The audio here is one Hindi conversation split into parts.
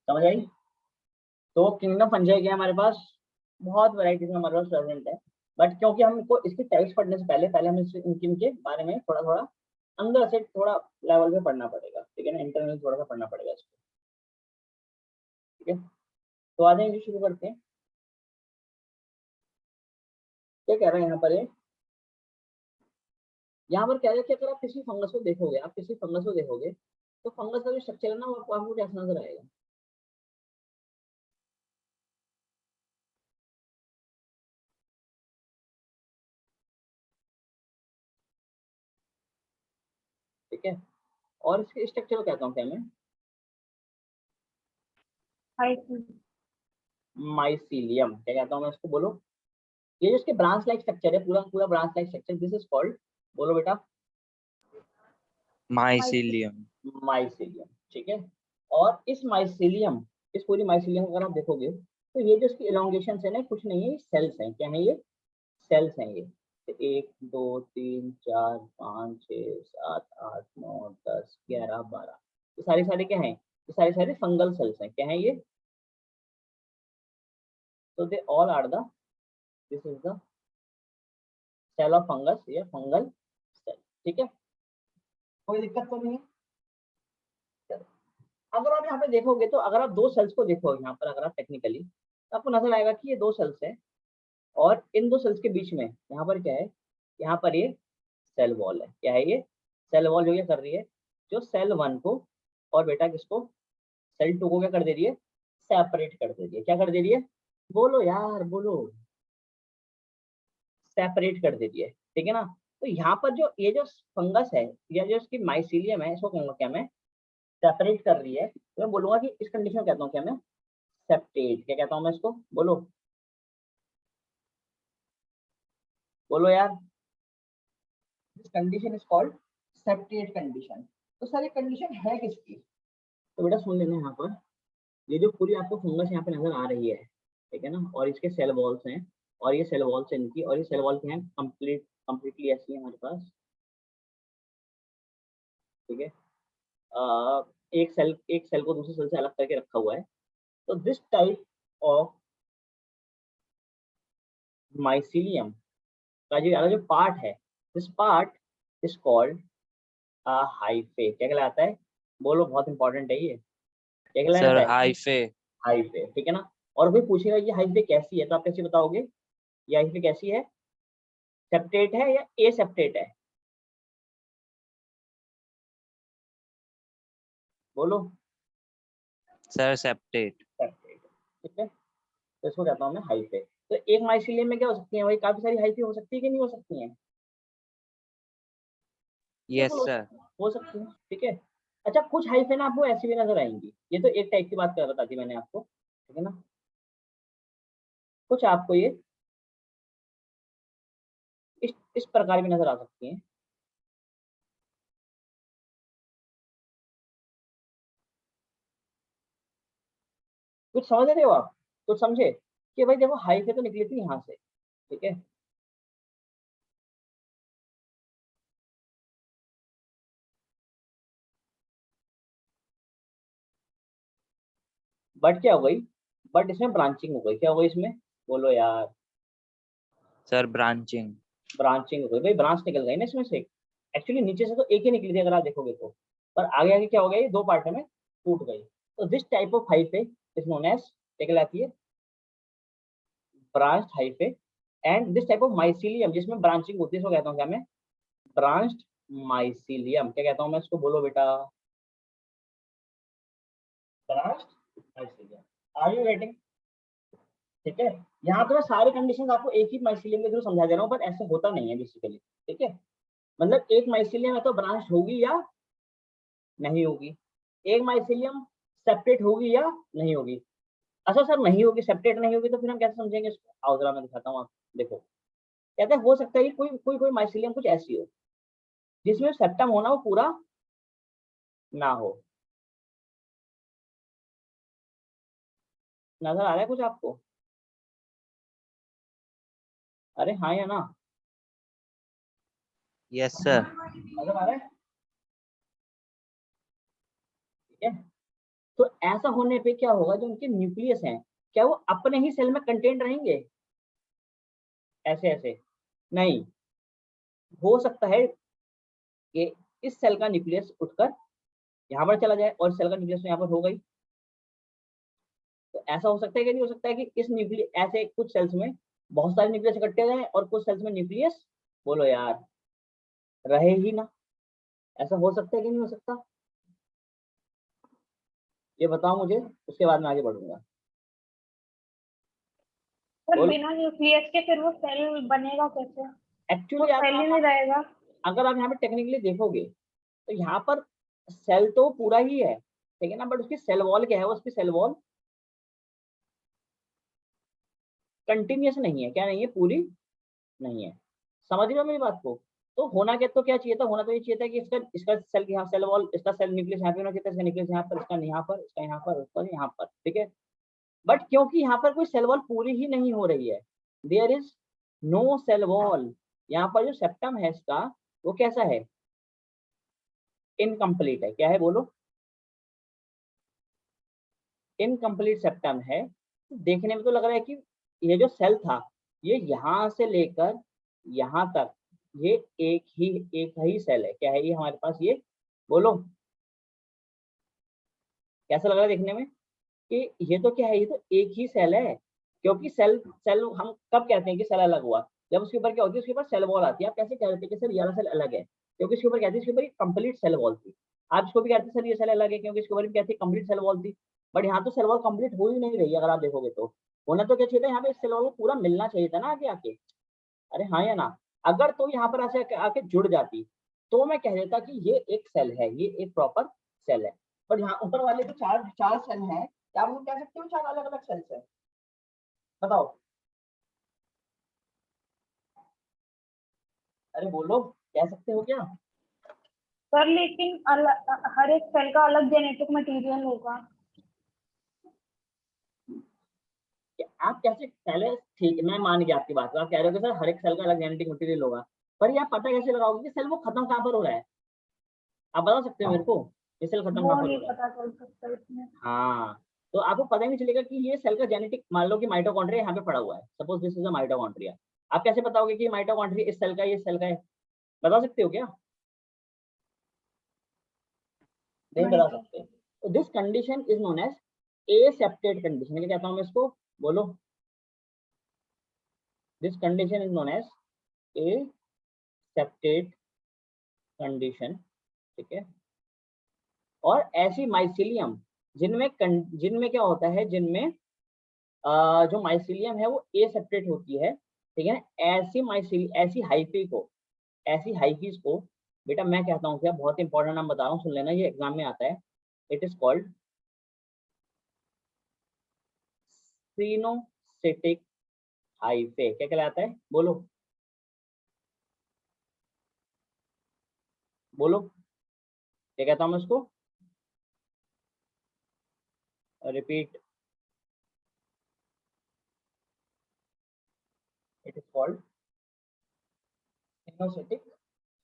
समझ आई? तो किंगडम फंजाई क्या है हमारे पास, बहुत वैरायटीज में हमारे पास प्रेजेंट है। बट क्योंकि हमको इसके टाइप्स पढ़ने से पहले पहले हमें इनके बारे में थोड़ा थोड़ा अंदर से थोड़ा लेवल पे पढ़ना पड़ेगा, ठीक है ना, इंटरनल थोड़ा सा पढ़ना पड़ेगा इसको, ठीक है। तो आ जाएंगे, शुरू करते हैं। क्या कह रहे हैं यहाँ पर ये, यहाँ पर कह रहे हैं कि अगर आप किसी फंगस को देखोगे, आप किसी फंगस को देखोगे तो फंगस का जो स्ट्रक्चर है ना वो आपको कैसा नजर आएगा। ठीक है, और इसके स्ट्रक्चर को कहता हूँ क्या मैं, माइसीलियम। क्या कहता हूँ मैं इसको, बोलो। ये जो इसके ब्रांच लाइक स्ट्रक्चर है, पूरा पूरा branch like structure, this is called, बोलो बेटा, माइसीलियम। माइसीलियम। ठीक है, और इस माइसीलियम, इस पूरी माइसीलियम को अगर आप देखोगे तो ये जो इसकी इलोंगेशन है ना, कुछ नहीं है, सेल्स हैं। क्या है ये, सेल्स हैं ये। तो 1 2 3 4 5 6 7 8 9 10 11 12, ये सारे सारे क्या हैं, ये सारे सारे फंगल सेल्स हैं। क्या है ये, तो they all are the, this is the cell of fungus, ये फंगल सेल। ठीक है, कोई दिक्कत तो नहीं है। चलो, अगर आप यहाँ पे देखोगे तो अगर आप दो सेल्स को देखोगे यहाँ पर, अगर आप टेक्निकली, तो आपको नजर आएगा कि ये दो सेल्स हैं, और इन दो सेल्स के बीच में यहाँ पर क्या है, यहाँ पर ये सेल वॉल है। क्या है ये, सेल वॉल, जो ये कर रही है, जो सेल वन को और बेटा किसको, सेल टू को क्या कर दे रही है, सेपरेट कर दे रही है। क्या कर दे रही है, बोलो यार बोलो, सेपरेट कर दे रही है। ठीक है ना। तो यहाँ पर जो ये जो फंगस है या जो इसकी माइसीलियम है, इसको कहूंगा क्या मैं, सेपरेट कर रही है, तो मैं बोलूंगा कि इस कंडीशन में कहता हूँ क्या मैं, सेप्टेट। क्या कहता हूँ मैं इसको, बोलो, बोलो यार, this condition is called septate condition. तो सारी कंडीशन है किसकी, तो बेटा सुन लेना यहाँ पर, ये जो पूरी आपको फंगस यहाँ पे नजर आ रही है, ठीक है ना, और इसके सेल वॉल्स हैं, और ये सेल वॉल्स हैं इनकी, और ये सेल वॉल क्या है, कंप्लीटली ऐसी है हमारे पास। ठीक है, एक सेल को दूसरे सेल से अलग करके रखा हुआ है। तो दिस टाइप ऑफ माइसीलियम का जो वाला जो पार्ट है, this part is called hyphae. क्या कहलाता है, बोलो, बहुत इंपॉर्टेंट है ये, क्या सर कहलाता है, हाइफे। हाइफे। ठीक है ना। और कोई पूछेगा ये हाइफे कैसी है, तो आप कैसे बताओगे ये हाइफे कैसी है, सेप्टेट है या ए सेप्टेट है, बोलो। Sir septate. सेप्टेट, ठीक है। तो इसको कहता हूँ मैं हाइफे। तो एक माइसीलियम में क्या हो सकती है भाई, काफी सारी हाइफे हो सकती है कि नहीं हो सकती है, बिल्कुल यस सर। हो सकती है। ठीक है, अच्छा, कुछ हाइफे ना आपको ऐसी भी नजर आएंगी, ये तो एक टाइप की बात कर बता दी मैंने आपको, ठीक है ना। कुछ आपको ये इस प्रकार भी नजर आ सकती हैं। कुछ समझ रहे हो आप, कुछ समझे कि भाई देखो हाइफे तो निकली थी यहाँ से, ठीक है, बट क्या हो गई, बट इसमें ब्रांचिंग हो गई। क्या हो गई इसमें, बोलो यार, सर ब्रांचिंग। ब्रांचिंग हो गई भाई, ब्रांच निकल गई ना इसमें से। एक्चुअली नीचे से तो एक ही निकली थी अगर आप देखोगे तो, पर आगे आगे क्या हो गया, ये दो पार्ट में टूट गई। तो this type of hyphae is known as, क्या कहलाती है, branched hyphae. And this type of mycelium जिसमें ब्रांचिंग होती है, इसको कहता हूँ क्या मैं, ब्रांच्ड माइसीलियम। क्या कहता हूँ मैं इसको, बोलो बेटा, branched mycelium. Are you getting? ठीक है, यहाँ तो मैं सारे कंडीशन आपको एक ही माइसीलियम के थ्रू समझा दे रहा हूँ, पर ऐसे होता नहीं है बेसिकली। ठीक है, मतलब एक माइसीलियम है तो ब्रांच होगी या नहीं होगी, एक माइसीलियम सेपरेट होगी या नहीं होगी। अच्छा सर, नहीं होगी, सेपरेट नहीं होगी, तो फिर हम कैसे समझेंगे इसको, आओ जरा मैं दिखाता हूँ आप, देखो। कहते हैं हो सकता है कि कोई कोई कोई माइसीलियम कुछ ऐसी हो जिसमें सेप्टम होना वो पूरा ना हो। नजर आ रहा है कुछ आपको, अरे हाँ या ना, यस सर। नजर आ रहा है, ठीक है। तो ऐसा होने पे क्या होगा, जो उनके न्यूक्लियस हैं क्या वो अपने ही सेल में कंटेंट रहेंगे ऐसे ऐसे? नहीं, हो सकता है कि इस सेल का न्यूक्लियस उठकर यहाँ पर चला जाए और सेल का न्यूक्लियस यहाँ पर हो गई। तो ऐसा हो सकता है कि नहीं हो सकता है कि इस न्यूक्लियस ऐसे कुछ सेल्स में बहुत सारे न्यूक्लियस इकट्ठे हो जाए और कुछ सेल्स में न्यूक्लियस, बोलो यार, रहे ही ना? ऐसा हो सकता है कि नहीं हो सकता? ये बताओ मुझे, उसके बाद मैं आगे बढ़ूंगा। सर बोलो। बिना न्यूक्लियस के फिर वो सेल बनेगा कैसे? वो एक्चुअली सेल ही नहीं रहेगा। अगर आप यहाँ पे टेक्निकली देखोगे तो यहाँ पर सेल तो पूरा ही है, ठीक है ना, बट उसकी सेल वॉल क्या है, उसकी सेल वॉल कंटिन्यूस नहीं है। क्या नहीं है? पूरी नहीं है। समझ रहे हो मेरी बात को? तो होना क्या, तो क्या चाहिए था, होना तो ये चाहिए था कि इसका इसका सेल यहाँ, सेल वॉल, इसका सेल न्यूक्लियस यहाँ पे होना चाहिए था, इसका न्यूक्लियस यहाँ पर, इसका यहाँ पर, इसका यहाँ पर, उसका यहाँ पर, ठीक है। बट क्योंकि यहाँ पर कोई सेल वॉल पूरी ही नहीं हो रही है, there is no cell wall, यहाँ पर जो सेप्टम है इसका वो कैसा है, इनकम्प्लीट है। क्या है बोलो? इनकम्प्लीट सेप्टम है। देखने में तो लग रहा है कि ये जो सेल था ये यहाँ से लेकर यहाँ तक ये एक ही सेल है। क्या है ये हमारे पास? ये बोलो, कैसा लग रहा है देखने में कि ये तो क्या है, ये तो एक ही सेल है। क्योंकि सेल सेल हम कब कहते हैं कि सेल अलग हुआ, जब उसके ऊपर क्या होती है, उसके ऊपर सेल वॉल आती है। आप कैसे कह रहे थे कि सर ये वाला सेल अलग है? क्योंकि इसके ऊपर कहते हैं, इसके ऊपर एक कंप्लीट सेल वॉल थी। आप इसको भी कहते हैं सर ये सेल अलग है क्योंकि इसके ऊपर भी कहते हैं कंप्लीट सेल वॉल थी। बट यहाँ तो सेल वॉल कंप्लीट हो ही नहीं रही है। अगर आप देखोगे तो होना तो क्या चाहिए था, यहाँ पे सेल वॉल पूरा मिलना चाहिए था ना आगे आके। अरे हाँ या ना? अगर तो यहाँ पर ऐसे आके जुड़ जाती तो मैं कह देता कि ये एक सेल है, ये एक प्रॉपर सेल है। पर यहाँ ऊपर वाले जो चार चार सेल हैं, क्या आप उनको कह सकते हो चार अलग अलग सेल्स है? बताओ। अरे बोलो, कह सकते हो क्या? सर लेकिन हर एक सेल का अलग जेनेटिक मटेरियल होगा। कि आप कैसे, पहले ठीक है मैं मान गया आपकी बात को, आप कह रहे हो कि सर हर एक सेल का अलग जेनेटिक मटेरियल होगा, पर ये आप पता कैसे लगाओगे कि सेल वो खत्म कहाँ पर हो रहा है? आप बता सकते हो मेरे को ये सेल खत्म वो कहाँ पर हो नहीं रहा है? पता चल सकता इसमें। हाँ, तो आपको पता ही नहीं चलेगा कि ये सेल का जेनेटिक, मान लो कि माइटोकॉन्ड्रिया यहाँ पे पड़ा हुआ है, suppose this is a mitochondria. आप कैसे बताओगे कि माइटोकॉन्ड्रिया इस सेल का, ये सेल का है? बता सकते हो क्या? नहीं नहीं बता सर। सकते। तो this condition is known as aseptate condition. क्या कहता हूँ मैं इसको? बोलो। This condition is known as aseptate condition, ठीक है। और ऐसी माइसिलियम जिनमें जिनमें क्या होता है, जिनमें जो माइसिलियम है वो एसेप्टेड होती है, ठीक है। ऐसी माइसिल ऐसी हाइफी को, ऐसी हाइफीज को, बेटा मैं कहता हूँ क्या, बहुत इंपॉर्टेंट नाम बता रहा हूँ, सुन लेना, ये एग्जाम में आता है। It is called coenocytic hyphae. क्या कहलाता है? बोलो बोलो, क्या कहता हूँ मैं उसको? Repeat. It is called coenocytic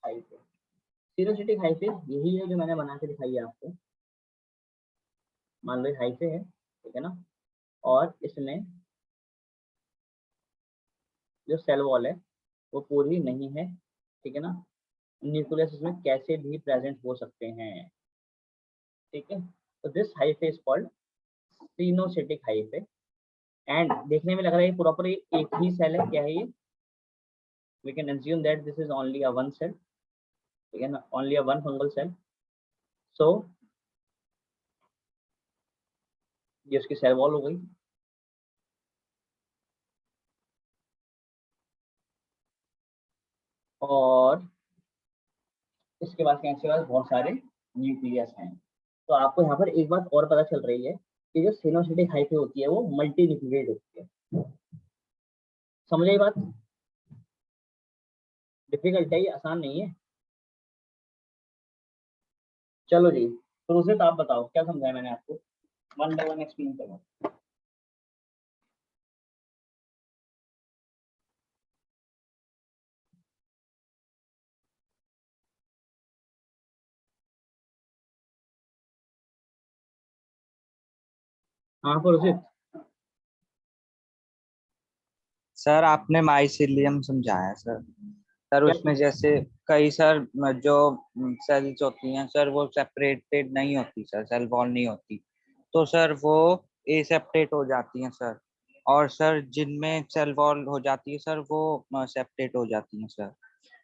hyphae. Coenocytic hyphae यही है जो मैंने बना के दिखाई है आपको। मान लो हाइफे है, ठीक है ना, और इसमें जो सेल वॉल है वो पूरी नहीं है, ठीक है ना। न्यूक्लियस इसमें कैसे भी प्रेजेंट हो सकते हैं, ठीक है। तो this hyphae is called coenocytic hyphae. And देखने में लग रहा है प्रॉपर एक ही सेल है। क्या है ये? We can assume that this is only a one cell, ठीक है ना, only a one fungal cell. So ये उसकी सेल वॉल हो गई। और इसके बाद कैंसर के बाद बहुत सारे न्यूक्लियस हैं। तो आपको यहाँ पर एक बात और पता चल रही है कि जो सिनोसिटिक हाइफे होती है वो मल्टी न्यूक्लिएट होती है। समझे ये बात? डिफिकल्ट है ये, आसान नहीं है। चलो जी, तो उसे तो आप बताओ क्या समझाया मैंने आपको, वन बाय वन एक्सप्लेन करो। हाँ पुरोहित, सर आपने माइसिलियम समझाया सर। सर क्या उसमें जैसे कई सर जो सेल्स होती हैं सर वो सेपरेटेड नहीं होती सर, सेल वॉल नहीं होती, तो सर वो एसेप्टेट हो जाती हैं सर। और सर जिनमें सेल वॉल हो जाती है सर वो सेप्टेट हो जाती हैं सर।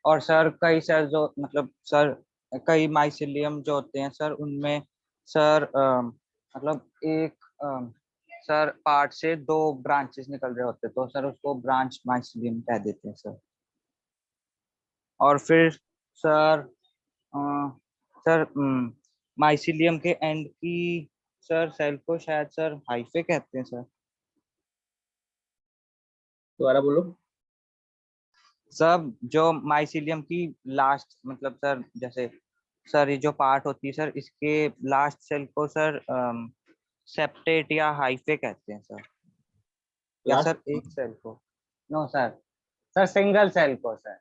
और सर कई सर जो मतलब सर कई माइसिलियम जो होते हैं सर उनमें सर मतलब एक सर पार्ट से दो ब्रांचेस निकल रहे होते हैं, तो सर उसको ब्रांच माइसिलियम कह देते हैं सर। और फिर सर अ, सर माइसिलियम के एंड की सर सेल को शायद सर हाइफे कहते हैं सर। दोबारा बोलो। सब जो माइसिलियम की लास्ट मतलब सर जैसे सर ये जो पार्ट होती है सर इसके लास्ट सेल को सर सेप्टेट या हाइफे कहते हैं सर। या लास्ट, सर एक सेल को, no sir, sir single cell को सर।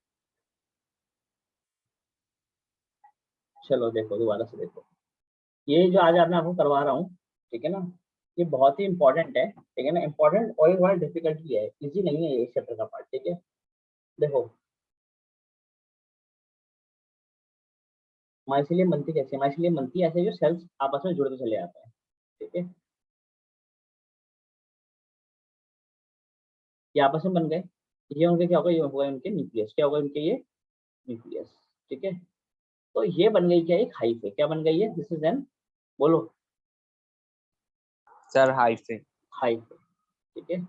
चलो देखो दोबारा से देखो, ये जो आज मैं आपको करवा रहा हूँ, ठीक है ना, ये बहुत ही इंपॉर्टेंट है, ठीक है ना, इंपॉर्टेंट और ये थोड़ा डिफिकल्ट भी है, इजी नहीं है ये चैप्टर का पार्ट, ठीक है। देखो माइसिलियम बनती कैसे, माइसिलियम बनती है ऐसे जो सेल्स आपस में जुड़ते चले जाते हैं, ठीक है। ये आपस में बन गए, ये उनके क्या होगा, ये होगा उनके न्यूक्लियस, क्या होगा उनके ये न्यूक्लियस, ठीक है। तो ये बन गई क्या, एक हाइफे, क्या बन गई है, दिस इज एन, बोलो, सर हाइफे। हाइफे, ठीक है।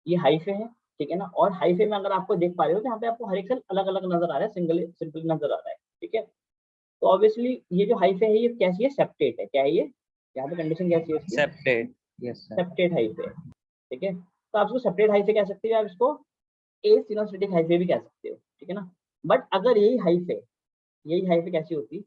ये हाइफे है, ठीक है ना। और हाइफे में अगर आपको देख पा रहे हो तो यहाँ पे आपको हर एक सेल अलग अलग नजर आ रहा है, सिंगल सिंपल नजर आ रहा है, ठीक है। तो ऑब्वियसली ये जो हाइफे है ये कैसी है, सेप्टेट है, क्या है ये, यहाँ पे कंडीशन कैसी है इसकी, septate, yes sir. Septate hyphae है, ठीक है। तो आप इसको सेप्टेट हाइफे कह सकते हो, आप इसको एसिनोस्टेटिक हाइफे भी कह सकते हो, ठीक है ना। बट अगर यही हाइफे कैसी होती,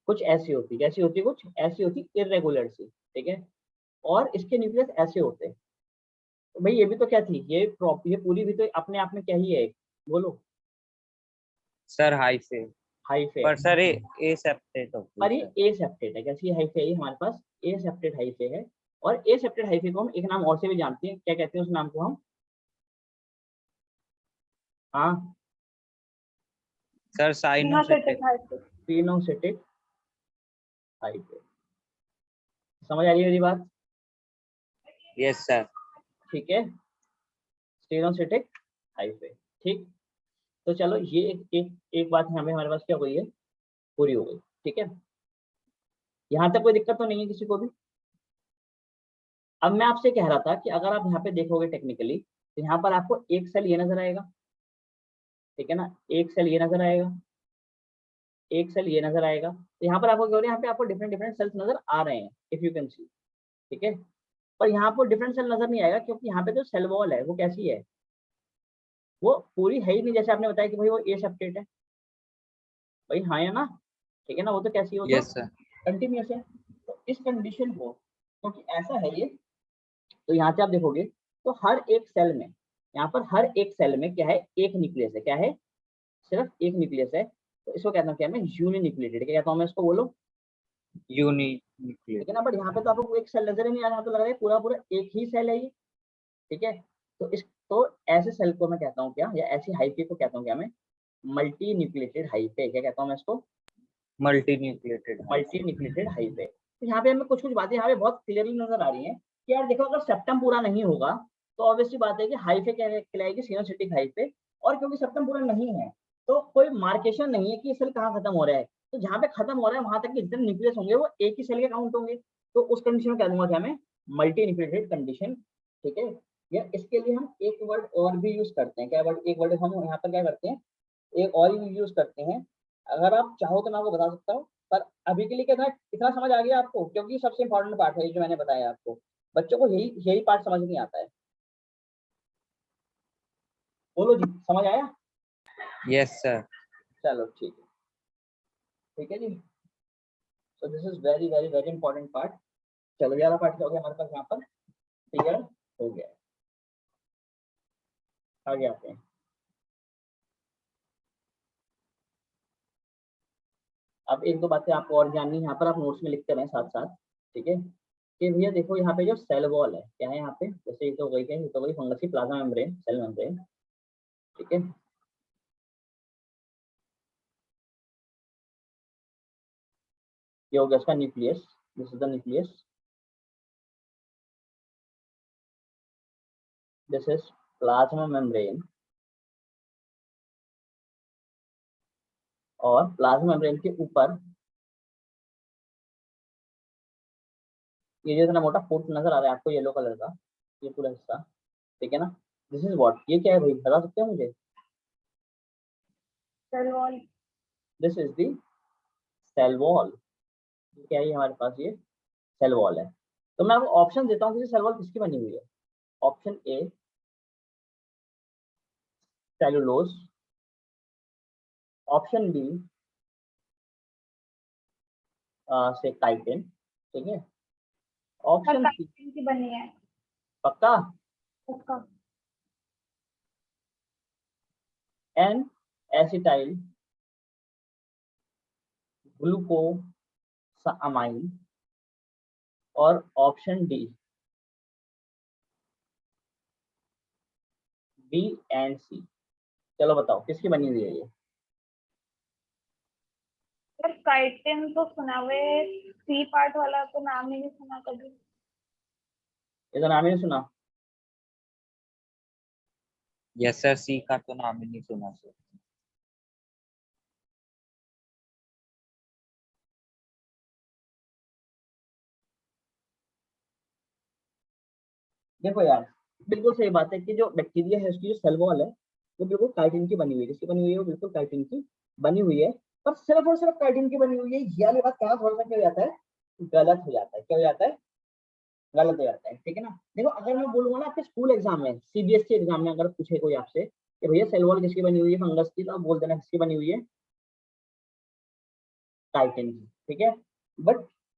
कुछ ऐसी होती, कैसी होती, कुछ ऐसी होती, इरेगुलर सी, ठीक है। और इसके न्यूक्लियस ऐसे होते हैं। तो भाई ये भी तो क्या थी, ये पूरी भी तो अपने आप में क्या ही है, बोलो, सर हाइफे, हाइफे है। पर सर ए सेप्टेट होती है पर ये सर। ए सेप्टेट है, कैसी हाइफे है ये हमारे पास, ए सेप्टेट हाइफे है। और ए सेप्टेट हाइफे को हम एक नाम और से भी जानते हैं, क्या कहते हैं उस नाम को हम, हाँ, सर सिनोसेटिक साइनोसेटिक। हाइफे। पिनोसेटिक हाइफे। समझ आ रही है मेरी बात, यस सर। ठीक है, स्टेनोसेटिक हाइफे, ठीक। तो चलो ये एक बात हमें हमारे पास क्या हो गई है, पूरी हो गई, ठीक है। यहाँ तक कोई दिक्कत तो नहीं है किसी को भी। अब मैं आपसे कह रहा था कि अगर आप यहाँ पे देखोगे टेक्निकली, तो यहाँ पर आपको एक सेल ये नजर आएगा, ठीक है ना, एक सेल ये नजर आएगा, एक सेल ये नजर आएगा। तो यहाँ पर आपको क्या हो रहा है, यहाँ पे आपको डिफरेंट डिफरेंट सेल्स नजर आ रहे हैं, इफ यू कैन सी, ठीक है। पर यहाँ पर डिफरेंट सेल नजर नहीं आएगा, क्योंकि यहाँ पे जो सेल वॉल है वो कैसी है, वो पूरी है ही नहीं, जैसे आपने बताया कि भाई वो ए सेप्टेट है, भाई हाँ या ना, ठीक है ना, वो तो कैसी है, वो तो यस सर। कंटिन्यूस है। तो इस कंडीशन को, क्योंकि ऐसा है ये, तो यहाँ से आप देखोगे तो हर एक सेल में, यहाँ पर हर एक सेल में क्या है, एक न्यूक्लियस है, क्या है, सिर्फ एक न्यूक्लियस है। तो इसको कहता हूँ क्या, मैं यूनिन्यूक्लिएटेड, क्या कहता हूँ मैं इसको, बोलो, यूनिन्यूक्लियर। ठीक है ना। बट यहाँ पे तो आपको एक सेल नजर ही नहीं आ रहा, तो लग रहा है पूरा पूरा एक ही सेल है ये, ठीक है। तो ऐसे सेल को मैं कहता हूँ क्या, या ऐसी हाइफे को कहता हूँ क्या मैं, मल्टी न्यूक्लिएटेड हाइफे, क्या कहता हूँ मैं इसको, multi nucleated multi hyphae. Nucleated hyphae. तो यहाँ पे हमें कुछ कुछ बातें यहाँ पे बहुत क्लियरली नजर आ रही हैं कि यार देखो, अगर सेप्टम पूरा नहीं होगा तो ऑब्वियसली बात है कि हाइफे क्या कहलाएगी, सिनोसिटिक हाइफे। और क्योंकि सेप्टम पूरा नहीं है तो कोई मार्केशन नहीं है कि सेल कहाँ खत्म हो रहा है, तो जहाँ पे खत्म हो रहा है वहां तक के जितने न्यूक्लियस होंगे वो एक ही सेल के काउंट होंगे। तो उस कंडीशन में कह दूंगा क्या मैं, मल्टी न्यूक्लिएटेड कंडीशन, ठीक है। या इसके लिए हम एक वर्ड और भी यूज करते हैं, क्या वर्ड, एक वर्ड हम यहाँ पर क्या करते हैं, एक और यूज करते हैं। अगर आप चाहो तो मैं आपको बता सकता हूँ, पर अभी के लिए क्या था, इतना समझ आ गया आपको, क्योंकि सबसे इंपॉर्टेंट पार्ट है ये जो मैंने बताया आपको, बच्चों को यही यही पार्ट समझ नहीं आता है, बोलो जी, समझ आया, यस सर। चलो ठीक है जी। So this is very very very important part, चलो 11 पार्ट हो गया हमारे पास यहाँ पर क्लियर हो गया। आगे आते हैं। अब एक दो बातें आपको और जाननी है, यहाँ पर आप नोट्स में लिखते रहें साथ साथ, ठीक है। कि भैया देखो यहाँ पे जो सेल वॉल है क्या है यहाँ पे, जैसे ये तो गई क्या, ये तो गई फंगस की प्लाज्मा मेम्ब्रेन, सेल मेम्ब्रेन, ठीक है। ये हो गया उसका nucleus, this is the nucleus, this is plasma membrane, और प्लाज्मा मेम्ब्रेन के ऊपर ये जो इतना मोटा पोर्ट नजर आ रहा है आपको येलो कलर का, ये पूरा हिस्सा, ठीक है ना, दिस इज व्हाट, ये क्या है भाई बता सकते हो मुझे? Cell wall. This is the cell wall, क्या है हमारे पास, ये सेल वॉल है। तो मैं आपको ऑप्शन देता हूँ कि सेल वॉल किसकी बनी हुई है। Option A cellulose, option B से काइटिन, ठीक है, ऑप्शन सी काइटिन की बनी है पक्का उसका। एन एसिटाइल ग्लूकोसामाइन, और ऑप्शन डी बी एंड सी। चलो बताओ किसकी बनी हुई है ये। सर काइटिन तो सुना हुआ है, सी पार्ट वाला तो नाम ही नहीं सुना कभी। ये तो नाम ही नहीं सुना। यस सर, सी का तो नाम ही नहीं सुना सर। देखो यार बिल्कुल सही बात है कि जो बैक्टीरिया है उसकी जो सेल वॉल है वो बिल्कुल काइटिन की बनी हुई है, जिसकी बनी हुई है वो बिल्कुल काइटिन की बनी हुई है, पर सिर्फ और सिर्फ काइटिन की बनी हुई है, ये वाली बात कहाँ थोड़ा सा क्या हो जाता है, गलत हो जाता है, क्या हो जाता है, गलत हो जाता है, ठीक है ना। देखो अगर मैं बोलूंगा ना आपके स्कूल एग्जाम में, सीबीएसई एग्जाम में अगर पूछे कोई आपसे कि भैया सेल वॉल किसकी बनी हुई है फंगस की, तो आप बोल देना किसकी बनी हुई है, काइटिन की, ठीक है। बट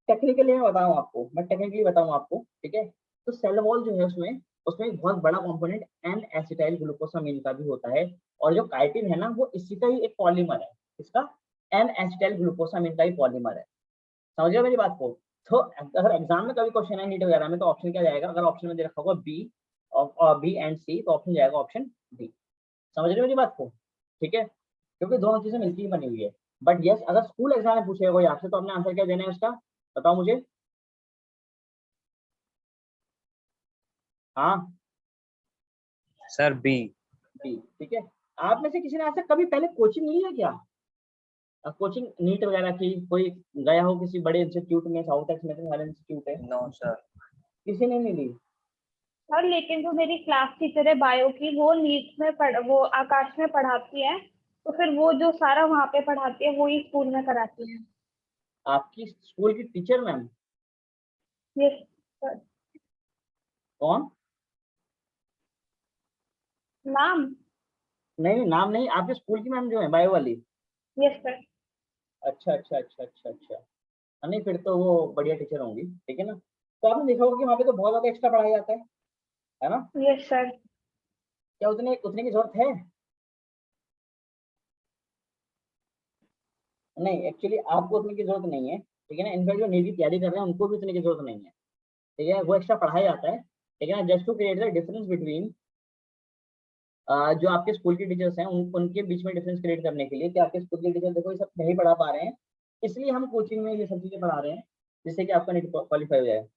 टेक्निकली मैं बताऊं आपको, मैं टेक्निकली बताऊं आपको, ठीक है, तो सेल वॉल जो है उसमें उसमें एक बहुत बड़ा कंपोनेंट एन एसिटाइल ग्लूकोसामिन का भी होता है, और जो काइटिन है ना वो इसी का ही एक पॉलीमर है, इसका एन एसिटाइल ग्लूकोसामिन का ही पॉलीमर है, समझ रहे हो मेरी बात को। तो अगर एग्जाम में कभी क्वेश्चन है नीट वगैरह में तो ऑप्शन क्या जाएगा, अगर ऑप्शन में दे रखा होगा बी और बी एंड सी तो ऑप्शन जाएगा ऑप्शन डी, समझ रहे हो मेरी बात को, ठीक है, क्योंकि दोनों चीजें मिलकर ही बनी हुई है। बट यस अगर स्कूल एग्जाम में पूछेगा कोई आपसे तो अपने आंसर क्या देना है उसका, बताओ मुझे। हाँ सर बी। बी, ठीक है। आप में से किसी ने आज तक कभी पहले कोचिंग ली है क्या, कोचिंग नीट वगैरह की, कोई गया हो किसी बड़े इंस्टीट्यूट में, साउथ एक्स में वाले इंस्टीट्यूट है, नो सर। किसी ने नहीं ली। सर लेकिन जो मेरी क्लास टीचर है बायो की, वो नीट में वो आकाश में पढ़ाती है, तो फिर वो जो सारा वहाँ पे पढ़ाती है वो ही स्कूल में कराती है। आपकी स्कूल की टीचर मैम यस सर। कौन? नाम। नहीं नहीं नाम नहीं, आपके स्कूल की मैम जो है बायो वाली। Yes sir. अच्छा अच्छा अच्छा अच्छा अच्छा, हाँ, नहीं फिर तो वो बढ़िया टीचर होंगी, ठीक है ना। तो आपने देखा होगा कि वहाँ पे तो बहुत ज्यादा एक्स्ट्रा पढ़ाया जाता है ना। Yes sir. क्या उतने उतने की जरूरत है? नहीं एक्चुअली आपको उतने की जरूरत नहीं है, ठीक है ना, इनफैक्ट जो नीट की तैयारी कर रहे हैं उनको भी उतने की जरूरत नहीं है, ठीक है, वो एक्स्ट्रा पढ़ाया जाता है, ठीक है ना, just to create the difference between जो आपके स्कूल के टीचर्स हैं उनके बीच में डिफरेंस क्रिएट करने के लिए कि आपके स्कूल के टीचर देखो ये सब नहीं पढ़ा पा रहे हैं, इसलिए हम कोचिंग में ये सब चीजें पढ़ा रहे हैं जिससे कि आपका नीट क्वालिफाई हो जाए।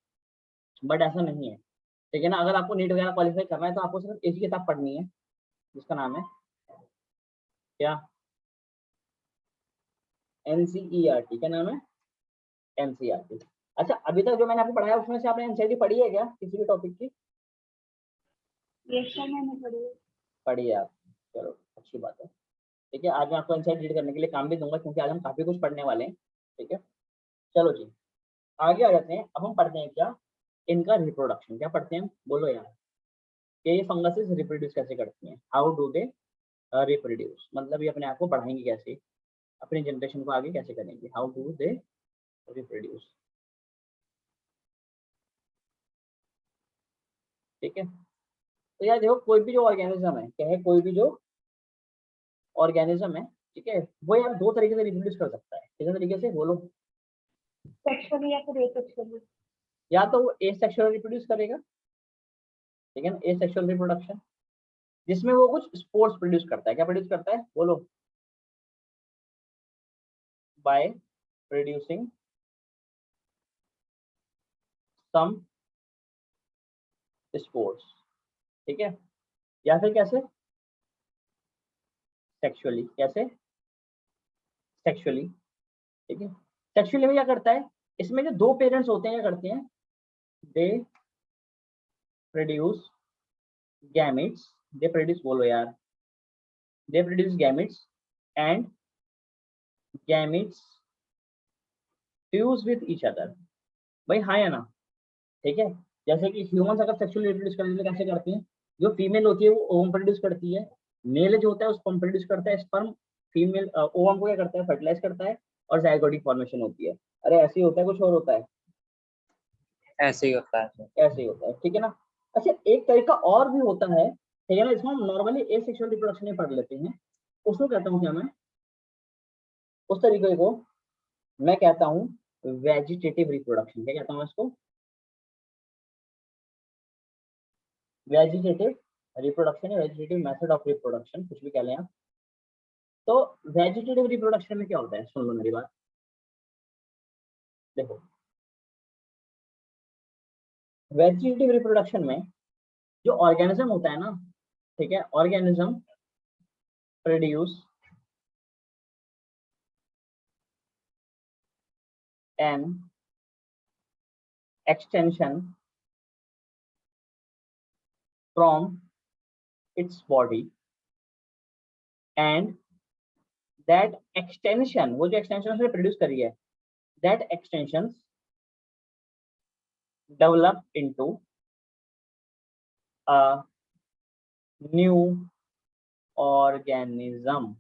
बट ऐसा नहीं है, ठीक है ना, अगर आपको नीट वगैरह क्वालिफाई करना है तो आपको सिर्फ एक ही किताब पढ़नी है जिसका नाम है क्या, एनसीईआरटी, क्या नाम है, एनसीईआरटी। अच्छा अभी तक जो मैंने आपको पढ़ाया उसमें से आपने एनसीईआरटी पढ़ी है क्या किसी भी टॉपिक की? यस सर मैंने पढ़ी है। पढ़ी है आप, चलो अच्छी बात है, ठीक है। आज मैं आपको एनसीईआरटी रीड करने के लिए काम भी दूंगा क्योंकि आज हम काफी कुछ पढ़ने वाले हैं, ठीक है। चलो जी आगे आ जाते हैं, अब हम पढ़ते हैं क्या, इनका रिप्रोडक्शन, क्या पढ़ते हैं हम बोलो यार, कि ये फंगसेस रिप्रोड्यूस कैसे करती हैं, हाउ डू दे रिप्रोड्यूस, मतलब ये अपने आप को बढ़ाएंगे कैसे, अपनी जनरेशन को आगे कैसे करेंगे, हाउ डू दे रिप्रोड्यूस। ठीक है। तो यार देखो कोई भी जो ऑर्गेनिज्म है, क्या है, कोई भी जो ऑर्गेनिज्म है, ठीक है, वो यार दो तरीके से रिप्रोड्यूस कर सकता है। किस तरीके से बोलो? सेक्सुअली या फिर एसेक्सुअली। या तो वो एसेक्सुअल रिप्रोड्यूस करेगा, ठीक है ना, एसेक्सुअल रिप्रोडक्शन, जिसमें वो कुछ स्पोर्स प्रोड्यूस करता है। क्या प्रोड्यूस करता है बोलो? बाय प्रोड्यूसिंग सम स्पोर्स, ठीक है। या फिर कैसे? सेक्सुअली। कैसे? सेक्सुअली, ठीक है। सेक्सुअली में क्या करता है, इसमें जो दो पेरेंट्स होते हैं क्या करते हैं, they produce gametes, they produce, बोलो यार, they produce gametes and gametes fuse with each other. भाई हाँ या ना? ठीक है। जैसे कि ह्यूमंस अगर सेक्सुअली रिप्रोड्यूस करने में कैसे करते हैं, जो फीमेल होती है वो ओवम प्रोड्यूस करती है, मेल जो होता है वो स्पर्म प्रोड्यूस करता है, स्पर्म फीमेल ओवम को क्या करता है, फर्टिलाइज करता है और जाइगोटिक फॉर्मेशन होती है। अरे ऐसे ही होता है, कुछ और होता है? ऐसे ही होता है सर। ऐसे ही होता है, ठीक है ना। अच्छा एक तरीका और भी होता है, ठीक है ना, इसमें हम नॉर्मली एसेक्सुअल रिप्रोडक्शन ही पढ़ लेते हैं। उसको कहता हूँ क्या मैं, उस तरीके को मैं कहता हूँ वेजिटेटिव रिप्रोडक्शन। क्या कहता हूँ इसको? वेजिटेटिव रिप्रोडक्शन या वेजिटेटिव मेथड ऑफ रिप्रोडक्शन, कुछ भी कह लें आप। तो वेजिटेटिव रिप्रोडक्शन में क्या होता है, सुन लो मेरी बात। देखो वेजिटेटिव रिप्रोडक्शन में जो ऑर्गेनिज्म होता है ना, ठीक है, organism produce an extension from its body and that extension, वो जो एक्सटेंशन उसने प्रोड्यूस करी है, that extension develop into a new organism.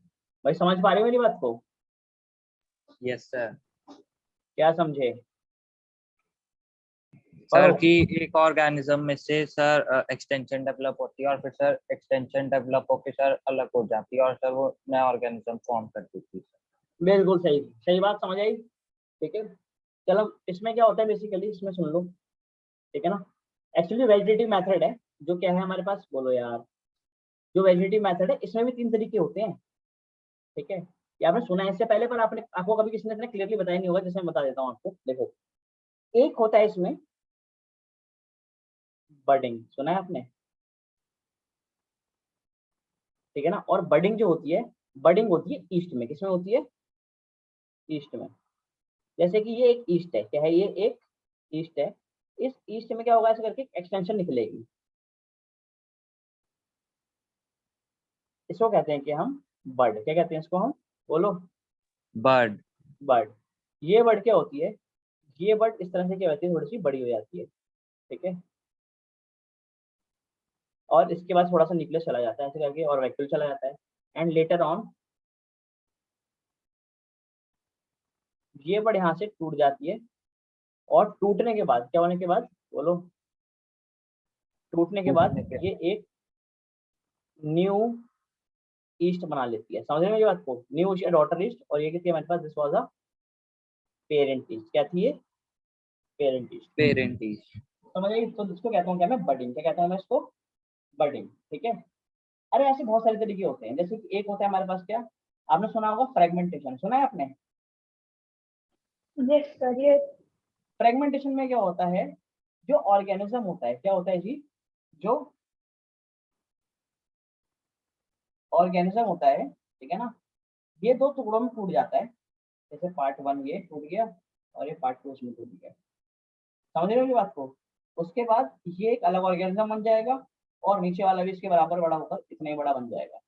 भाई समझ पा रहे हो मेरी बात को? Yes sir. क्या समझे? सर पढ़ो। कि एक ऑर्गेनिज्म में से सर एक्सटेंशन डेवलप होती है और फिर सर एक्सटेंशन डेवलप होकर सर अलग हो जाती है और सर वो नया ऑर्गेनिज्म फॉर्म कर देती है। बिल्कुल सही, सही बात समझ आई, ठीक है। चलो इसमें क्या होता है बेसिकली, इसमें सुन लो, ठीक है ना। एक्चुअली वेजिटेटिव मेथड है, जो क्या है हमारे पास, बोलो यार, जो वेजिटेटिव मेथड है इसमें भी तीन तरीके होते हैं, ठीक है। ये आपने सुना है इससे पहले, पर आपने आपको कभी किसी ने इतना क्लियरली बताया नहीं होगा, जैसे मैं बता देता हूँ आपको। देखो एक होता है इसमें बडिंग, सुना है आपने, ठीक है ना। और बडिंग जो होती है, बडिंग होती है ईस्ट में। किसमें होती है? ईस्ट में। जैसे कि ये एक ईस्ट है, क्या है, ये एक ईस्ट है। इस ईस्ट में क्या होगा, ऐसे करके एक्सटेंशन निकलेगी। इसको कहते हैं कि हम बर्ड, क्या कहते हैं इसको हम, बोलो? बर्ड। बर्ड। ये बर्ड क्या होती है, ये बर्ड इस तरह से क्या होती है, थोड़ी सी बड़ी हो जाती है, ठीक है। और इसके बाद थोड़ा सा न्यूक्लियस चला जाता है ऐसे करके, और वैक्यूल चला जाता है। एंड लेटर ऑन ये बर्ड यहाँ से टूट जाती है, और टूटने के बाद क्या होने के बाद, बोलो? टूटने के बाद टूटने के। ये एक न्यू ईस्ट बना लेती है। समझ रहे हैं मेरी बात को? न्यू ईस्ट, डॉटर ईस्ट, और ये किसकी हमारे पास, this was a parent yeast. क्या थी ये? Parent yeast. Parent yeast. समझ आई? तो इसको कहता हूँ क्या मैं, बडिंग। क्या कहता हूँ मैं इसको? बडिंग, ठीक है। अरे ऐसे बहुत सारे तरीके होते हैं, जैसे कि एक होता है हमारे पास क्या, आपने सुना होगा फ्रेगमेंटेशन, सुना है आपने? यस सर, ये फ्रेगमेंटेशन में क्या होता है, जो ऑर्गेनिज्म होता है, क्या होता है जी, जो ऑर्गेनिज्म होता है, ठीक है ना, ये दो टुकड़ों में टूट जाता है। जैसे पार्ट वन ये टूट गया, और ये पार्ट टू उसमें टूट गया। समझ रहे हो मेरी बात को? उसके बाद ये एक अलग ऑर्गेनिज्म बन जाएगा, और नीचे वाला भी इसके बराबर बड़ा होकर इतना ही बड़ा बन जाएगा।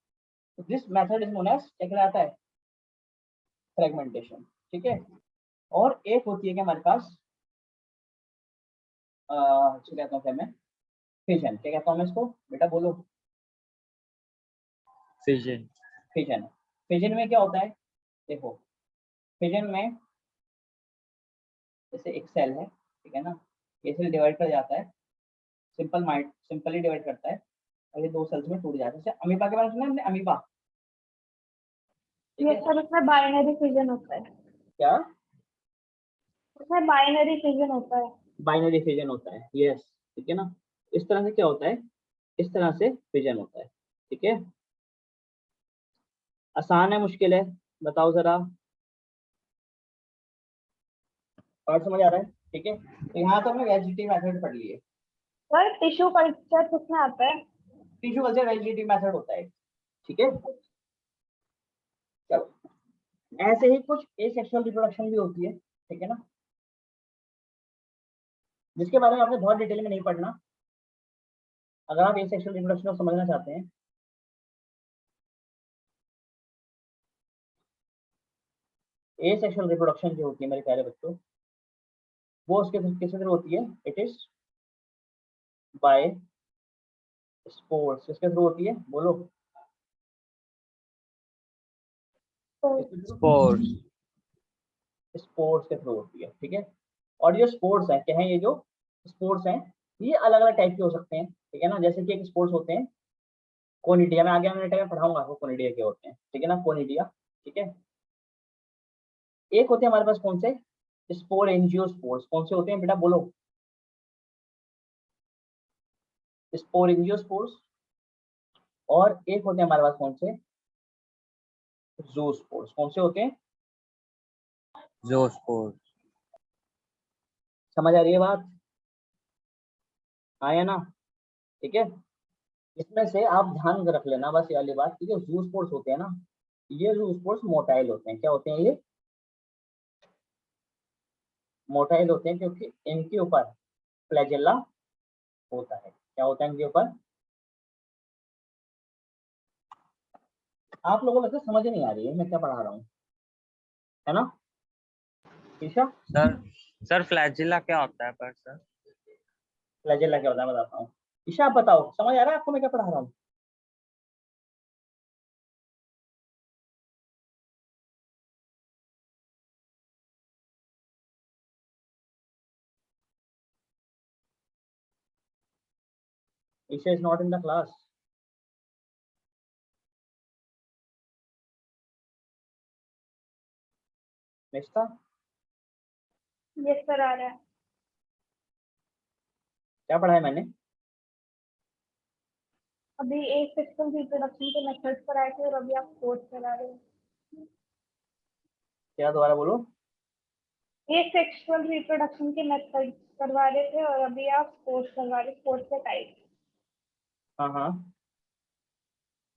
तो this method is known as, क्या कहलाता है, फ्रेगमेंटेशन, ठीक है। और एक होती है कि हमारे पास इसको कहता हूँ क्या मैं, फिजन। क्या कहता हूँ मैं इसको, बेटा बोलो? फिजन। फिजन। फिजन में क्या होता है, देखो फिजन में जैसे एक सेल है, ठीक है ना, ये सेल डिवाइड कर जाता है, सिंपली डिवाइड करता है और ये 2 सेल्स में टूट जाता है। जैसे अमीबा के बारे में सुना है हमने, अमीबा, ठीक ये है? सर उसमें बाइनरी फिजन होता है। क्या? उसमें बाइनरी फिजन होता है। बाइनरी फिजन होता है, यस, ठीक है ना? इस तरह से क्या होता है, इस तरह से फिजन होता है, ठीक है? आसान है, मुश्किल है, बताओ जरा। और समझ आ रहा है? ठीक है, तो यहाँ तो हमने वेजिटेटिव मेथड पढ़ लिए। सर टिश्यू कल्चर किसमें आता है? टिश्यू कल्चर वेजिटेटिव मेथड होता है, ठीक है? चलो, ऐसे ही कुछ एसेक्सुअल रिप्रोडक्शन भी होती है, ठीक है ना, जिसके बारे में आपने बहुत डिटेल में नहीं पढ़ना। अगर आप एसेक्सुअल रिप्रोडक्शन को समझना चाहते हैं, एसेक्सुअल रिप्रोडक्शन जो होती है मेरे प्यारे बच्चों, वो उसके किसके थ्रू होती है? It is by spores. किसके थ्रू होती है, बोलो? तो स्पोर्स। स्पोर्ट्स के थ्रू होती है, ठीक है? और जो स्पोर्ट्स है, क्या है ये जो स्पोर्ट्स हैं, ये अलग अलग टाइप के हो सकते हैं, ठीक है ना? जैसे कि एक स्पोर्ट्स होते हैं कोनिडिया, मैं आगे आने टाइम में पढ़ाऊंगा आपको कोनिडिया क्या होते हैं, ठीक है ना? कोनिडिया, ठीक है? एक होते हैं हमारे पास कौन से? स्पोर एंजियोस्पोर्स। कौन से होते हैं बेटा, बोलो? स्पोर एंजियोस्पोर्स। और एक होते हैं हमारे पास कौन से? ज़ूस्पोर्स। कौन से होते हैं? ज़ूस्पोर्स। समझ आ रही है बात? हाँ या ना? ठीक है, इसमें से आप ध्यान रख लेना बस ये वाली बात कि जो ज़ूस्पोर्स होते हैं ना, ये ज़ूस्पोर्स मोटाइल होते हैं। क्या होते हैं ये? मोटाइल होते हैं क्योंकि इनके ऊपर फ्लैजेला होता है। क्या होता है इनके ऊपर? आप लोगों को लगता है समझ नहीं आ रही है मैं क्या पढ़ा रहा हूँ, है ना ईशा? सर सर फ्लैजिला क्या होता है पर सर? फ्लैजेला क्या होता है बताता हूँ। ईशा आप बताओ, समझ आ रहा है आपको मैं क्या पढ़ा रहा हूँ? Isha is not in the class. Nishtha, ये सर आ रहा है। क्या पढ़ा है मैंने? अभी एक सेक्सुअल रिप्रोडक्शन के मेथड्स पर आए थे और अभी आप कोर्स चला रहे हो। क्या, दोबारा बोलो? ये सेक्सुअल रिप्रोडक्शन के मेथड्स करवा रहे थे और अभी आप कोर्स करवा रहे, स्पोर्ट्स के टाइप। हाँ हाँ,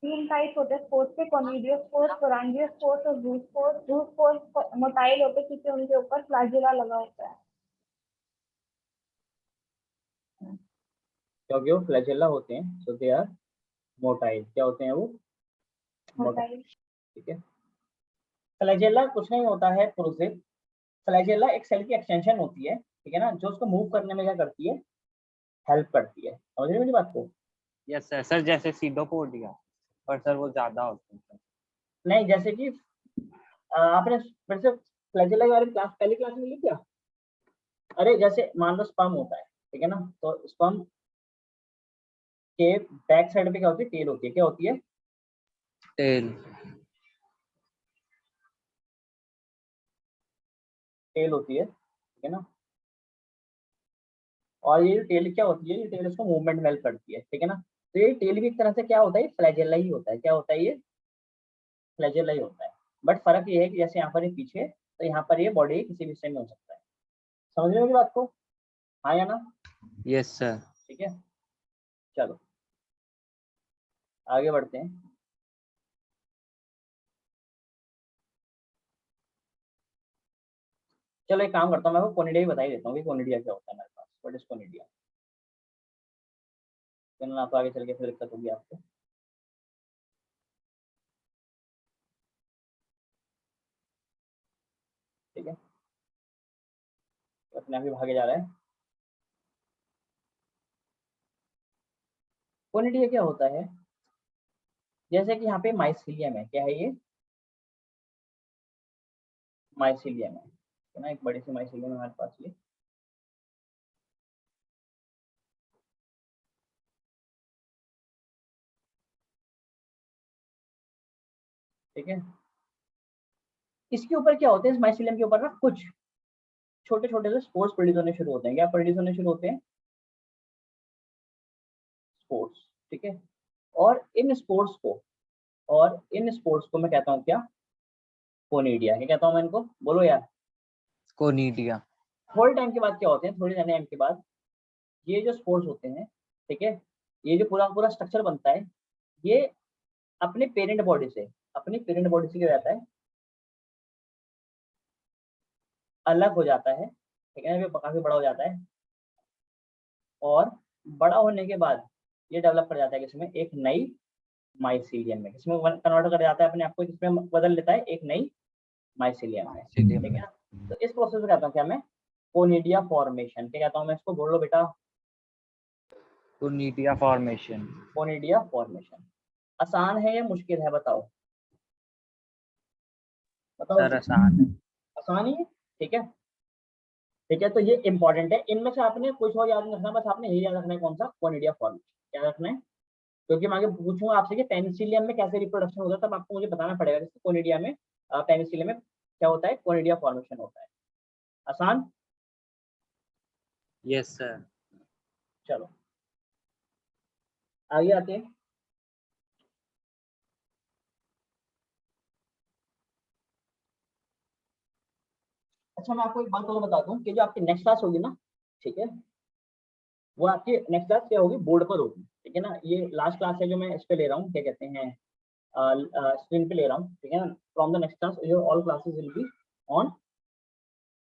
3 टाइप होते हैं स्पोर्ट्स के, कॉनिडियो स्पोर्ट्स, कोरांजियो स्पोर्ट्स और जू स्पोर्ट्स। जू स्पोर्ट्स मोटाइल होते हैं क्योंकि उनके ऊपर फ्लैजिला लगा होता है। क्योंकि वो फ्लैजेला होते हैं, सो दे आर मोटाइल। क्या होते हैं वो? Motile, motile. ठीक है? फ्लैजेला कुछ नहीं होता है पुरुषित। फ्लैजेला एक सेल की एक्सटेंशन होती है, ठीक है ना, जो उसको मूव करने में क्या करती है? हेल्प करती है। समझ रहे हो मेरी बात को? Yes sir. सर जैसे सीडोपोडिया, पर सर वो ज्यादा होते हैं सर। नहीं, जैसे कि आपने फिर से फ्लैजेला के बारे में क्लास, पहली क्लास में लिख क्या? अरे जैसे मान लो स्पर्म होता है, ठीक है ना, तो स्पर्म के बैक साइड पे क्या होती है? टेल होती है। क्या होती है? टेल। टेल होती है, ठीक है ना? और ये टेल क्या होती है? ये टेल उसको मूवमेंट में हेल्प करती है, ठीक है ना? तो ये टेल भी एक तरह से क्या होता है? फ्लैजेला ही होता है। क्या होता है? ये फ्लैजेला ही होता है। बट फर्क ये है कि जैसे यहाँ पर ये पीछे, तो यहाँ पर ये बॉडी किसी भी हिस्से में हो सकता है। समझ रहे हो मेरी बात को? हाँ या ना? Yes sir. ठीक है, चलो आगे बढ़ते हैं। चलो एक काम करता हूँ, मैं आपको कोनिडिया ही बता ही देता हूँ कि कोनिडिया क्या होता है मेरे पास। What is conidia? ना तो आगे चल के फिर दिक्कत होगी आपको, ठीक है? तो अपने आप ही भागे जा रहा है। कोनिडिया क्या होता है? जैसे कि यहाँ पे माइसीलियम है। क्या है ये? माइसीलियम है ना, एक बड़ी सी माइसीलियम है हमारे पास ये। ठीक है। इसके ऊपर क्या होते हैं, इस माइसिलियम के ऊपर ना कुछ छोटे छोटे से स्पोर्स प्रोड्यूस होने शुरू होते हैं। क्या प्रोड्यूस होने शुरू होते हैं? स्पोर्स, ठीक है। और इन स्पोर्स को मैं कहता हूँ क्या? कोनिडिया। क्या कहता हूँ मैं इनको? बोलो यार। कोनिडिया। थोड़े टाइम के बाद क्या होते हैं, थोड़ी टाइम के बाद ये जो स्पोर्स होते हैं, ठीक है, ये जो पूरा पूरा स्ट्रक्चर बनता है, ये अपने पेरेंट बॉडी से क्या रहता है? अलग हो जाता है, ठीक है, ये काफी बड़ा हो जाता है। और बड़ा होने के बाद ये डेवलप कर जाता है किसमें? एक नई माइसीलियम में। किसमें कन्वर्ट कर जाता है अपने आप को? किसमें बदल लेता है? एक नई माइसीलियम में, ठीक है ना। तो इस प्रोसेस को कहता हूँ क्या मैं? Conidia formation. क्या कहता हूँ मैं इसको? बोलो बेटा। Conidia formation. Conidia formation. आसान है या मुश्किल है? बताओ बताओ। सर आसान है। आसान ही है, ठीक है। ठीक है, तो ये इंपॉर्टेंट है। इनमें से आपने कुछ और याद नहीं रखना, बस आपने यही याद रखना है। कौन सा? Conidia formation. क्या रखना है? क्योंकि मैं आगे पूछूंगा आपसे कि पेनिसिलियम में कैसे रिप्रोडक्शन होता है, तब आपको मुझे बताना पड़ेगा जैसे कोनिडिया में, पेनिसिलियम में क्या होता है? कोनिडिया फॉर्मेशन होता है। आसान? Yes sir. चलो आगे आते हैं। अच्छा, मैं आपको एक बात और बता दूं कि जो आपकी नेक्स्ट क्लास होगी ना, ठीक है, वो आपकी नेक्स्ट क्लास क्या होगी? बोर्ड पर होगी, ठीक है ना। ये लास्ट क्लास है जो मैं इस पे ले रहा हूँ, क्या कहते हैं, स्क्रीन पे ले रहा हूँ, ठीक है ना। From the next class your all classes will be on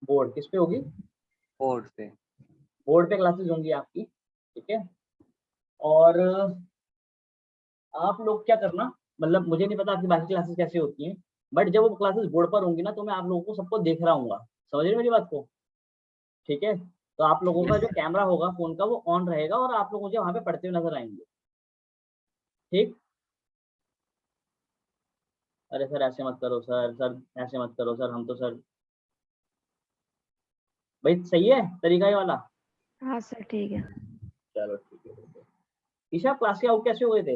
board. किस पे होगी? बोर्ड पे। बोर्ड पे क्लासेस होंगी आपकी, ठीक है। और आप लोग क्या करना, मतलब मुझे नहीं पता आपकी बाकी क्लासेस कैसे होती हैं, बट जब वो क्लासेस बोर्ड पर होंगी ना, तो मैं आप लोगों को सबको देख रहा हूँ। समझ रहे मेरी बात को? ठीक है। तो आप लोगों का जो कैमरा होगा फोन का वो ऑन रहेगा और आप लोग मुझे वहां पे पढ़ते हुए नजर आएंगे, ठीक। अरे सर ऐसे मत करो सर, ऐसे मत करो सर, हम तो सर भाई सही है तरीका ये वाला। हाँ सर ठीक है। चलो ठीक है। ईशा क्लास के आउट कैसे हुए थे?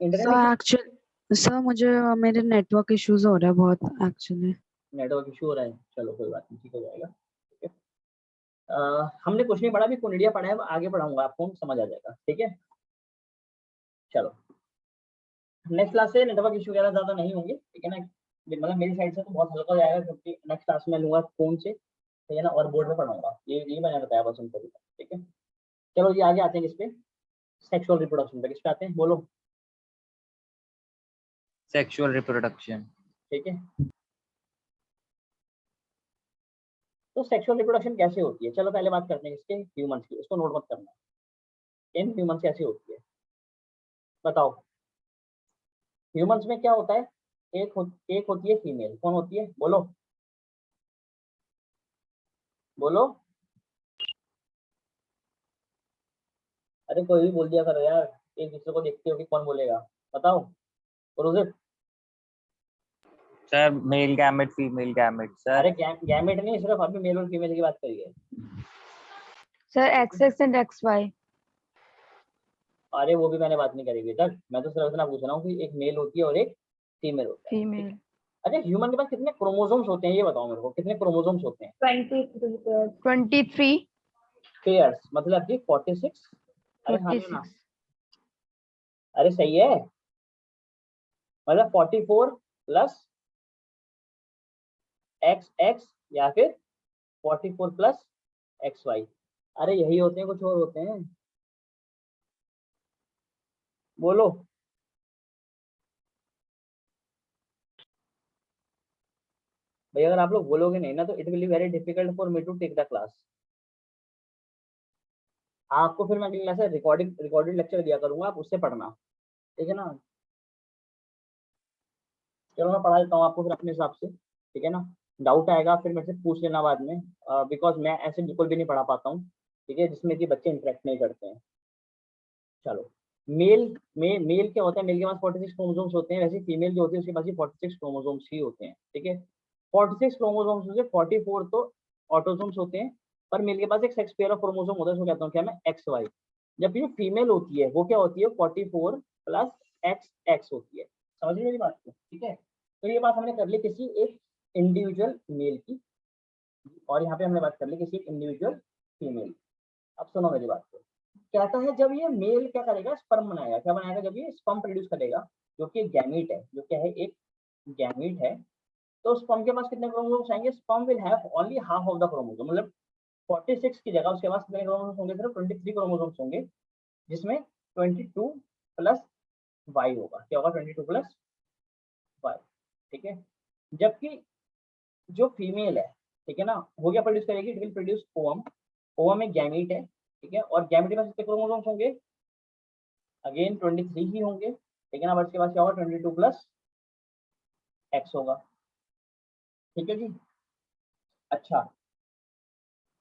इंटरनेट सर एक्चुअल सर मुझे मेरे नेटवर्क इश्यूज हो रहे हैं बहुत एक्चुअली। नेटवर्क इशू हो रहा है? चलो कोई बात नहीं, ठीक हो जाएगा, ठीक है। हमने कुछ नहीं पढ़ा, भी कोनिडिया पढ़ा है, आगे पढ़ाऊंगा आपको, समझ आ जाएगा, ठीक है। चलो नेक्स्ट क्लास से नेटवर्क इशू वगैरह ज्यादा नहीं होंगे, ठीक है ना। मतलब मेरी साइड से तो बहुत हल्का हो जाएगा, क्योंकि नेक्स्ट क्लास में लूंगा फोन से, ठीक है ना, और बोर्ड में पढ़ाऊंगा। ये मैंने बताया बस उनको भी, ठीक है। चलो ये आगे आते हैं किस पे? सेक्सुअल रिप्रोडक्शन पे। किस पे आते हैं? बोलो। Sexual reproduction. ठीक है, तो सेक्सुअल रिप्रोडक्शन कैसे होती है? चलो पहले बात करते हैं इसके ह्यूमंस की, इसको नोट मत करना। इन ह्यूमंस कैसे होती है बताओ। ह्यूमंस में क्या होता है? एक होती है फीमेल। कौन होती है? बोलो बोलो। अरे कोई भी बोल दिया करो यार, एक दूसरे को देखते हो कि कौन बोलेगा। बताओ Rojit. Sir male gamete female gamete sir. अरे गैमेट नहीं, सिर्फ अभी मेल और फीमेल की बात करिए। Sir X and X Y. अरे वो भी मैंने बात नहीं करी अभी तक, मैं तो सिर्फ इतना पूछ रहा हूँ कि एक मेल होती है और एक फीमेल होता है, ठीक है? फीमेल। अच्छा, ह्यूमन के पास कितने क्रोमोसोम्स होते हैं ये बताओ मेरे को, कितने क्रोमोसोम्स होते हैं? 23। पेयर्स, मतलब कि 46। अरे हाँ ना, 46। अरे सही है, मतलब 44 प्लस एक्स एक्स, या फिर 44 प्लस एक्स वाई। अरे यही होते हैं, कुछ और होते हैं? बोलो। भाई अगर आप लोग बोलोगे नहीं ना, तो it will be very difficult for me to take the class. आपको फिर मैं अगली क्लास से रिकॉर्डेड लेक्चर दिया करूंगा, आप उससे पढ़ना, ठीक है ना। चलो मैं पढ़ा देता हूँ आपको फिर अपने हिसाब से, ठीक है ना। डाउट आएगा फिर मेरे से पूछ लेना बाद में, बिकॉज मैं ऐसे बिल्कुल भी नहीं पढ़ा पाता हूँ, ठीक है, जिसमें कि बच्चे इंटरेक्ट नहीं करते हैं। चलो मेल में मेल क्या होता है? मेल के पास 46 क्रोमोसोम्स होते हैं, वैसे फीमेल जो होती है उसके पास भी 46 क्रोमोसोम्स ही होते हैं, ठीक है। 46 क्रोमोसोम्स में से 44 तो ऑटोसोम्स होते हैं, पर मेल के पास एक सेक्स पेयर ऑफ क्रोमोसोम होता है, उसको कहता हूँ क्या मैं? X Y. जबकि जो फीमेल होती है वो क्या होती है? 44 प्लस एक्स एक्स होती है। समझ रहे मेरी बात को? ठीक है, तो ये बात हमने कर ली किसी एक इंडिविजुअल मेल की, और यहाँ पे हमने बात कर ली किसी एक इंडिविजुअल फीमेल। अब सुनो मेरी बात को, कहता है जब ये मेल क्या करेगा, स्पर्म बनाएगा। क्या बनाएगा? जब ये स्पर्म प्रोड्यूस करेगा, जो कि एक गैमीट है, जो क्या है, एक गैमीट है, तो स्पर्म के पास कितने क्रोमोसोम्स आएंगे? Sperm will have only half of the chromosome, मतलब 46 की जगह उसके पास कितने क्रोमोसोम्स होंगे? सिर्फ 23 क्रोमोसोम्स होंगे, जिसमें 22 प्लस वाई होगा। क्या होगा? 22 प्लस वाई। ठीक है, जबकि जो फीमेल है, ठीक है ना, वो क्या प्रोड्यूस करेगी? It will produce ovum. Ovum एक गैमीट है, ठीक है, और गैमीट में कितने क्रोमोसोम्स होंगे? अगेन 23 ही होंगे, ठीक है ना, बट इसके पास क्या होगा? 22 प्लस एक्स होगा। ठीक है जी। अच्छा,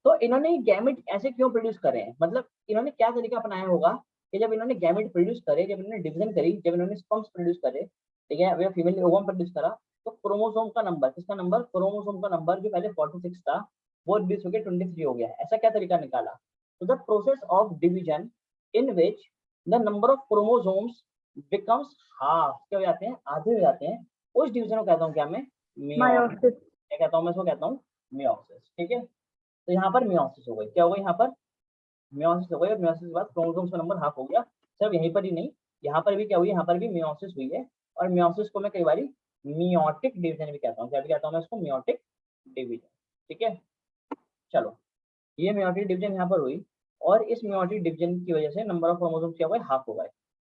तो इन्होंने गैमेट ऐसे क्यों प्रोड्यूस करे हैं? मतलब इन्होंने क्या तरीका अपनाया होगा कि जब इन्होंने गैमेट प्रोड्यूस करे, जब इन्होंने डिवीजन करी, जब इन्होंने स्पर्म्स प्रोड्यूस करे, ठीक है, या फीमेल ने ओवम प्रोड्यूस करा, तो क्रोमोसोम का नंबर, किसका नंबर? क्रोमोसोम का नंबर जो पहले 46 था वो रिड्यूस होकर 23 हो गया। ऐसा क्या तरीका निकाला? तो the process of division in which the number of chromosomes becomes half, क्या हो जाते हैं? आधे हो जाते हैं। उस डिवीजन को कहता हूँ क्या मैं? मियोसिस। मायोसिस। क्या कहता हूँ मैं? इसको कहता हूँ मियोसिस। ठीक है, तो यहाँ पर मियोसिस हो गई। क्या हो गई? यहाँ पर मियोसिस हो गई, और मियोसिस के बाद क्रोमोसोम्स का नंबर हाफ हो गया। सिर्फ यहीं पर ही नहीं, यहाँ पर भी क्या हुई? यहाँ पर भी मियोसिस हुई है, और मियोसिस को मैं कई बार मियोटिक डिवीजन भी कहता हूँ। क्या भी कहता हूँ मैं इसको? Meiotic division. ठीक है, चलो, ये मियोटिक डिवीजन यहाँ पर हुई, और इस मियोटिक डिवीजन की वजह से नंबर ऑफ क्रोमोसोम्स क्या हुए? हाफ हो गए।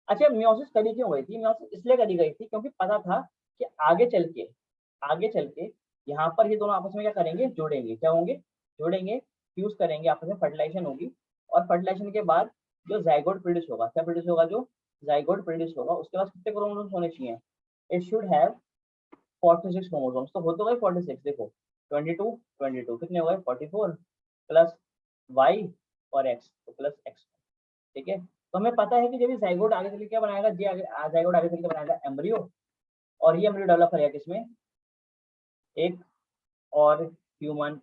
अच्छा, मियोसिस करी क्यों गई थी? मियोसिस इसलिए करी गई थी क्योंकि पता था कि आगे चल के यहाँ पर ये दोनों आपस में क्या करेंगे? जोड़ेंगे। क्या होंगे? जोड़ेंगे, फ्यूज करेंगे, आपस में फर्टिलाइजेशन होगी, और फर्टिलाइजेशन के बाद जो जाइगोट प्रोड्यूस होगा, क्या प्रोड्यूस होगा? जो जाइगोट प्रोड्यूस होगा, उसके पास कितने क्रोमोसोम्स होने चाहिए? It should have 46 chromosomes. तो हो तो गए 46, देखो 22 कितने हो गए? 44 प्लस वाई और एक्स, तो प्लस एक्स। ठीक है, तो हमें पता है कि जब ये जाइगोट आगे चल के क्या बनाएगा? जी आगे जाइगोट आगे चल के बनाएगा एम्ब्रियो, और ये एम्ब्रियो डेवलप करेगा किसमें? एक और ह्यूमन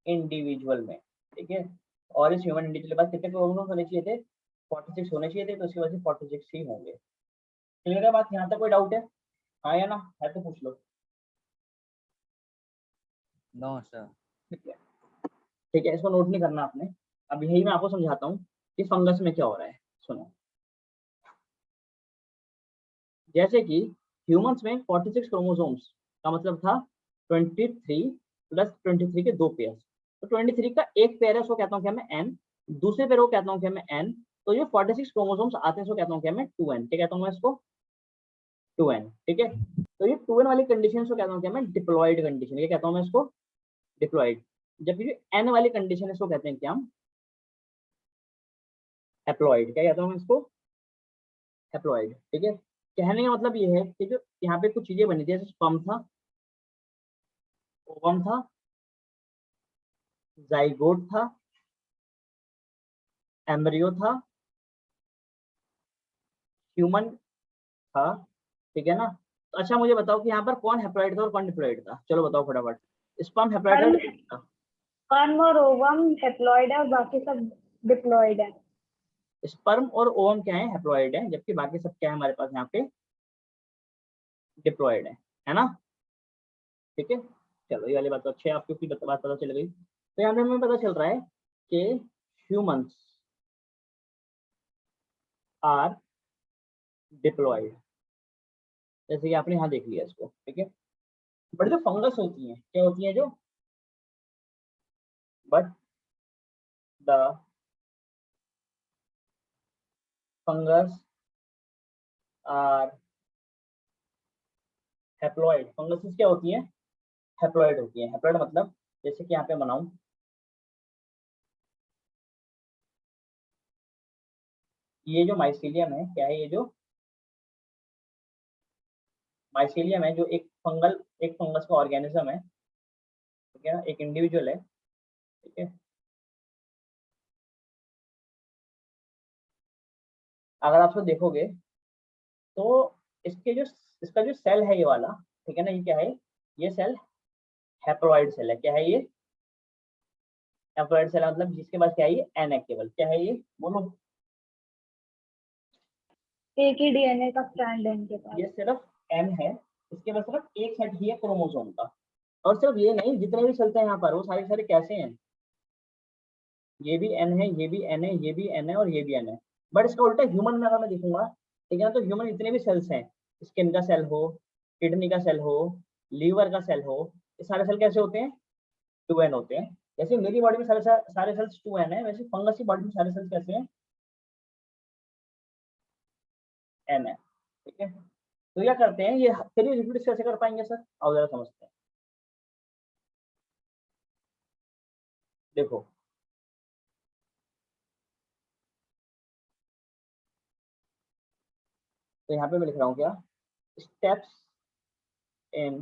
इंडिविजुअल में। ठीक है, और इस ह्यूमन इंडिविजुअल के पास कितने क्रोमोसोम होने चाहिए थे? 46 होने चाहिए थे, तो इसकी वजह से 46 ही होंगे। क्लियर है बात? यहाँ तक कोई डाउट है? हाँ या ना? है तो पूछ लो। No sir. ठीक है, ठीक है, इसको नोट नहीं करना आपने। अब यही मैं आपको समझाता हूँ कि फंगस में क्या हो रहा है। सुनो, जैसे कि ह्यूमंस में 46 क्रोमोसोम्स का मतलब था 23 प्लस 23 के दो पेयर, तो 23 का एक पेयर है, उसको कहता हूँ क्या मैं? एन। दूसरे पेयर को कहता हूँ क्या मैं? एन। तो जो 46 क्रोमोसोम्स आते हैं उसको कहता हूँ क्या मैं? 2n। क्या कहता हूँ मैं इसको? 2n। ठीक है, तो ये 2n वाली कंडीशन को कहता हूँ क्या मैं? Diploid condition. ये कहता हूँ मैं इसको? डिप्लॉयड। जबकि जो n वाली कंडीशन है इसको कहते हैं क्या हम? हैप्लॉइड। क्या कहता हूँ मैं इसको? हैप्लॉइड। ठीक है, कहने का मतलब ये है कि जो यहाँ पे कुछ चीजें बनी थी, जैसे स्पर्म था, ओवम था, जाइगोट था, एम्ब्रियो था, ह्यूमन था। ठीक है ना? तो अच्छा, मुझे बताओ कि यहाँ पर कौन हैप्लॉइड था और कौन डिप्लॉइड था? चलो बताओ फटाफट। स्पर्म हैप्लॉइड स्पर्म था? स्पर्म और ओवम हैप्लॉइड है और बाकी सब डिप्लॉइड है। स्पर्म और ओवम क्या है? हैप्लॉइड है, जबकि बाकी सब क्या है हमारे पास यहाँ पे? डिप्लॉइड है ना? ठीक है, चलो, ये वाली बात तो अच्छी है, आपको की बात पता चल गई। तो यहाँ पे हमें पता चल रहा है कि ह्यूमंस आर डिप्लॉइड, जैसे कि आपने यहाँ देख लिया इसको। ठीक है, बट जो फंगस होती हैं, क्या होती हैं? जो but the fungus are haploid. Fungus क्या होती हैं? हैप्लॉइड होती हैं। हैप्लॉइड मतलब, जैसे कि यहाँ पे बनाऊं, ये जो माइसीलियम है, क्या है? ये जो माइसीलियम है, जो एक फंगस का ऑर्गेनिज्म है, ठीक है ना, एक इंडिविजुअल है। ठीक है, अगर आप उसको देखोगे तो इसका जो सेल है, ये वाला, ठीक है ना, ये क्या है? ये सेल हैप्लॉइड सेल है। क्या है ये? हैप्लॉइड सेल मतलब जिसके पास क्या है? ये एन है केवल। क्या है ये? बोलो। एक ही डीएनए का स्ट्रैंड है इनके पास। ये सिर्फ एन है, इसके पास सिर्फ एक सेट ही है क्रोमोसोम का। और सिर्फ ये नहीं, जितने भी चलते हैं यहाँ पर वो सारे सारे कैसे हैं, ये भी एन है, ये भी एन है, ये भी एन है और ये भी एन है। बट इसका उल्टा ह्यूमन में अगर मैं देखूंगा, ठीक है ना, तो ह्यूमन इतने भी सेल्स हैं, स्किन का सेल हो, किडनी का सेल हो, लीवर का सेल हो, ये सारे सेल कैसे होते हैं, 2n होते हैं। जैसे मेरी बॉडी में सारे सारे सेल्स 2n है, वैसे फंगस की बॉडी में सारे सेल्स कैसे हैं, n है। ठीक है, तो क्या करते हैं ये, चलिए रिप्रोड्यूस कैसे कर पाएंगे सर, आओ जरा समझते हैं। देखो तो यहाँ पे मैं लिख रहा हूँ क्या, स्टेप्स इन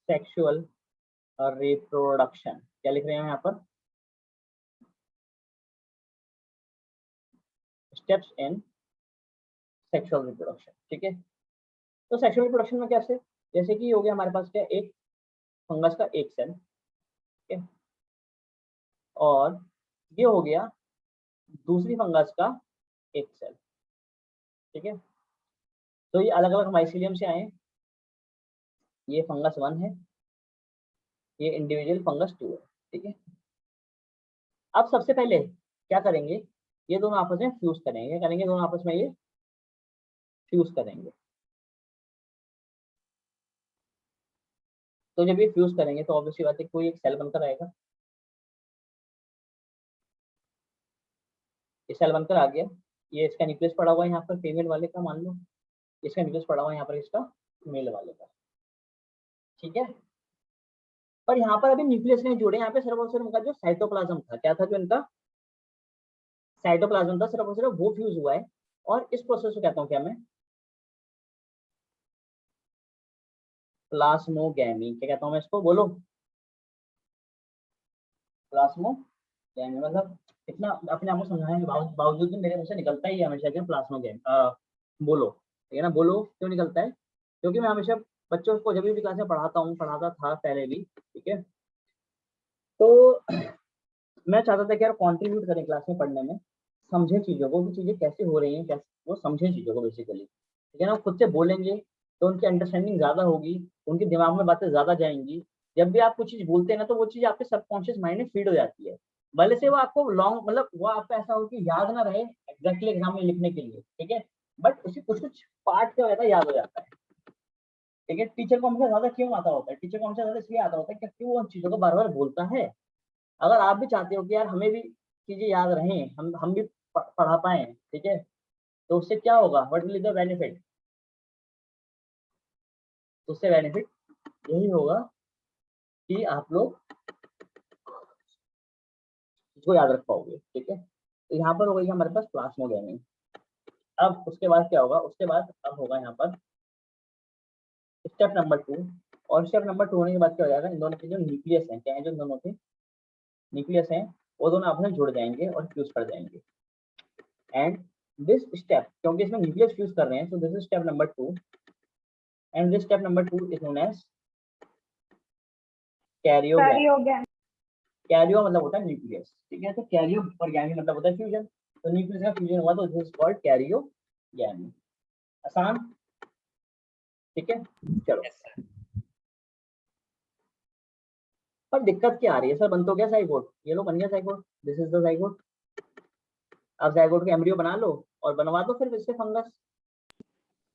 सेक्सुअल रिप्रोडक्शन, क्या लिख रहे हैं यहाँ पर, स्टेप्स इन सेक्सुअल रिप्रोडक्शन। ठीक है, तो सेक्सुअल रिप्रोडक्शन में कैसे, जैसे कि हो गया हमारे पास क्या, एक फंगस का एक सेल, ठीक है, और ये हो गया दूसरी फंगस का एक सेल। ठीक है, तो ये अलग अलग माइसीलियम से आए, ये फंगस 1 है, ये इंडिविजुअल फंगस 2 है। ठीक है, अब सबसे पहले क्या करेंगे, ये दोनों आपस में फ्यूज करेंगे, क्या करेंगे, दोनों आपस में ये फ्यूज करेंगे। तो जब ये फ्यूज करेंगे तो ऑब्वियसली बात है कोई एक सेल बनकर आएगा, ये सेल बनकर आ गया, ये इसका न्यूक्लियस पड़ा हुआ है यहाँ पर फीमेल वाले का, मान लो इसका न्यूक्लियस पड़ा हुआ है यहाँ पर इसका मेल वाले का। ठीक है, पर यहाँ पर अभी न्यूक्लियस नहीं जोड़े, यहाँ पे सिर्फ और सिर्फ उनका जो साइटोप्लाज्म था, क्या था जो इनका साइटोप्लाज्म था, सिर्फ और सिर्फ वो फ्यूज हुआ है। और इस प्रोसेस को कहता हूँ क्या मैं, प्लास्मोगैमी, क्या कहता हूँ मैं इसको, बोलो, प्लास्मोगैमी। मतलब इतना अपने आप को समझाने के बावजूद भी मेरे मुंह से निकलता ही है हमेशा क्या, प्लास्मोगैमी, बोलो, ठीक है ना, बोलो क्यों निकलता है, क्योंकि मैं हमेशा बच्चों को जब भी क्लास में पढ़ाता हूँ, पढ़ाता था पहले भी, ठीक है, तो मैं चाहता था कि यार कंट्रीब्यूट करें क्लास में पढ़ने में, समझे चीज़ों को, कि चीज़ें कैसे हो रही हैं, कैसे वो समझें चीज़ों को बेसिकली, ठीक है ना, खुद से बोलेंगे तो उनकी अंडरस्टैंडिंग ज़्यादा होगी, उनके दिमाग में बातें ज़्यादा जाएंगी। जब भी आप कुछ चीज़ बोलते हैं ना, तो वो चीज़ आपके सबकॉन्शियस माइंड में फीड हो जाती है, भले से वो आपको लॉन्ग, मतलब वो आपका ऐसा हो कि याद ना रहे एग्जैक्टली एग्जाम में लिखने के लिए, ठीक है, बट उसी कुछ कुछ पार्ट क्या होता है, याद हो जाता है। ठीक है, टीचर को हमसे ज़्यादा क्यों आता होता है, टीचर को हमसे ज़्यादा इसलिए आता होता है क्योंकि वो उन चीज़ों को बार बार बोलता है। अगर आप भी चाहते हो कि यार हमें भी चीजें याद रहें, हम भी पढ़ा पाए, ठीक है, तो उससे क्या होगा, व्हाट विल द बेनिफिट, तो उससे बेनिफिट यही होगा कि आप लोग इसको याद रख पाओगे। ठीक है, तो यहाँ पर हो गई हमारे पास प्लास्मोडेमी। अब उसके बाद क्या होगा, उसके बाद अब होगा यहाँ पर स्टेप नंबर 2, और स्टेप नंबर 2 होने के बाद क्या हो जाएगा, इन दोनों के जो न्यूक्लियस हैं, क्या है, जो इन दोनों के न्यूक्लियस हैं, वो दोनों आपस में जुड़ जाएंगे और फ्यूज कर जाएंगे। एंड दिस स्टेप, क्योंकि इसमें न्यूक्लियस फ्यूज कर रहे हैं, सो this is step number 2, and this step number 2 is known as karyogamy. Karyogamy. Cairo मतलब होता है न्यूक्लियस, ठीक है, तो कैरियो और गैमी मतलब होता है फ्यूजन, तो न्यूक्लियस का फ्यूजन हुआ तो दिस इज कॉल्ड कैरियोगैमी। आसान, ठीक है, चलो। Yes sir. पर दिक्कत क्या आ रही है, सर बन तो गया जाइगोट, ये लो बन गया zygote, this is the zygote. अब जाइगोट के एम्ब्रियो बना लो और बनवा दो फिर इससे फंगस।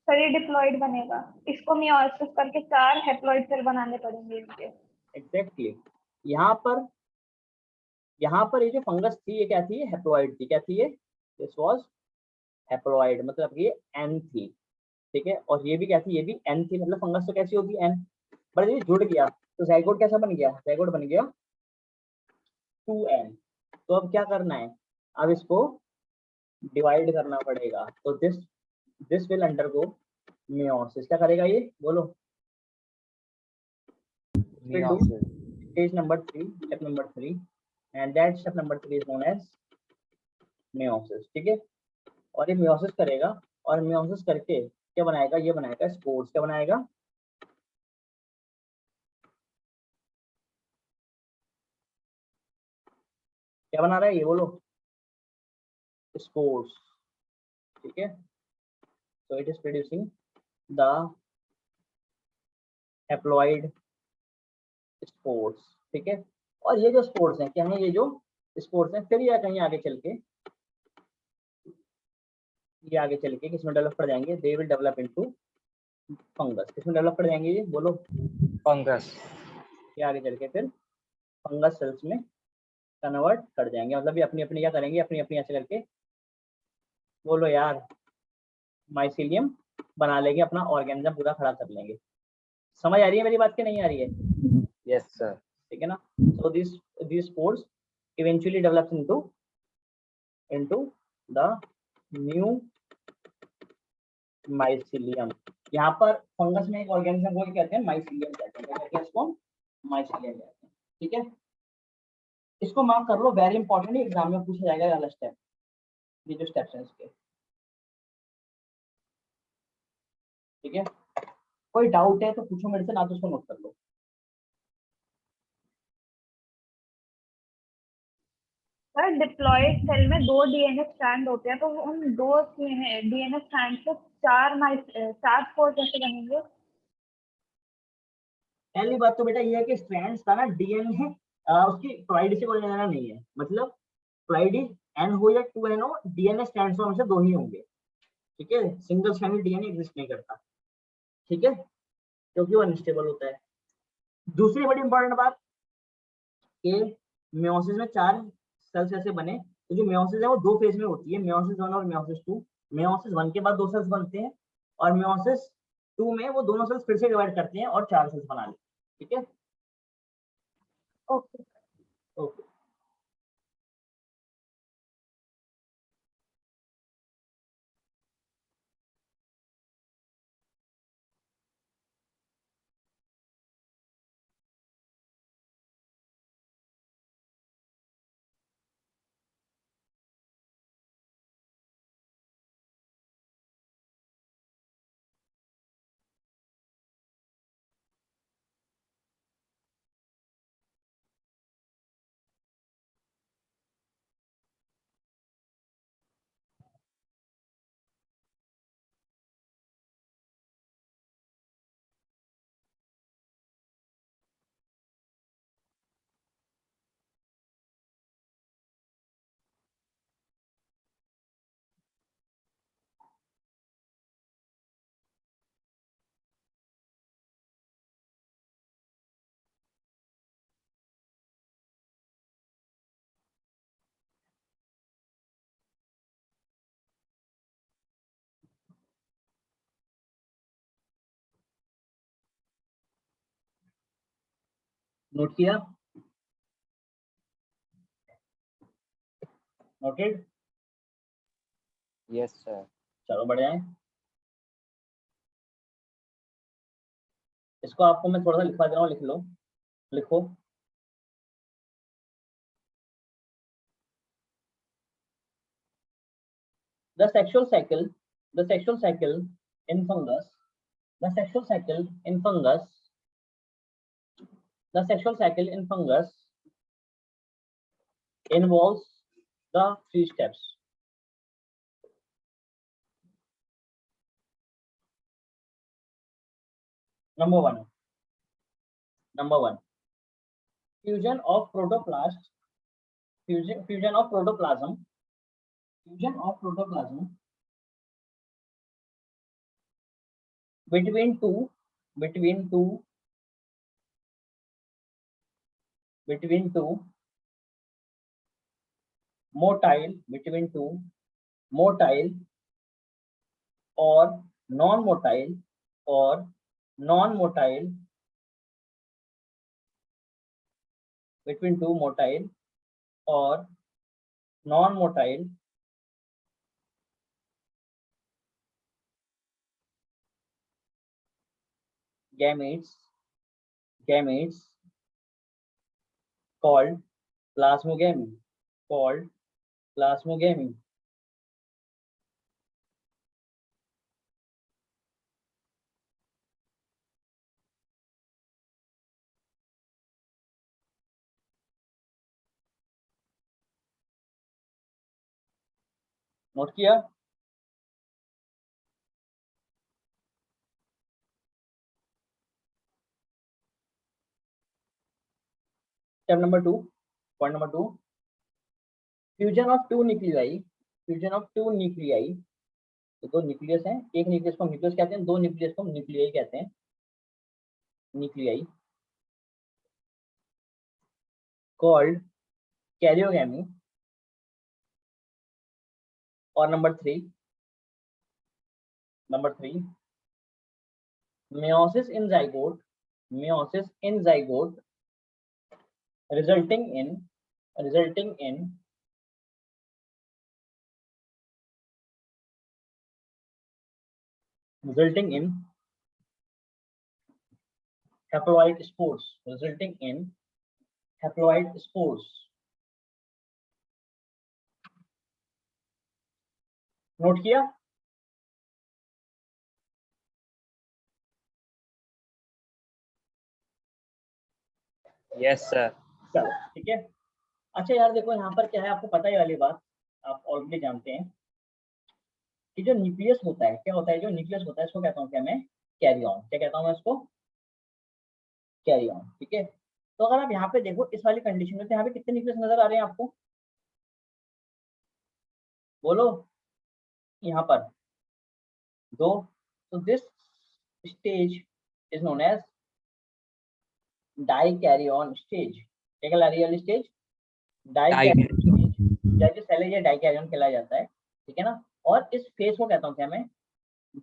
सर ये डिप्लॉइड बनेगा, इसको मियोसिस करके 4 हैप्लॉइड सेल बनाने पड़ेंगे इनके। एग्जैक्टली, यहाँ पर ये जो फंगस थी ये क्या थी, हैप्लॉइड थी, क्या थी ये, दिस वाज हैप्लॉइड, मतलब ये एन थी। ठीक है, और ये भी क्या थी, ये भी एन थी, मतलब फंगस तो कैसी होगी, एन, पर ये जुड़ गया तो जाइगोट कैसा बन गया, जाइगोट बन गया 2n। तो अब क्या करना है, अब इसको डिवाइड करना पड़ेगा, तो दिस विल अंडरगो मेयोसिस, क्या करेगा ये, बोलो, will do Meiosis. Stage number 3, step number 3, and that step number 3 is known as meiosis. ठीक है, और ये मेयोसिस करेगा, और मेयोसिस करके क्या बनाएगा, ये बनाएगा स्पोर्स, क्या बनाएगा, क्या बना रहा है ये, बोलो, स्पोर्स, ठीक है, so it is producing the haploid spores, ठीक है। और ये जो स्पोर्स हैं क्या है, ये जो स्पोर्स हैं फिर ये कहीं आगे चल के, ये आगे चल के किसमें डेवलप कर जाएंगे, they will develop into fungus. किसमें डेवलप कर जाएंगे ये बोलो, फंगस। ये आगे चल के फिर फंगस सेल्स में कन्वर्ट कर जाएंगे, मतलब ये अपनी अपनी क्या करेंगे, अपनी अपनी ऐसे करके बोलो यार, माइसीलियम बना लेंगे, अपना ऑर्गेनिज्म पूरा खड़ा कर लेंगे। समझ आ रही है मेरी बात की नहीं आ रही है? Yes sir. ठीक है ना। So this spores eventually develops into the new mycelium. यहाँ पर फंगस में एक ऑर्गेनिज्म को कहते हैं माइसीलियम कहते हैं, क्या कहते हैं इसको, माइसीलियम कहते हैं, ठीक है। इसको मार्क कर लो, वेरी इंपॉर्टेंट, एग्जाम में पूछा जाएगा वाला स्टेप, ये जो स्टेप्स हैं इसके, ठीक है। कोई डाउट है तो पूछो मेरे से, ना तो उसको नोट कर लो। सर डिप्लॉयड सेल में 2 डीएनए स्ट्रैंड होते हैं, तो उन 2 डीएनए स्ट्रैंड से 4 स्पोर कैसे बनेंगे? पहली बात तो बेटा ये है कि स्ट्रैंड्स का ना डीएनए है, उसकी प्लाइड से कोई लेना नहीं है, मतलब प्लाइड एन हो या 2 NO, डीएनए स्ट्रैंड्स तो हमेशा 2 ही होंगे, ठीक है। सिंगल स्ट्रैंडेड डीएनए एग्जिस्ट नहीं करता, ठीक है, क्योंकि वो अनस्टेबल होता है। दूसरी बड़ी इंपॉर्टेंट बात कि मेयोसिस में 4 सेल्स ऐसे बने, तो जो मेयोसिस है वो 2 फेज में होती है, मेयोसिस 1 और मेयोसिस 2। मेयोसिस 1 के बाद 2 सेल्स बनते हैं, और मेयोसिस 2 में वो दोनों सेल्स फिर से डिवाइड करते हैं और 4 सेल्स बना लेते हैं, ठीक है। ओके। ओके, नोट किया, नोटेड। Yes sir. चलो बढ़िया है। इसको आपको मैं थोड़ा सा लिखवा दे रहा हूँ, लिख लो, लिखो। The sexual cycle, the sexual cycle in fungus, the sexual cycle in fungus, the sexual cycle in fungus involves the 3 steps. Number one, fusion of protoplasm, fusion of protoplasm, fusion of protoplasm between two, between two motile or non-motile or non-motile, between 2 motile or non-motile gametes called plasmogamy, called plasmogamy. Note किया? Step number 2, point number 2, fusion of two nuclei, fusion of two nuclei, तो दो न्यूक्लियस हैं, एक न्यूक्लियस को हम न्यूक्लियस कहते हैं, दो न्यूक्लियस को हम न्यूक्लियाई कहते हैं, न्यूक्लियाई, कॉल्ड कैरियोगैमी। और number 3, meiosis in zygote, meiosis in zygote resulting in haploid spores, resulting in haploid spores। Note किया? Yes sir. चलो ठीक है। अच्छा यार देखो यहाँ पर क्या है, आपको पता ही वाली बात आप ऑलरेडी जानते हैं कि जो न्यूक्लियस होता है, क्या होता है, जो न्यूक्लियस होता है इसको कहता हूँ क्या मैं, कैरियन। क्या कहता हूँ मैं इसको, कैरियन। ठीक है। तो अगर आप यहाँ पे देखो इस वाली कंडीशन में, तो यहाँ पे कितने न्यूक्लियस नजर आ रहे हैं आपको, बोलो? यहाँ पर 2। तो this stage is known as dikaryon stage. क्या कहला रही है स्टेज, डाइकैरियन स्टेज, या जो सेल है ये डाइकैरियन कहलाया जाता है। ठीक है ना। और इस फेज को कहता हूँ क्या मैं,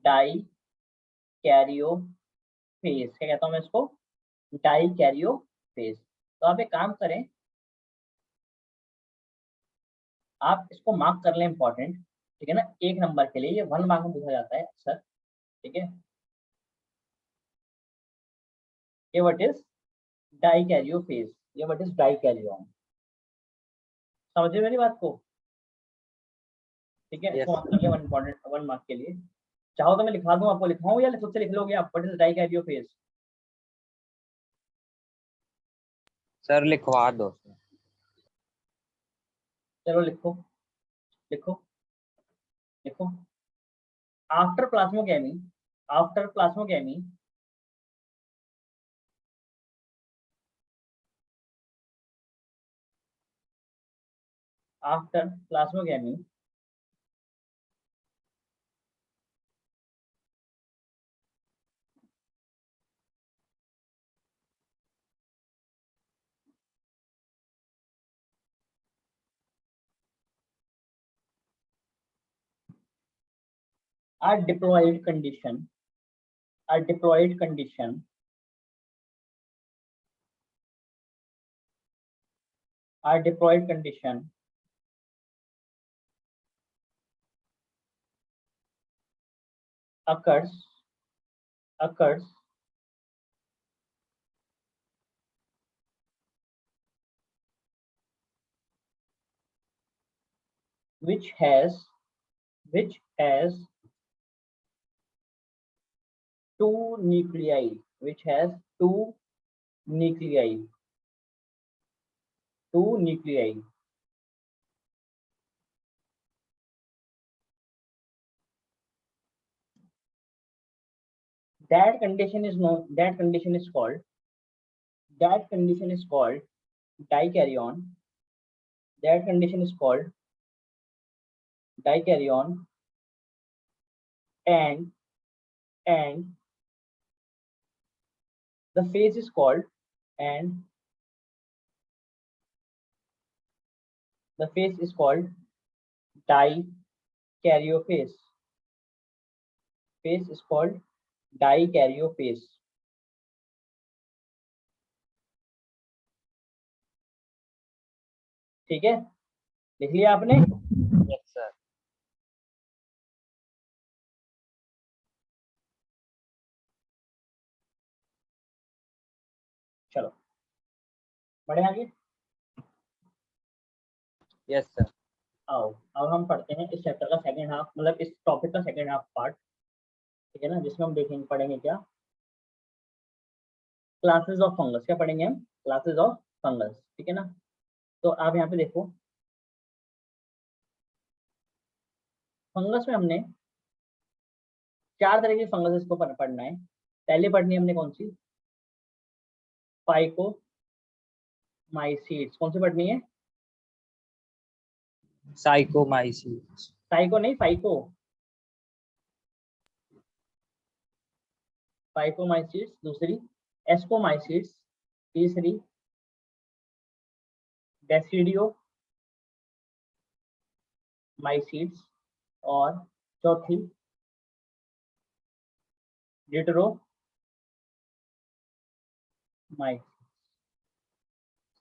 डाइकैरियोफेज। क्या कहता हूँ मैं इसको, डाइकैरियोफेज। तो आप एक काम करें, आप इसको मार्क कर लें, इंपॉर्टेंट। ठीक है ना, 1 नंबर के लिए ये 1 मार्क में पूछा जाता है अक्सर। ठीक है, ये व्हाट इज डाइकैरियोफेज, ये व्हाट इज डाइकैरियन। समझे मेरी बात को? ठीक है, इसको मार्क कर लिया 1 इंपॉर्टेंट 1 मार्क के लिए। चाहो तो मैं लिखा दूं, आपको लिखवाऊं या खुद से लिख लोगे आप, व्हाट इज डाइकैरियोफेज? सर लिखवा दो। चलो लिखो लिखो लिखो। After plasmogamy, after plasmogamy, after plasmogamy, are diploid condition, are diploid condition, are diploid condition occurs which has two nuclei, which has two nuclei, two nuclei. That condition is known, that condition is called dikaryon. That condition is called dikaryon, and the phase is called, and the phase is called dikaryophase. Phase is called dikaryophase. ठीक है, लिख लिया आपने? Yes sir. चलो बढ़े आगे। Yes sir. आओ अब हम पढ़ते हैं इस चैप्टर का सेकंड हाफ, मतलब इस टॉपिक का सेकंड हाफ पार्ट। ठीक है ना, जिसमें हम देखेंगे, पढ़ेंगे क्या, क्लासेस ऑफ फंगस। क्या पढ़ेंगे हम, क्लासेस ऑफ फंगस। ठीक है ना। तो आप यहाँ पे देखो, फंगस में हमने 4 तरह की फंगस को पढ़ना है। पहले पढ़नी है हमने कौन सी, फाइकोमाइसीट्स। कौन सी पढ़नी है, साइकोमाइसीट्स। साइको नहीं, फाइको, फाइकोमाइसीट्स दूसरी, एस्कोमाइसीट्स तीसरी, बेसिडियोमाइसीट्स और चौथी डिट्रोमाइसीट्स।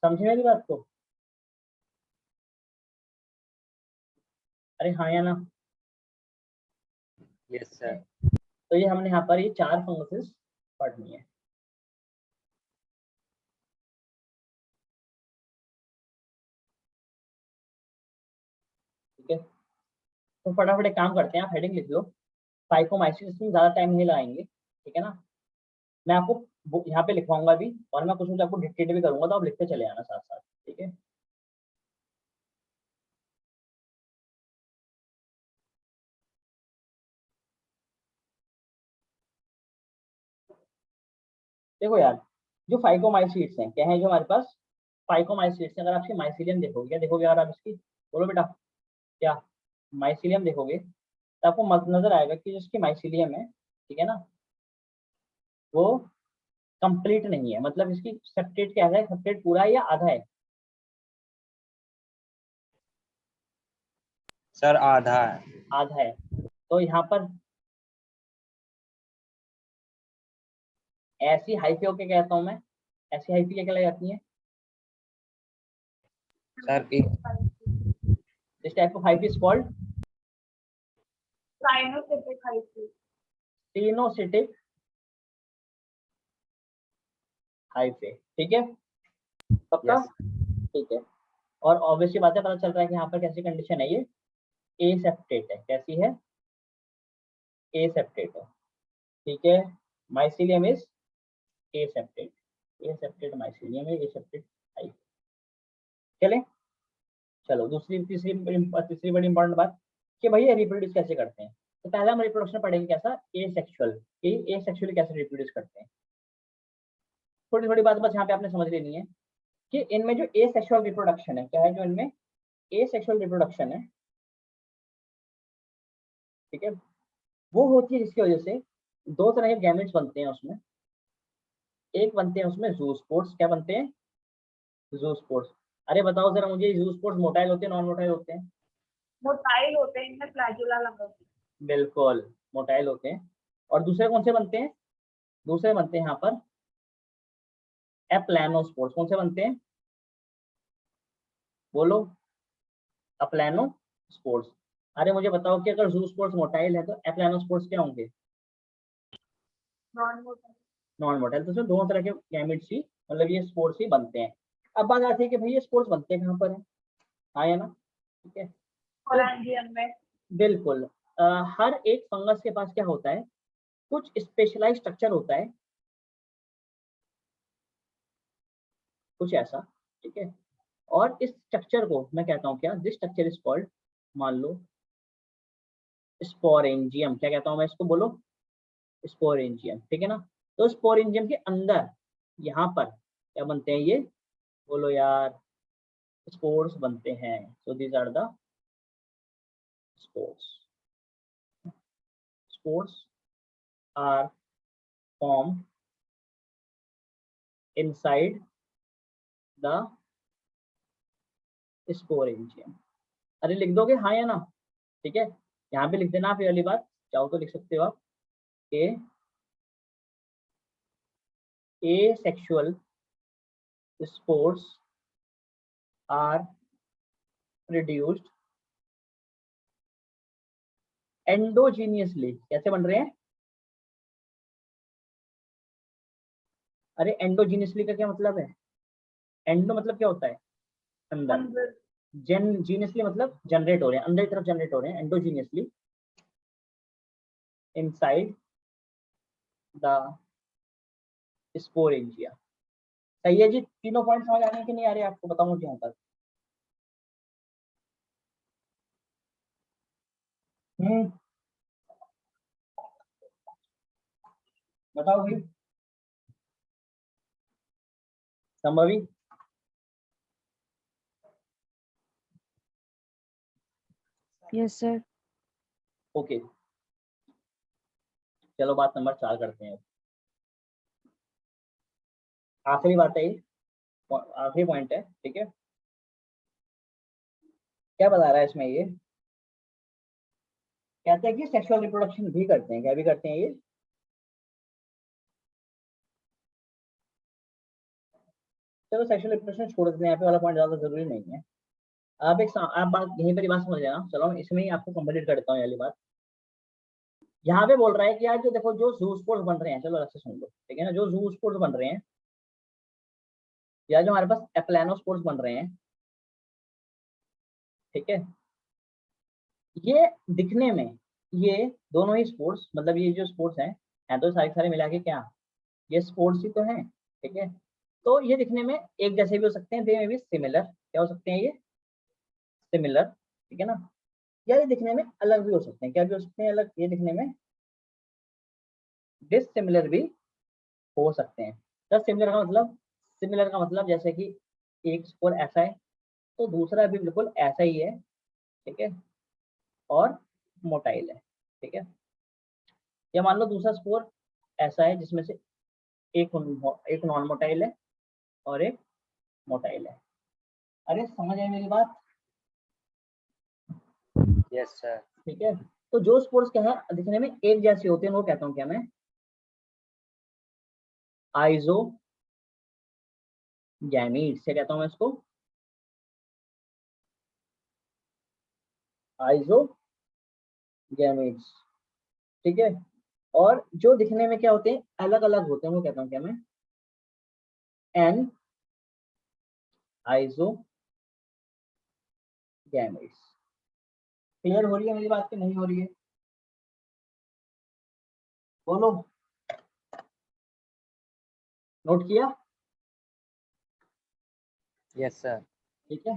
समझे मेरी बात को? अरे हाँ या ना? Yes sir. तो ये हमने यहाँ पर ये 4 फंगसेस पढ़नी है। ठीक है, तो फटाफट एक काम करते हैं, आप हेडिंग लिख लो, फाइकोमाइसीट्स में ज्यादा टाइम नहीं लगाएंगे, ठीक है ना। मैं आपको यहाँ पे लिखवाऊंगा भी, और मैं कुछ आपको डिक्टेट भी करूंगा, तो आप लिखते चले आना साथ साथ, ठीक है। देखो यार, जो फाइकोमाइसीट्स हैं, क्या है जो हमारे पास फाइकोमाइसीट्स हैं, अगर आपकी माइसीलियम देखोगे, क्या देखोगे अगर आप इसकी, बोलो बेटा क्या, माइसीलियम देखोगे तो आपको नजर आएगा कि जिसकी माइसीलियम है, ठीक है ना, वो कंप्लीट नहीं है, मतलब इसकी सेप्टेट क्या है, सेप्टेट पूरा है या आधा है? सर आधा है। आधा है। तो यहाँ पर ऐसी हाइफी क्या कहता हूँ मैं, ऐसी हाइफी क्या कहलाई जाती है? सर एक this type of hyphae is called coenocytic hyphae. Coenocytic hyphae, ठीक है, पक्का? यस ठीक है। और ऑब्वियसली बात है, पता चल रहा है कि यहाँ पर कैसी कंडीशन है, ये एसेप्टेट है। कैसी है? एसेप्टेट है, ठीक है। Mycelium is aseptate, aseptate mycelium है, एसेप्टेट हाइफे। चले, चलो दूसरी तीसरी तीसरी बड़ी इंपॉर्टेंट बात कि भैया रिप्रोड्यूस कैसे करते हैं। तो पहला हम रिप्रोडक्शन पढ़ेंगे कैसा, एसेक्सुअल, कि एसेक्सुअली कैसे रिप्रोड्यूस करते हैं। थोड़ी थोड़ी बात बस यहाँ पे आपने समझ लेनी है कि इनमें जो एसेक्सुअल रिप्रोडक्शन है, क्या है जो इनमें एसेक्सुअल रिप्रोडक्शन है, ठीक है, वो होती है जिसकी वजह से 2 तरह के गैमेट्स बनते हैं उसमें। एक बनते हैं उसमें ज़ूस्पोर्स, क्या बनते हैं? ज़ूस्पोर्स। अरे बताओ जरा मुझे, ज़ूस्पोर्स मोटाइल होते हैं नॉन मोटाइल होते हैं? मोटाइल होते हैं, इनमें फ्लैजुला लगा होता है। बिल्कुल मोटाइल होते हैं। और दूसरे कौन से बनते हैं? दूसरे बनते हैं यहाँ पर एप्लानोस्पोर्स। कौन से बनते हैं, बोलो? अप्लानोस्पोर्स। अरे मुझे बताओ कि अगर ज़ूस्पोर्स मोटाइल है तो एप्लानोस्पोर्स क्या होंगे? Non motile. Non motile. तो उसमें दोनों तरह के गैमेट्स ही, मतलब ये स्पोर्स ही बनते हैं। अब बात आती है कि भाई ये स्पोर्स बनते कहाँ पर है, हाँ या ना? ठीक है, तो कोलैंजियम में। बिल्कुल हर एक फंगस के पास क्या होता है, कुछ स्पेशलाइज स्ट्रक्चर होता है, कुछ ऐसा, ठीक है। और इस स्ट्रक्चर को मैं कहता हूँ क्या, दिस स्ट्रक्चर इज कॉल्ड, मान लो स्पोरेंजियम। क्या कहता हूँ मैं इसको, बोलो? स्पोरेंजियम, ठीक है ना। तो स्पोरेंजियम के अंदर यहाँ पर क्या बनते हैं ये, बोलो यार? स्पोर्स बनते हैं। So these are the spores. Spores are formed inside the sporangium। अरे लिख दोगे हाँ या ना? ठीक है, यहाँ पे लिख देना आप ये वाली बात, चाहो तो लिख सकते हो आप, asexual spores are produced endogenously। कैसे बन रहे हैं? अरे एंडोजीनियसली का क्या मतलब है? एंडो मतलब क्या होता है? अंदर। अंदर। जीनियसली मतलब जनरेट हो रहे हैं, अंदर की तरफ जनरेट हो रहे हैं, एंडोजीनियसली इनसाइड द स्पोरेंजिया। सही है जी, तीनों पॉइंट समझ आ रहे हैं कि नहीं आ रहे आपको, बताओ मुझे यहाँ तक। बताओ भाई संभवी। Yes sir. ओके, चलो बात नंबर 4 करते हैं। आखिरी बात है ये, आखिरी पॉइंट है, ठीक है। क्या बता रहा है इसमें ये, कहते हैं कि सेक्सुअल रिप्रोडक्शन भी करते हैं, क्या भी करते हैं ये। चलो सेक्सुअल रिप्रोडक्शन छोड़ देते हैं, यहाँ पे वाला पॉइंट ज्यादा जरूरी नहीं है। आप बात यहीं पर ही बात समझ लेना। चलो इसमें ही आपको कंप्लीट करता हूँ वाली बात। यहाँ पे बोल रहा है कि यार जो देखो जो जू स्पोर्ट्स बन रहे हैं, चलो अच्छे सुन लो, ठीक है ना। जो जू स्पोर्ट्स बन रहे हैं या जो हमारे पास एप्लानो स्पोर्ट्स बन रहे हैं, ठीक है, ये दिखने में ये दोनों ही स्पोर्ट्स, मतलब ये जो स्पोर्ट्स हैं तो सारे मिला के क्या, ये स्पोर्ट्स ही तो हैं, ठीक है। तो ये दिखने में एक जैसे भी हो सकते हैं, दे में भी सिमिलर, क्या हो सकते हैं ये, सिमिलर, ठीक है ना। या ये दिखने में अलग भी हो सकते हैं, क्या भी हो सकते हैं अलग, ये दिखने में डिसिमिलर भी हो सकते हैं। तो सिमिलर का मतलब जैसे कि एक स्कोर ऐसा है तो दूसरा भी बिल्कुल ऐसा ही है, ठीक है, और मोटाइल है, ठीक है। या मान लो दूसरा स्कोर ऐसा है जिसमें से एक नॉन मोटाइल है और एक मोटाइल है। अरे समझ आई मेरी बात? Yes sir. ठीक है, तो जो स्पोर्ट्स क्या है दिखने में एक जैसे होते हैं वो कहता हूँ क्या मैं, आइजो गैमीट से कहता हूँ मैं इसको, आइजो गैमीट्स, ठीक है। और जो दिखने में क्या होते हैं अलग अलग होते हैं वो कहता हूँ क्या मैं, एन आइजो गैमेट्स। क्लियर हो रही है मेरी बात की नहीं हो रही है? बोलो, नोट किया? Yes sir. ठीक है,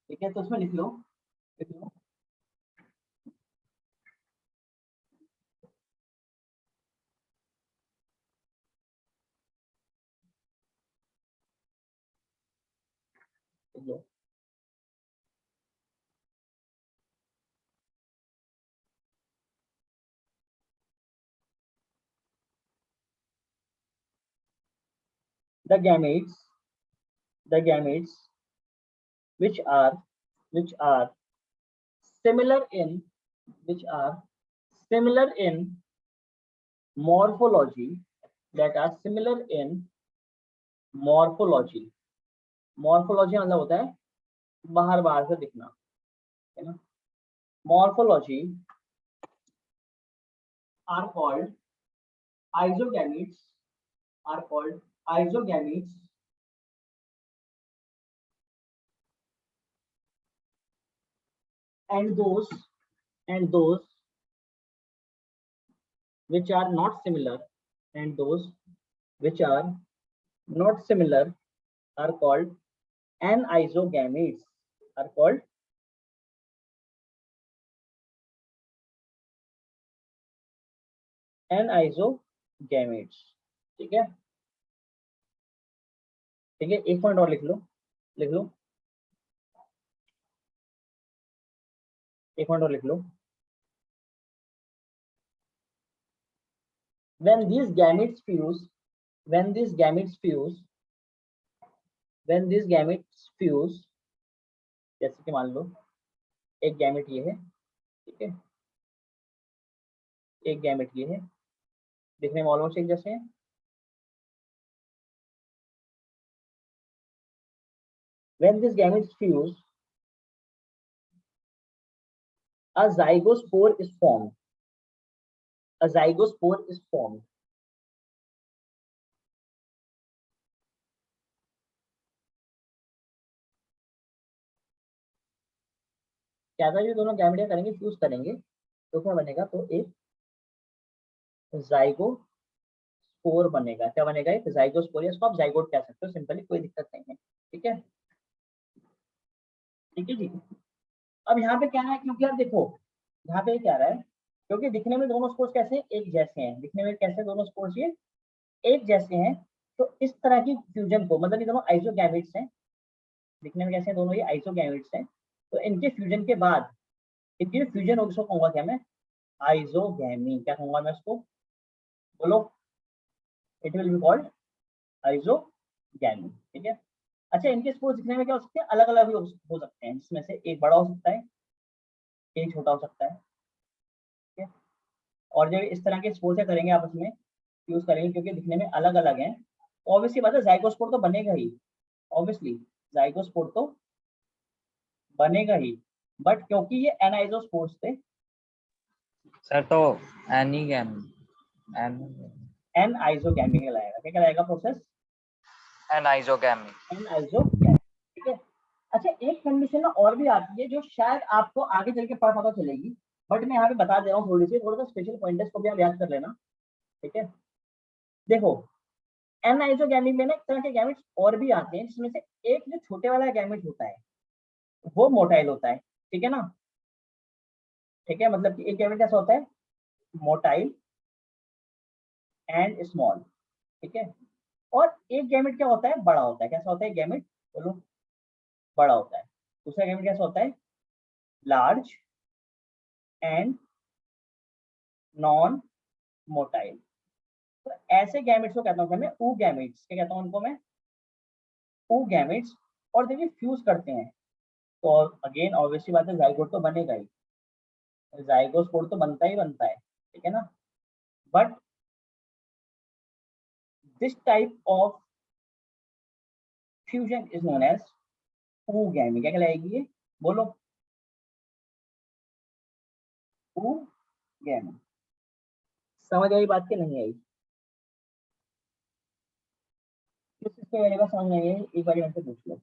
ठीक है, तो उसमें लिख लो, लिख लो। लिख लो। The gametes, the gametes which are which are similar in which are similar in morphology, that are similar in morphology, morphology मतलब होता है बाहर बाहर से दिखना, है ना। morphology are called isogametes, are called isogametes, and those which are not similar, and those which are not similar are called anisogametes, are called anisogametes, ठीक है। ठीक है, एक पॉइंट और लिख लो, लिख लो, एक पॉइंट और लिख लो। when these gametes fuse when these gametes fuse when these gametes fuse, जैसे कि मान लो एक गैमेट ये है, ठीक है, एक गैमेट ये है, दिखने में ऑलमोस्ट एक जैसे हैं। when these gametes fuse, a zygospore is formed, a zygospore is formed, क्या था, ये दोनों गैमेट करेंगे, फ्यूज करेंगे तो क्या बनेगा, तो एक जाइगोस्पोर बनेगा। क्या बनेगा, एक जाइगोस्पोर, या इसको आप जाइगोट कह सकते हो सिंपली, कोई दिक्कत नहीं है। ठीक है, ठीक है जी। अब यहाँ पे क्या है, क्योंकि आप देखो यहाँ पे क्या रहा है, क्योंकि दिखने में दोनों स्पोर्ट्स कैसे हैं, एक जैसे हैं, दिखने में कैसे दोनों स्पोर्ट्स ये एक जैसे हैं, तो इस तरह की फ्यूजन को, मतलब ये दोनों आइसोगैमेट्स हैं, दिखने में कैसे हैं दोनों, ये आइसोगैमेट्स हैं, तो इनके फ्यूजन के बाद इनकी जो फ्यूजन होगी उसको कहूंगा क्या मैं, आइसोगैमी। क्या कहूंगा मैं उसको, बोलो, it will be called isogamy. ठीक है, अच्छा इनके स्पोर्ट्स दिखने में क्या हो सकते हैं, अलग अलग भी हो सकते हैं, जिसमें से एक बड़ा हो सकता है, एक छोटा हो सकता है। ठीक है, और जो इस तरह के स्पोर्ट्स करेंगे आपस में यूज करेंगे, क्योंकि दिखने में अलग अलग हैं, ऑब्वियसली बात है जाइगोस्पोर तो बनेगा ही, ऑब्वियसली जाइगोस्पोर तो बनेगा ही, बट क्योंकि ये एनाइजोस्पोर्स थे, सर तो एनीगैम एन एन आइसोगैमी कहलाएगा। क्या कहलाएगा प्रोसेस, एनाइजोगैमी। N isogamy. ठीक है, अच्छा एक कंडीशन ना और भी आती है जो शायद आपको आगे चल के पता चलेगी, बट मैं यहाँ पे बता दे रहा हूँ, थोड़ी सी थोड़ा सा स्पेशल पॉइंट है, इसको भी आप याद कर लेना। ठीक है, देखो एन आइसोगैमी में ना एक तरह के गैमेट्स और भी आते हैं, जिसमें से एक जो छोटे वाला गैमेट होता है वो मोटाइल होता है। ठीक है ना, ठीक है, मतलब कि एक गैमेट कैसा होता है, मोटाइल एंड स्मॉल। ठीक है, और एक गैमेट क्या होता है, बड़ा होता है। कैसा होता है गैमेट, बोलो, बड़ा होता है। दूसरा गैमेट कैसा होता है, लार्ज एंड नॉन मोटाइल। तो ऐसे गैमेट्स को कहता हूँ मैं ऊ गैमेट्स। क्या कहता हूँ उनको मैं, ऊ गैमेट्स। और जब ये फ्यूज करते हैं तो अगेन ऑब्वियसली बात है जाइगोट तो बनेगा ही, जाइगोस्पोर तो बनता ही बनता है। ठीक है ना, but this type of fusion is known as oogammy। क्या कहलाएगी ये, बोलो, oogammy। समझ आई बात की नहीं आई, किस पे मेरे पास समझ नहीं आई, एक बार मेरे से पूछ लो।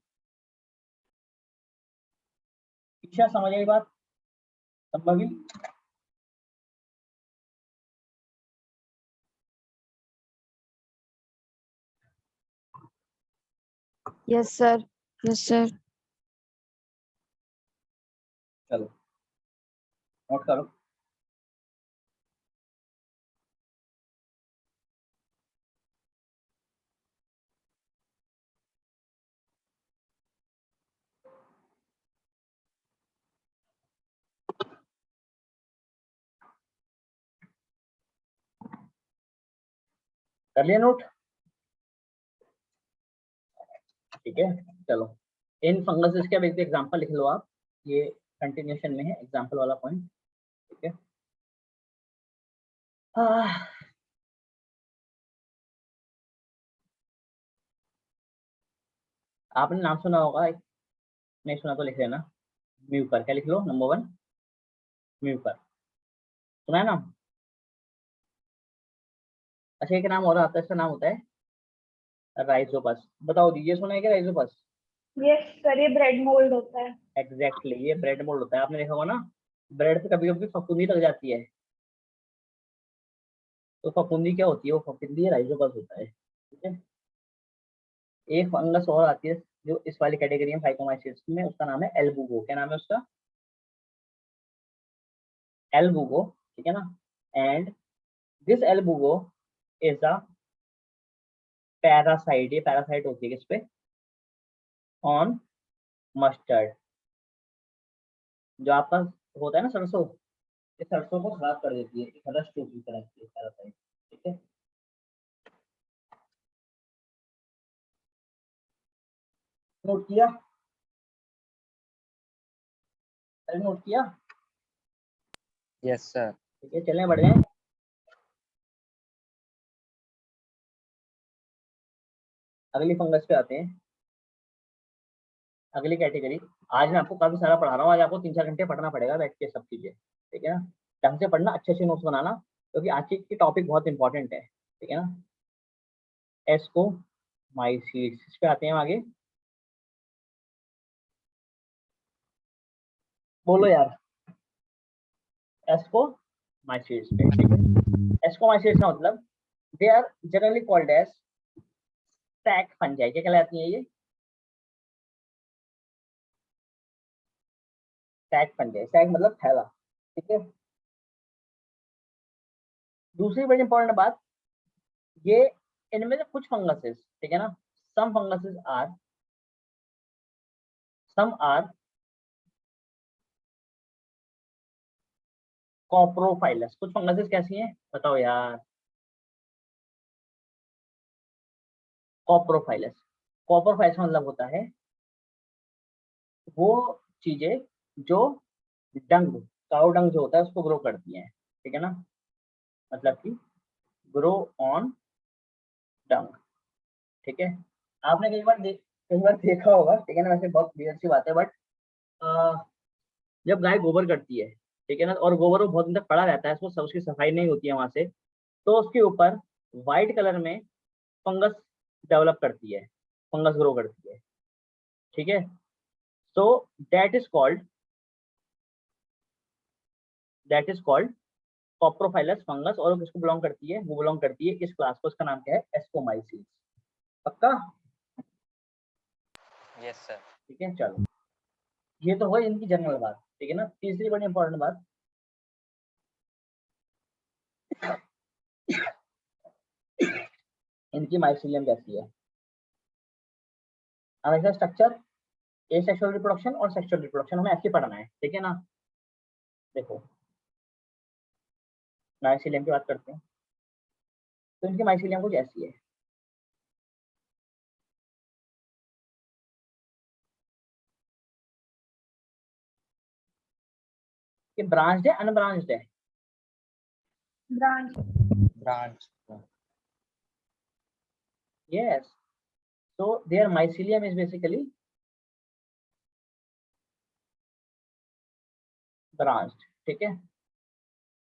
ईशा समझ आई बात, Shambhavi, yes sir, yes sir. चलो नोट करो। कर लिया नोट, ठीक है। चलो इन फंगस के अब एक एग्जांपल लिख लो आप, ये कंटिन्यूशन में है एग्जांपल वाला पॉइंट। ठीक है, आपने नाम सुना होगा, नहीं सुना तो लिख लेना, म्यूकर। क्या लिख लो, नंबर 1 म्यूकर, सुना है नाम। अच्छा एक नाम और आता है, इसका नाम होता है राइजोपस। बताओ जी, ये सुना है क्या राइजोपस। यस सर, ये ब्रेड मोल्ड होता है। एग्जैक्टली ये ब्रेड मोल्ड होता है, आपने देखा होगा ना, ब्रेड पे कभी कभी फफूंदी लग जाती है, तो फफूंदी क्या होती है, वो फफूंदी राइजोपस होता है। ठीक है, एक फंगस और आती है जो इस वाली कैटेगरी में फाइकोमाइसीट्स में, उसका नाम है एल्बुगो। क्या नाम है उसका, एल्बुगो। ठीक है ना, and this Albugo is a parasite. ये पैरासाइट होती है किस पे, ऑन मस्टर्ड। जो आपका होता है ना सरसों, ये सरसों को खराब कर देती है, एक रस्ट की तरह की पैरासाइट। ठीक है, नोट किया, अरे नोट किया। Yes sir. ठीक है, चलें बढ़ जाए। अगली फंगस पे आते हैं, अगली कैटेगरी। आज मैं आपको काफी सारा पढ़ा रहा हूँ, आज आपको 3-4 घंटे पढ़ना पड़ेगा बैठ के सब चीजें। ठीक है ना, ढंग से पढ़ना, अच्छे अच्छे नोट्स बनाना, क्योंकि आज की टॉपिक बहुत इंपॉर्टेंट है। ठीक है ना, एस्को माइसीड्स, इस पे आते हैं हम आगे। बोलो यार, एस्कोमाइसीट्स पे, ठीक है। एस्कोमाइसीट्स का मतलब they are generally called as sac fungi. क्या कहलाती है ये? Sac fungi. सैक मतलब थैला, ठीक है। दूसरी बड़ी इंपॉर्टेंट बात, ये इनमें से कुछ फंगसेस, ठीक है ना, सम फंगसेस आर कॉप्रोफाइलस। कुछ फंगसेस कैसी हैं बताओ यार? कॉप्रोफाइलस। कॉप्रोफाइलस का मतलब होता है वो चीजें जो डंग, काउ डंग जो होता है उसको ग्रो करती हैं, ठीक है ना, मतलब कि ग्रो ऑन डंग, ठीक है। आपने कई बार देखा होगा, ठीक है ना, वैसे बहुत वियर्ड सी बात है, बट जब गाय गोबर करती है, ठीक है ना, और गोबर वो बहुत दिन तक पड़ा रहता है, उसको उसकी सफाई नहीं होती है वहां से, तो उसके ऊपर व्हाइट कलर में फंगस डेवलप करती है, फंगस ग्रो करती है, ठीक है। So that is called that is called coprophilous fungus. और वो किसको बिलोंग करती है? वो बिलोंग करती है इस क्लास को। उसका नाम क्या है? एस्कोमाइसीट्स। पक्का? Yes sir. ठीक है, चलो, ये तो हुआ इनकी जनरल बात, ठीक है ना। तीसरी बड़ी इंपॉर्टेंट बात, इनकी माइसीलियम कैसी है। अब इसका स्ट्रक्चर, एसेक्सुअल रिप्रोडक्शन और सेक्सुअल रिप्रोडक्शन हमें ऐसे पढ़ना है, ठीक है ना। देखो, माइसीलियम की बात करते हैं, तो इनकी माइसीलियम कुछ ऐसी है। कि ब्रांच्ड है, अनब्रांच्ड है? Branch. Branch. Yes, so their mycelium is basically branched, ठीक है।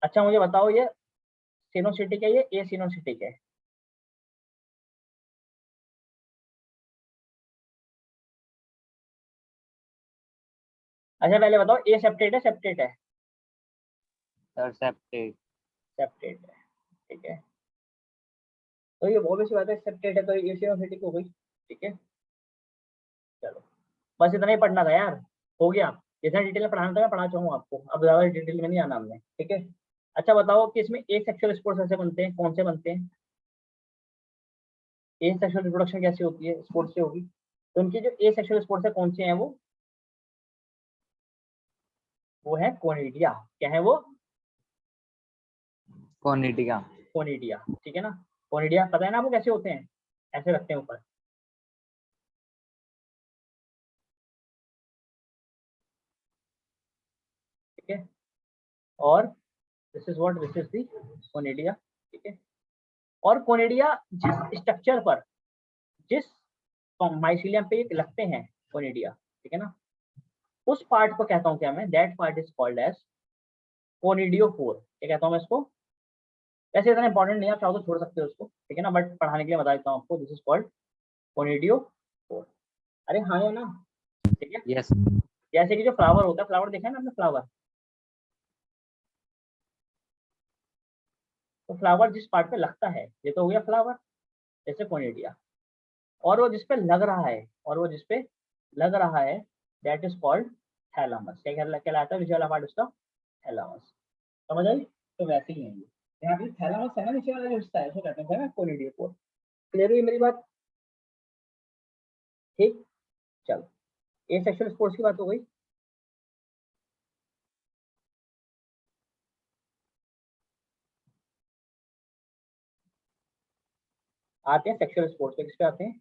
अच्छा मुझे बताओ, ये सिनोसिटिक है, ये एसिनोसिटिक है? अच्छा पहले बताओ, ए सेप्टेट है, सेप्टेट है? Sir septate. सेप्टेट है, ठीक है। तो ये ऑब्वियस बात है, सेप्टेट है तो एसिनोसिटिक हो गई, ठीक है। चलो, बस इतना ही पढ़ना था यार, हो गया। जितना डिटेल में पढ़ाना था मैं पढ़ा चाहूँ आपको, अब ज्यादा डिटेल में नहीं आना हमने, ठीक है। अच्छा बताओ कि इसमें ए सेक्सुअल स्पोर्ट्स ऐसे बनते हैं, कौन से बनते हैं? ए सेक्सुअल रिप्रोडक्शन कैसे होती है? स्पोर्ट्स से होगी। तो उनकी जो ए सेक्सुअल स्पोर्ट्स है कौन से हैं? वो है कोनिडिया। क्या है वो? कोनिडिया। कोनिडिया, ठीक है ना। कोनिडिया पता है ना आपको कैसे होते हैं? ऐसे रखते हैं ऊपर, ठीक है। और दिस इज दी कोनिडिया, ठीक है। और कोनिडिया जिस स्ट्रक्चर पर, जिस माइसीलियम पे ये लगते हैं, कोनिडिया, ठीक है ना, उस पार्ट को कहता हूँ क्या मैं? That part is called as conidiophore. क्या कहता हूँ मैं इसको? वैसे इतना इंपॉर्टेंट नहीं है, आप चाहो तो छोड़ सकते हो उसको, ठीक है ना, बट पढ़ाने के लिए बता देता हूँ आपको, दिस इज कॉल्ड कोनिडियोफोर। अरे हाँ या ना? ठीक है। यस। जैसे कि जो फ्लावर होता है, फ्लावर देखा है ना आपने? फ्लावर, तो फ्लावर जिस पार्ट पे लगता है, ये तो हो गया फ्लावर, जैसे कोनिडिया। और वो जिस पे लग रहा है, दैट इज कॉल्ड थैलामस। क्या कहलाता है? नीचे वाला पार्ट उसका थैलामस। समझ आई? तो वैसे ही है ये, यहाँ पे थैलामस है ना, नीचे वाला जो हिस्सा है उसको कहते हैं कोनिडियोकोर। क्लियर हुई मेरी बात? ठीक, चलो, ए सेक्सुअल स्पोर्ट्स की बात हो गई। आते हैं सेक्सुअल स्पोर्ट्स पे, किस पे आते हैं?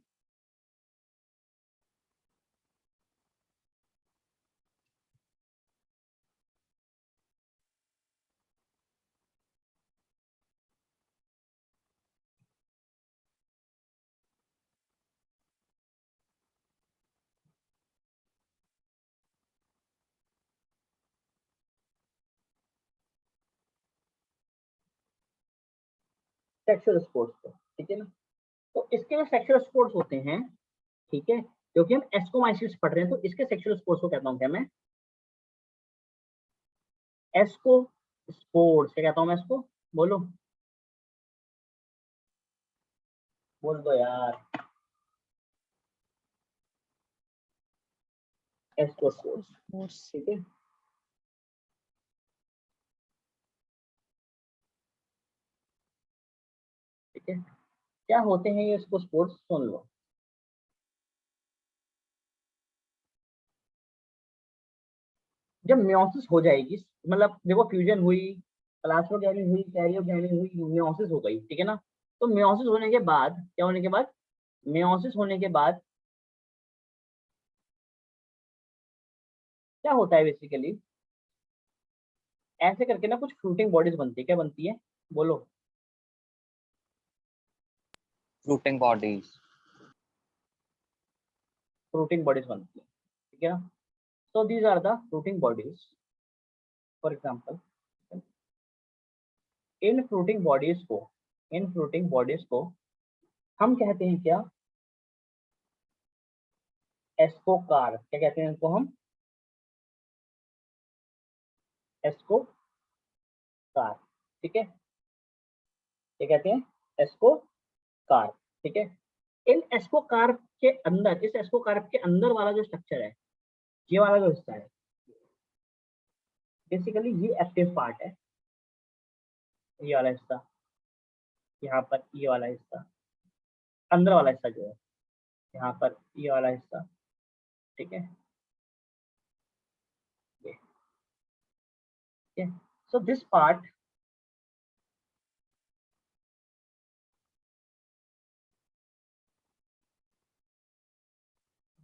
सेक्सुअल स्पोर्ट्स पे, ठीक है ना। तो इसके जो सेक्सुअल स्पोर्ट्स होते हैं, ठीक है, क्योंकि हम एस्कोमाइसिस पढ़ रहे हैं, तो इसके सेक्सुअल स्पोर्ट्स को कहता हूँ क्या मैं? एस्को स्पोर्ट्स, क्या कहता हूँ मैं इसको, बोलो बोल दो यार, एस्को स्पोर्ट्स, ठीक है। ठीक है, क्या होते हैं ये एस्को स्पोर्ट्स, सुन लो। जब मियोसिस हो जाएगी, मतलब देखो फ्यूजन हुई, प्लास्मोडेमाइन हुई, कैरियोडेमाइन हुई, मियोसिस हो गई, ठीक है ना। तो मियोसिस होने के बाद क्या होने के बाद, मियोसिस होने के बाद क्या होता है बेसिकली, ऐसे करके ना कुछ फ्रूटिंग बॉडीज बनती है, क्या बनती है बोलो, फ्रूटिंग बॉडीज। फ्रूटिंग बॉडीज बनती है, ठीक है ना। so these are the fruiting bodies, for example in fruiting bodies को, इन फ्रूटिंग बॉडीज को हम कहते हैं क्या, एस्कोकार, क्या कहते हैं इनको हम, एस्कोकार, ठीक है, क्या कहते हैं, एस्कोकार, ठीक है। इन एस्कोकार के अंदर, इस एस्कोकार के अंदर वाला जो स्ट्रक्चर है, ये वाला जो हिस्सा है, बेसिकली ये एक्टिव पार्ट है, ये वाला हिस्सा, यहाँ पर ये वाला हिस्सा, अंदर वाला हिस्सा जो है, यहाँ पर ये वाला हिस्सा, ठीक है, ये सो दिस पार्ट,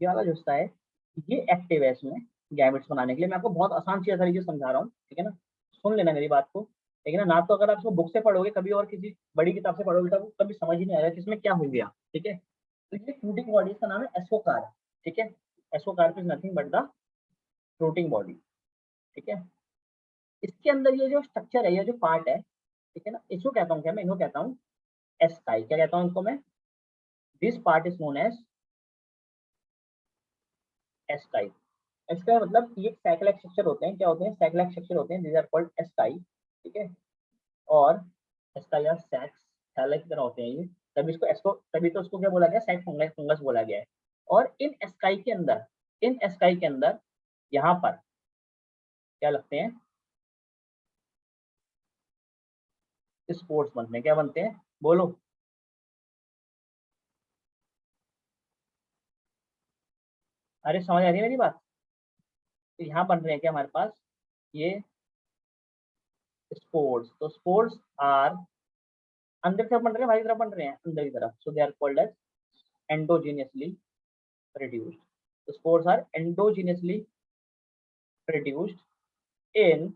ये वाला जो हिस्सा है, ये एक्टिव है इसमें गैमेट्स बनाने के लिए। मैं आपको बहुत आसान सी तरीके से समझा रहा हूँ, ठीक है ना, सुन लेना मेरी बात को, ठीक है ना। तो अगर आप इसको बुक से पढ़ोगे कभी और किसी बड़ी किताब से पढ़ोगे तो कभी समझ ही नहीं आएगा कि इसमें क्या हो गया, ठीक है। तो ये फ्रूटिंग बॉडी का नाम है एस्कोकार, ठीक है। Ascocarp is nothing but the fruiting body, ठीक है। इसके अंदर ये जो स्ट्रक्चर है, ये जो पार्ट है, ठीक है ना, इसको कहता हूँ क्या, मैं इनको कहता हूँ एस्काई, क्या कहता हूँ इनको मैं, this part is known as asci. Asci मतलब ये साइक्लिक स्ट्रक्चर होते हैं, क्या होते हैं, साइक्लिक स्ट्रक्चर होते हैं, दीज आर कॉल्ड एस्काई, ठीक है। और एस्काई या सैक्स थैलेट की तरह होते हैं ये, तभी इसको एस्को, तभी तो उसको क्या बोला गया, सैक फंगस, फंगस बोला गया है। और इन एस्काई के अंदर, इन एस्काई के अंदर यहाँ पर क्या लगते हैं, स्पोर्ट्स बनते हैं, क्या बनते हैं बोलो, अरे समझ आ रही है मेरी बात। तो यहाँ बन रहे हैं क्या हमारे पास, ये स्पोर्ट्स, तो स्पोर्ट्स आर अंदर की तरफ बन रहे हैं, बाहर की तरफ बन रहे हैं, अंदर की तरफ, so they are called as endogenously produced. The spores are endogenously produced in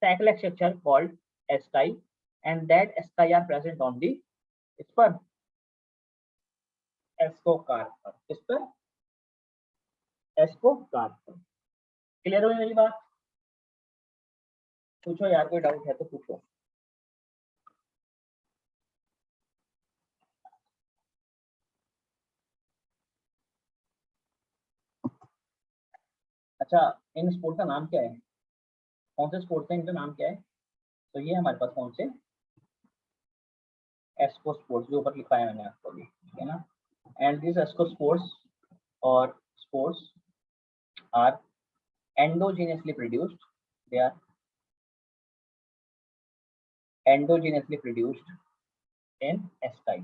sac-like structure called asci, and that asci are present on the sperm, ascocarp पर, किस पर, ascocarp पर। क्लियर हुई मेरी बात, पूछो यार, कोई डाउट है तो पूछो। अच्छा, इन स्पोर्ट का नाम क्या है, कौन से स्पोर्ट्स हैं, इनका नाम क्या है, तो ये हमारे पास कौन से, एस्को स्पोर्ट्स, जो ऊपर लिखा है मैंने आपको भी, ठीक है ना। एंड दिस एस्को स्पोर्ट्स और spores are endogenously produced, they are endogenously produced in asci.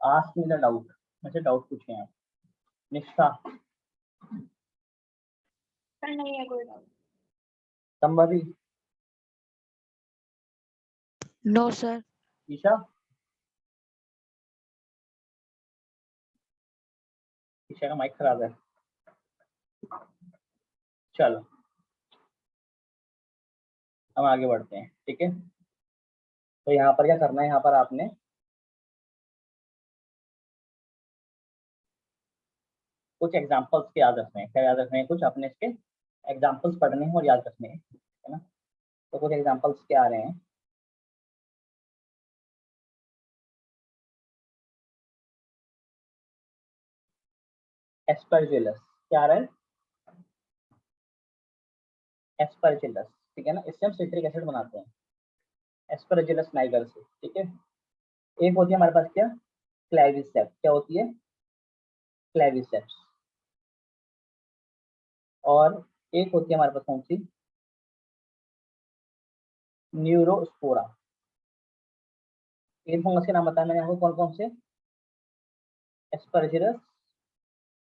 ask me the doubt, मुझे डाउट पूछे हैं आप, निष्ठा, सर नहीं है कोई doubt. Sambhavi, no sir. Isha, Isha का माइक खराब है, चलो हम आगे बढ़ते हैं, ठीक है। तो यहाँ पर क्या करना है, यहाँ पर आपने कुछ एग्जांपल्स के याद रखने हैं, क्या याद रखने हैं, कुछ अपने इसके एग्जांपल्स पढ़ने हैं और याद रखने हैं, है ना। तो कुछ एग्जांपल्स क्या आ रहे हैं, एस्परजिलस, क्या आ रहा है? एस्परजिलस, ठीक है ना, इससे हम सिट्रिक एसिड बनाते हैं, एस्परजिलस नाइगर से, ठीक है। एक होती है हमारे पास क्या, क्लेविसेप्स, क्या होती है? क्लेविसेप्स। और एक होती है हमारे पास कौन सी? न्यूरोस्पोरा। तीन फंगस के नाम बताया मैंने आपको, कौन कौन से? एस्परजिलस,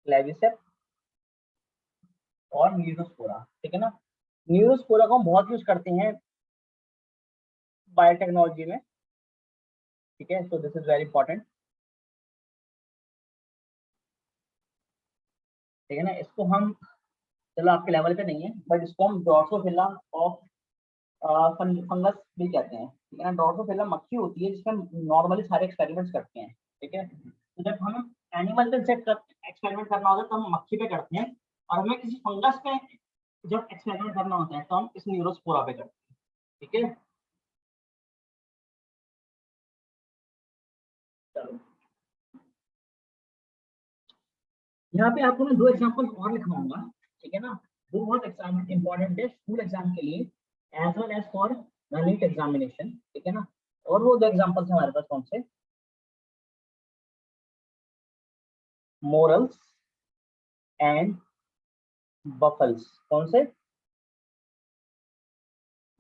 क्लेविसेप्स और न्यूरोस्पोरा, ठीक है ना। न्यूरोस्पोरा को हम बहुत यूज करते हैं बायोटेक्नोलॉजी में, ठीक है, सो दिस इज वेरी इंपॉर्टेंट, ठीक है ना। इसको हम, चलो आपके लेवल पे नहीं है, बट इसको हम ड्रोसोफिला ऑफ फंगस भी कहते हैं, ठीक है ना। ड्रोसोफिला मक्खी होती है जिसमें हम नॉर्मली सारे एक्सपेरिमेंट्स करते हैं, ठीक है। तो जब हम एनिमल पे सेट एक्सपेरिमेंट करना होता है तो हम मक्खी पे करते हैं, और हमें किसी फंगस पे जब एक्सपेरिमेंट करना होता है तो हम इस न्यूरोस्पोरा पे करते हैं, ठीक है। चलो, यहाँ पे आपको मैं दो एग्जांपल और लिखवाऊंगा, ठीक है ना। वो बहुत एग्जाम इंपॉर्टेंट है स्कूल एग्जाम के लिए, as well as for NEET examination, ठीक है ना। और वो दो एग्जांपल्स हमारे पास कौन से? Morels and truffles. कौन से?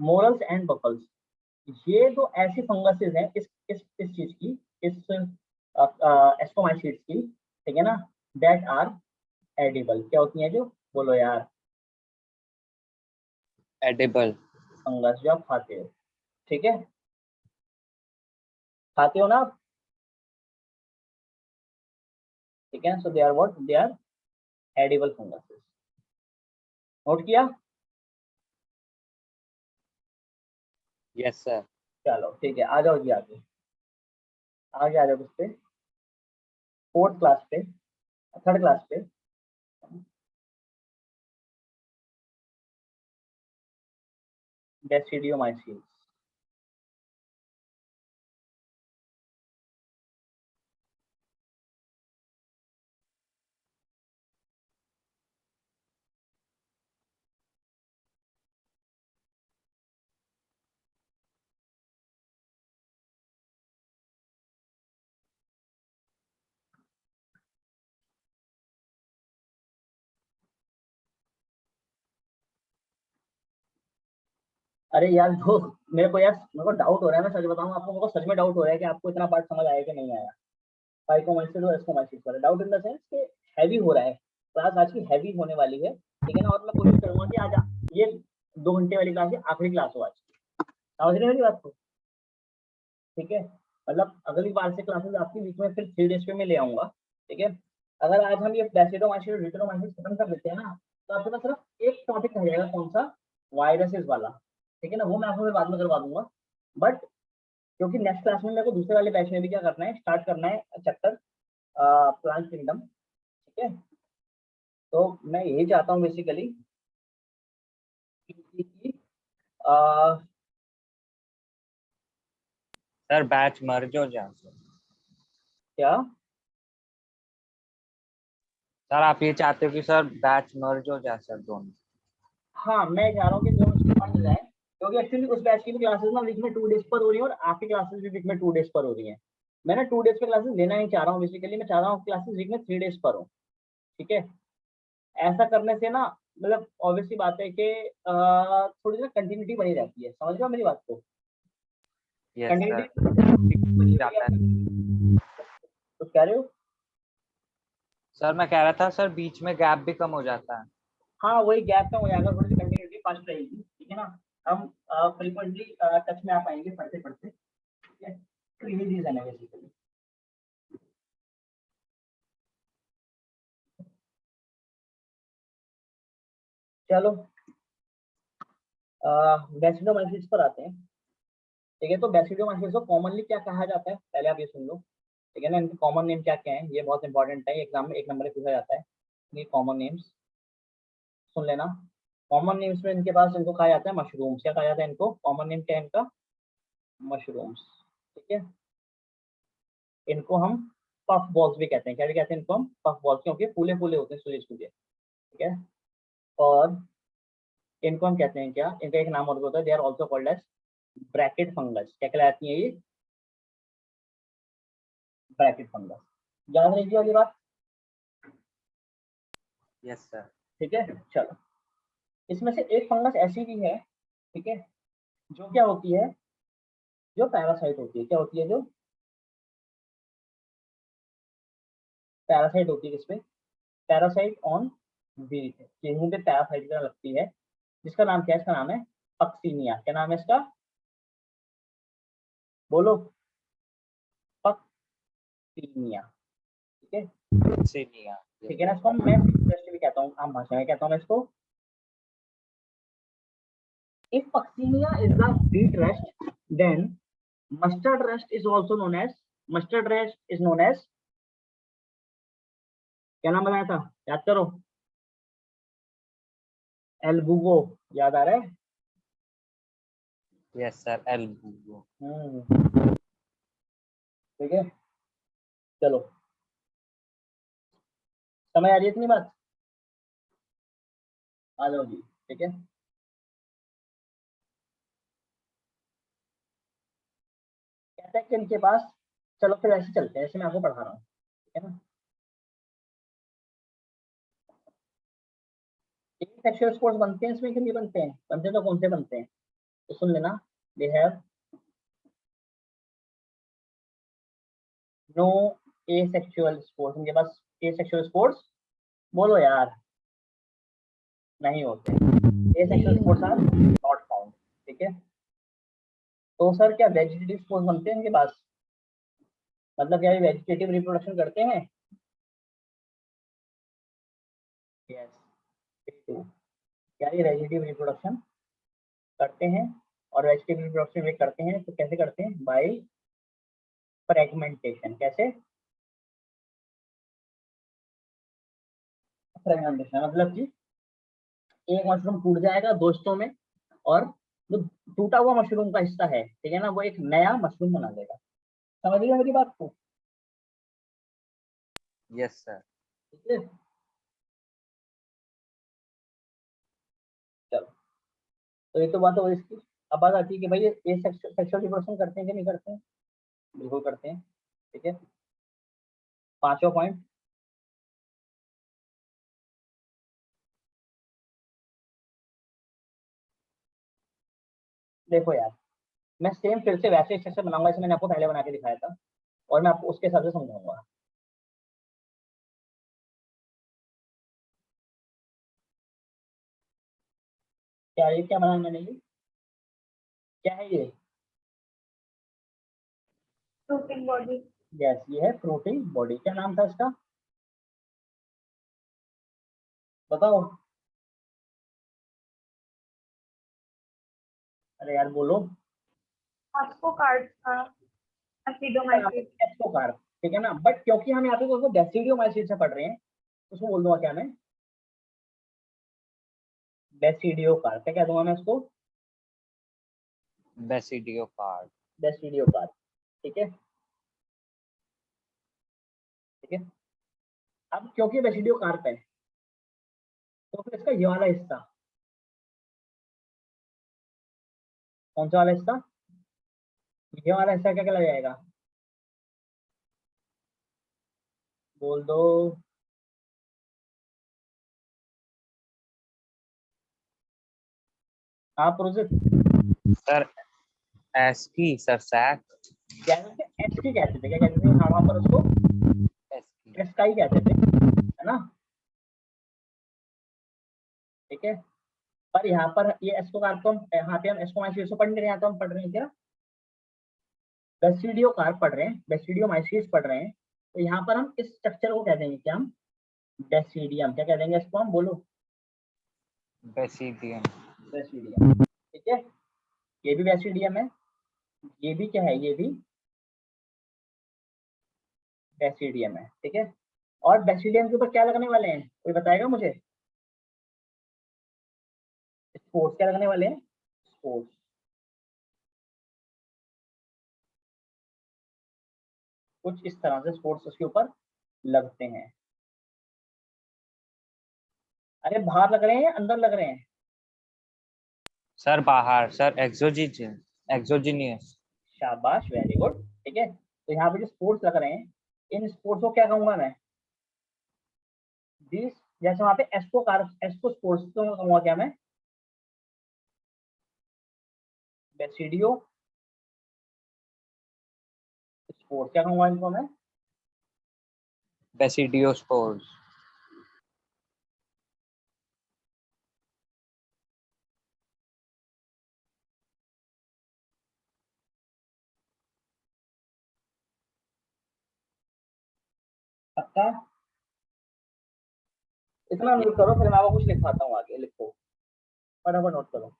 Morels and truffles. ये दो ऐसी फंगसेस हैं इस चीज की, इस एस्कोमाइसीड्स की, ठीक है ना, दैट आर एडिबल। क्या होती हैं जो? बोलो यार। एडिबल। फंगस जो आप खाते हो, ठीक है, खाते हो ना आप, ठीक है। So they are what? They are edible funguses. Note किया? Yes sir. चलो ठीक है, आ जाओ जी आगे, आगे आ जाओ किस पे? फोर्थ क्लास पे, थर्ड क्लास पे। बेसिडियोमाइसीन। अरे यार, जो मेरे को डाउट हो रहा है, मैं सच बताऊं आपको, मेरे को सच में डाउट हो रहा है कि आपको इतना पार्ट समझ आया कि नहीं आया, फाइकोमाइसिस और एस्कोमाइसिस वाला डाउट, इन द सेंस कि हैवी हो रहा है, क्लास आज की हैवी होने वाली है, ठीक है ना। और मैं कोशिश करूंगा कि आज ये 2 घंटे वाली क्लास आखिरी क्लास हो आज की। समझ रहे हो मेरी बात को? ठीक है, मतलब अगली बार से क्लासेस आपकी वीक में फिर 3 डेज पे मैं ले आऊंगा, ठीक है। अगर आज हम ये बेसिडोमाइसिस और रिटिनोमाइसिस खत्म कर देते हैं ना, तो आपके पास सिर्फ एक टॉपिक रह जाएगा, कौन सा? वायरसेस वाला, ठीक है ना। वो मैं आपको बाद में करवा दूंगा, बट क्योंकि नेक्स्ट क्लास में मेरे को दूसरे वाले बैच में भी क्या करना है, स्टार्ट करना है चैप्टर प्लांट किंगडम, ठीक है। तो मैं यही चाहता हूँ बेसिकली कि सर बैच मर्ज हो जाए सर। क्या? सर आप ये चाहते हो कि सर बैच मर्ज हो जाए सर दोनों? हाँ, मैं चाह रहा हूँ कि दोनों चीज पढ़ जाए, क्योंकि एक्चुअली उस बैच की भी क्लासेस ना वीक में 2 डेज पर हो रही है, और आपकी क्लासेस भी वीक में 2 डेज पर हो रही है। मैं ना 2 डेज की क्लासेस लेना नहीं चाह रहा हूँ, बेसिकली मैं चाह रहा हूँ क्लासेस वीक में 3 डेज पर हो, ठीक है। ऐसा करने से ना, मतलब ऑब्वियसली बात है कि थोड़ी सी कंटिन्यूटी बनी रहती है, समझ रहे हो मेरी बात को? Yes sir. कंटिन्यूटी जाता है। कुछ कह रहे हो? सर मैं कह रहा था सर बीच में गैप भी कम हो जाता है। हाँ, वही गैप कम हो जाएगा, थोड़ी सी कंटिन्यूटी फास्ट रहेगी, ठीक है ना। हम फ्रीक्वेंटली टच में आ पाएंगे पढ़ते पढ़ते, ठीक है। तो यही रीजन है बेसिकली। चलो, बेसिडोमाइसिस पर आते हैं, ठीक है। तो बेसिडोमाइसिस को कॉमनली क्या कहा जाता है, पहले आप ये सुन लो, ठीक है ना। इनके कॉमन नेम क्या क्या है, ये बहुत इंपॉर्टेंट है, एग्जाम में 1 नंबर पूछा जाता है। ये कॉमन नेम्स सुन लेना। कॉमन नेम्स में इनके पास, इनको कहा जाता है मशरूम्स। क्या कहा जाता है इनको? कॉमन नेम क्या है इनका? मशरूम्स, ठीक है। इनको हम पफ बॉल्स भी कहते हैं। क्या भी कहते हैं इनको हम? पफ बॉल्स, क्योंकि फूले फूले होते हैं सूरज के, ठीक है। और इनको हम कहते हैं क्या, इनका एक नाम और होता है, they are also called as bracket fungus. क्या कहलाती है ये? Bracket fungus. याद रखिए वाली बात, यस सर। ठीक है। चलो, इसमें से एक फंगस ऐसी भी है, ठीक है, जो क्या होती है, जो पैरासाइट होती है। क्या होती है? जो पैरासाइट होती है। किसपे? पैरासाइट ऑन व्हीट, गेहूं पे पैरासाइट की तरह लगती है, जिसका नाम क्या है? इसका नाम है पक्सीनिया। क्या नाम है इसका? बोलो। पक्सीनिया, ठीक है। सीनिया। ठीक है ना, इसको मैं फिश भी कहता हूँ, आम भाषा में कहता हूँ मैं इसको। If Puccinia is the wheat rust, then mustard rust is also known as, mustard rust is known as, क्या नाम बताया था? याद करो। एल्बुगो। याद आ रहा है? Yes sir, Albugo. ठीक है। चलो, समझ आ रही है इतनी बात? आ जाओ जी, ठीक है। कहते हैं कि इनके पास, चलो फिर ऐसे चलते हैं, ऐसे मैं आपको पढ़ा रहा हूँ, ठीक है ना। सेक्सुअल स्पोर्ट्स बनते हैं इसमें कि नहीं बनते हैं? बनते तो कौन से बनते हैं? तो सुन लेना, they have no asexual spores. इनके पास एसेक्सुअल स्पोर्ट्स, बोलो यार, नहीं होते। Asexual spores are not found, ठीक है। तो सर क्या वेजिटेटिव स्पोर्ट्स बनते हैं इनके पास? मतलब क्या ये वेजिटेटिव रिप्रोडक्शन करते हैं? यस, क्या ये वेजिटेटिव रिप्रोडक्शन करते हैं? और वेजिटेटिव रिप्रोडक्शन वे करते हैं तो कैसे करते हैं? By fragmentation. कैसे? फ्रेगमेंटेशन मतलब कि एक मशरूम टूट जाएगा दोस्तों में, और जो टूटा हुआ मशरूम का हिस्सा है, ठीक है ना, वो एक नया मशरूम बना देगा। समझ लिया मेरी बात को? Yes sir. ठीक है। चलो, तो ये तो बात हो इसकी। अब बात आती है कि भाई ये सेक्सुअल रिप्रोडक्शन करते हैं कि नहीं करते हैं? बिल्कुल करते हैं, ठीक है। पांचवा पॉइंट, देखो यार, मैं सेम फिर से वैसे स्ट्रक्चर बनाऊंगा जैसे मैंने आपको पहले बना के दिखाया था, और मैं आपको उसके हिसाब से समझाऊंगा। क्या ये क्या बनाया मैंने? ये क्या है ये? Fruiting body. यस, ये है फ्रूटिंग बॉडी। क्या नाम था इसका? बताओ। अरे यार बोलो। आपको कार्ड का एसिडोमाइसिस। एस्कोकार, ठीक है ना। बट क्योंकि हम यहाँ पे उसको डेसिडियोमाइसिस से पढ़ रहे हैं, उसको बोल दूंगा क्या मैं? डेसिडियोकार। क्या कह दूंगा मैं उसको? Basidio card. डेसिडियोकार, ठीक है, ठीक है। अब क्योंकि डेसिडियोकार पे है, तो फिर इसका ये वाला हिस्सा, कौन सा वाला हिस्सा? ये वाला हिस्सा क्या कहला जाएगा? बोल दो। हाँ प्रोजेक्ट। सर एस की सर, सैक। क्या कहते थे? एस की कहते थे। क्या कहते थे? हाँ, वहाँ पर उसको एस की। एस का ही कहते थे, है ना, ठीक है। पर यहाँ पर ये एस्कोकार को हम, यहाँ पे हम एस्कोमाइसिस को पढ़ नहीं रहे हैं, यहाँ तो हम पढ़ रहे हैं क्या? बेसिडियोकार पढ़ रहे हैं, बेसिडियोमाइसिस पढ़ रहे हैं। तो यहाँ पर हम इस स्ट्रक्चर को कह देंगे क्या? हम बेसिडियम। क्या कह देंगे इसको हम? बोलो। बेसिडियम। बेसिडियम, ठीक है। ये भी बेसिडियम है, ये भी क्या है? ये भी बेसिडियम है, ठीक है। और बेसिडियम के ऊपर क्या लगने वाले हैं, कोई बताएगा मुझे? स्पोर्ट्स क्या लगने वाले हैं? स्पोर्ट्स, कुछ इस तरह से स्पोर्स उसके ऊपर लगते हैं। अरे बाहर लग रहे हैं अंदर लग रहे हैं? सर बाहर सर, एक्सोजीनियस। शाबाश, वेरी गुड। ठीक है, तो यहाँ पे जो स्पोर्ट्स लग रहे हैं, इन स्पोर्ट्स को क्या कहूंगा मैं? दिस, जैसे वहां पे एस्को स्पोर्ट्स को कहूंगा क्या मैं? बेसिडियो स्पोर्ट्स क्या कहूंगा इनको मैं? बेसिडियोस्पोर्स। पक्का? इतना नोट करो, फिर मैं आपको कुछ लिखवाता हूँ आगे। लिखो, फटाफट नोट करो।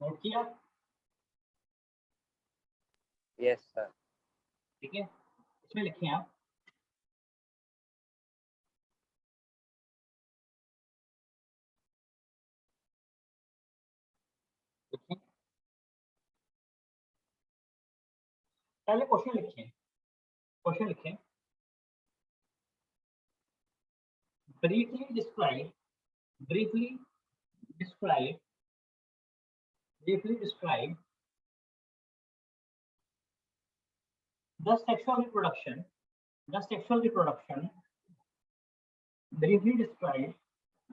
नोट किया? Yes sir. ठीक है, इसमें लिखे आप लिखें, पहले क्वेश्चन लिखें। क्वेश्चन लिखें, briefly describe briefly describe briefly describe the sexual reproduction the sexual reproduction briefly describe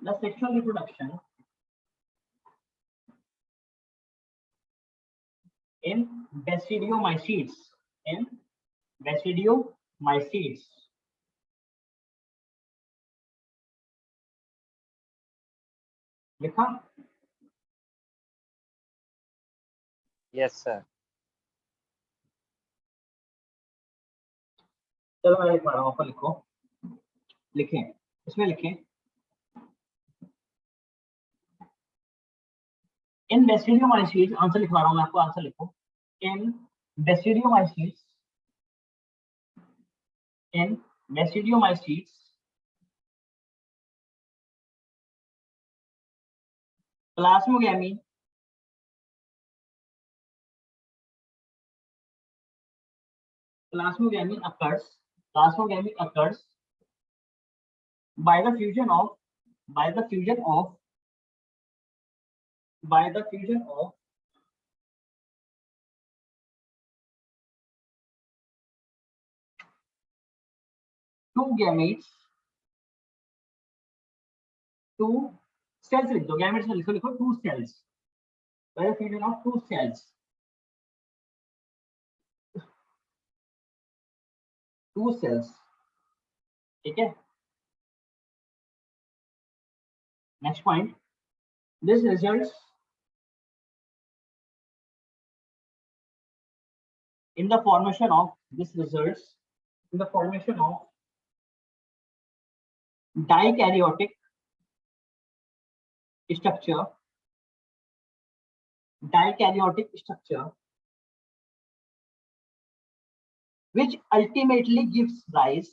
the sexual reproduction in basidiomycetes in basidiomycetes। लिखा? Yes sir. चलो मैं लिख रहा हूँ, आपको लिखो, लिखें, इसमें लिखें, इन basidiomycetes, आंसर लिखवा रहा हूँ मैं आपको, आंसर लिखो। इन basidiomycetes in basidiomycetes plasmogamy occurs by the fusion of two gametes, two cells। लिख दो, gametes में लिखो, लिखो two cells, by the fusion of two cells, ठीक है। Next point, this results in the formation of dikaryotic structure which ultimately gives rise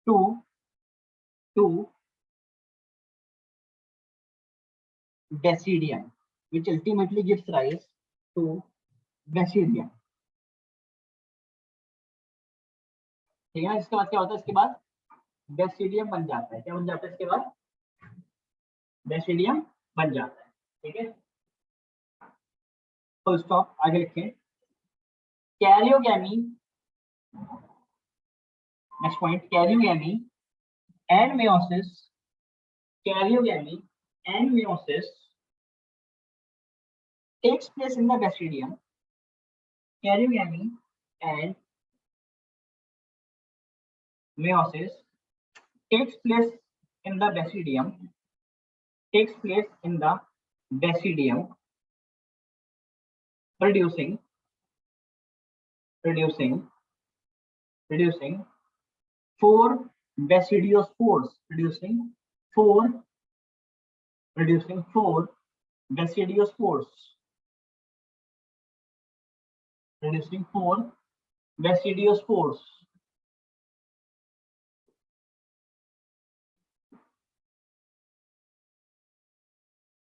to basidium, which ultimately gives rise to basidium। ठीक है, इसके बाद क्या होता है? इसके बाद बेसिडियम बन जाता है। क्या बन जाता है इसके बाद? बेसिडियम बन जाता है। ठीक है, फुल स्टॉप, आगे लिखें karyogamy, next point karyogamy and meiosis, karyogamy and meiosis takes place in the basidium, karyogamy and meiosis takes place in the basidium, takes place in the basidium, producing four basidiospores, producing four basidiospores, producing four basidiospores.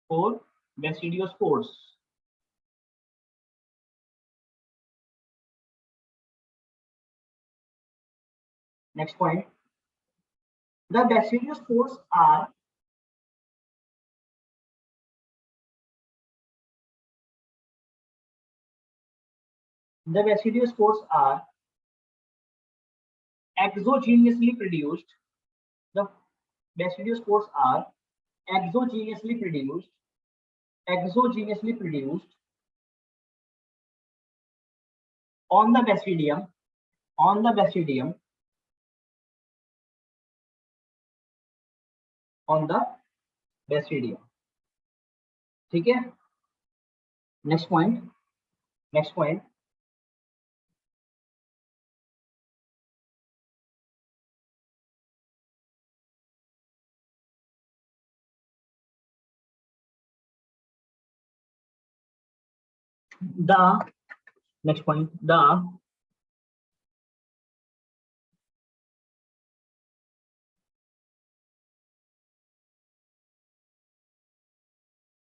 Four basidiospores. Next point. The basidiospores are exogenously produced. The basidiospores are exogenously produced on the basidium ठीक है। नेक्स्ट पॉइंट the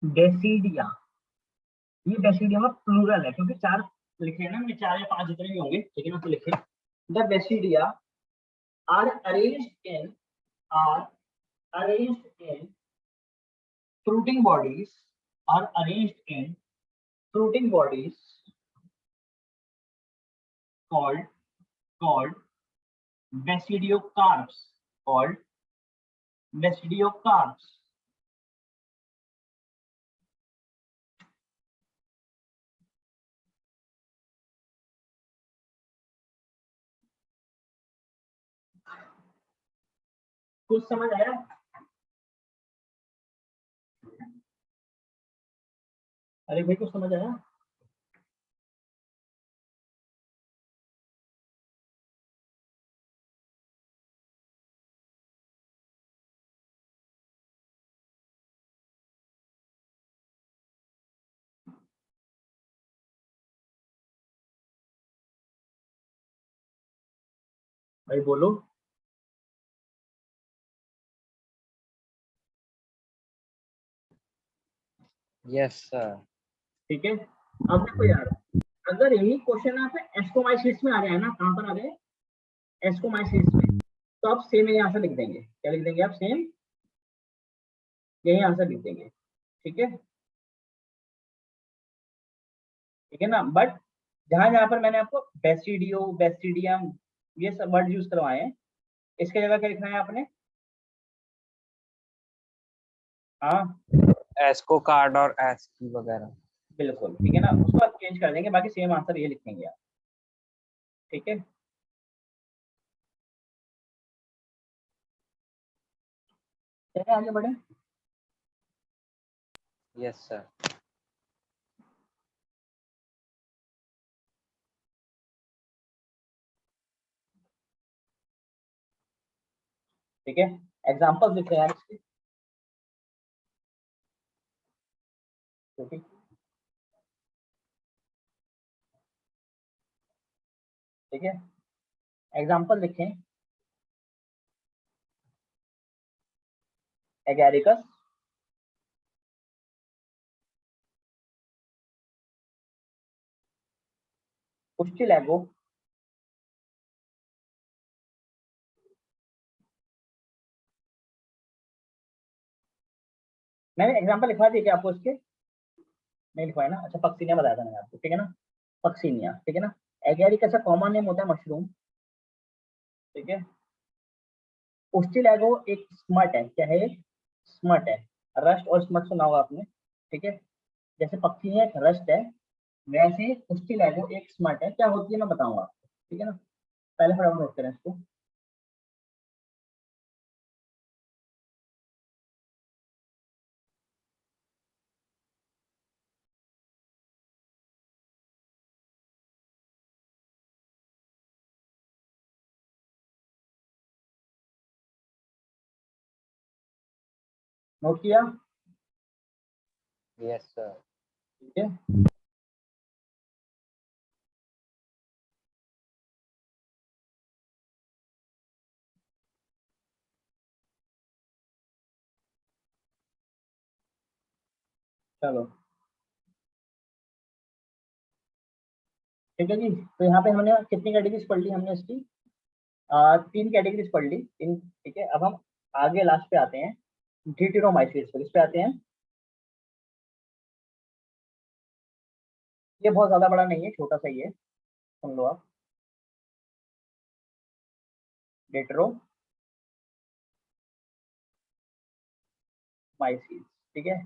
बेसिडिया, ये बेसिडिया में प्लूरल है क्योंकि चार लिखे हैं ना, मैं 4 या 5 जितने भी होंगे, ठीक है ना, तो लिखे the basidia are arranged in fruiting bodies called basidiocarps, कुछ समझ आया? अरे भाई कुछ समझ आया? भाई बोलो। Yes sir. ठीक है, अब देखो यार, अगर यही क्वेश्चन आप एस्कोमाइसिस में आ जाए ना, कहां पर आ जाए? एस्कोमाइसिस में, तो आप सेम यही आंसर लिख देंगे। क्या लिख देंगे आप? सेम यही आंसर लिख देंगे। ठीक है, ना, बट जहां जहां पर मैंने आपको बेसिडियम ये सब वर्ड यूज करवाए हैं, इसके जगह क्या लिखना है आपने? हाँ एस्को कार्ड और एस्की वगैरह। बिल्कुल, ठीक है ना, उसको आप चेंज कर देंगे, बाकी सेम आंसर ये लिखेंगे आप। ठीक है, चलिए आगे बढ़े। Yes sir. ठीक है, एग्जांपल्स लिखे यार इसके। ठीक है, एग्जांपल लिखें। एगैरिकस, पुस्टिलैगो, मैंने एग्जांपल लिखवा दिया क्या आपको इसके? नहीं लिखवाया ना? अच्छा, पक्सीनिया बताया था मैंने आपको, ठीक है ना, पक्सीनिया, ठीक है ना। एगेरिक ऐसा कॉमन नेम होता है मशरूम, ठीक है। उस्टिलैगो एक स्मट है, क्या है? स्मट है। रस्ट और स्मट सुना होगा आपने, ठीक है। जैसे पक्सीनिया एक रस्ट है, वैसे उस्टिलैगो एक स्मट है। क्या होती है मैं बताऊंगा आपको, ठीक है ना। पहले फटाफट नोट करें इसको। नोट किया? Yes sir. ठीक है। चलो ठीक है जी। तो यहाँ पे हमने कितनी कैटेगरीज पढ़ ली हमने इसकी? 3 कैटेगरीज पढ़ ली, तीन, ठीक है। अब हम आगे लास्ट पे आते हैं, ड्यूटेरोमाइसीट्स पर। इस पे आते हैं। ये बहुत ज्यादा बड़ा नहीं है, छोटा सा ही है, सुन लो आप। ड्यूटेरोमाइसीट्स, ठीक है।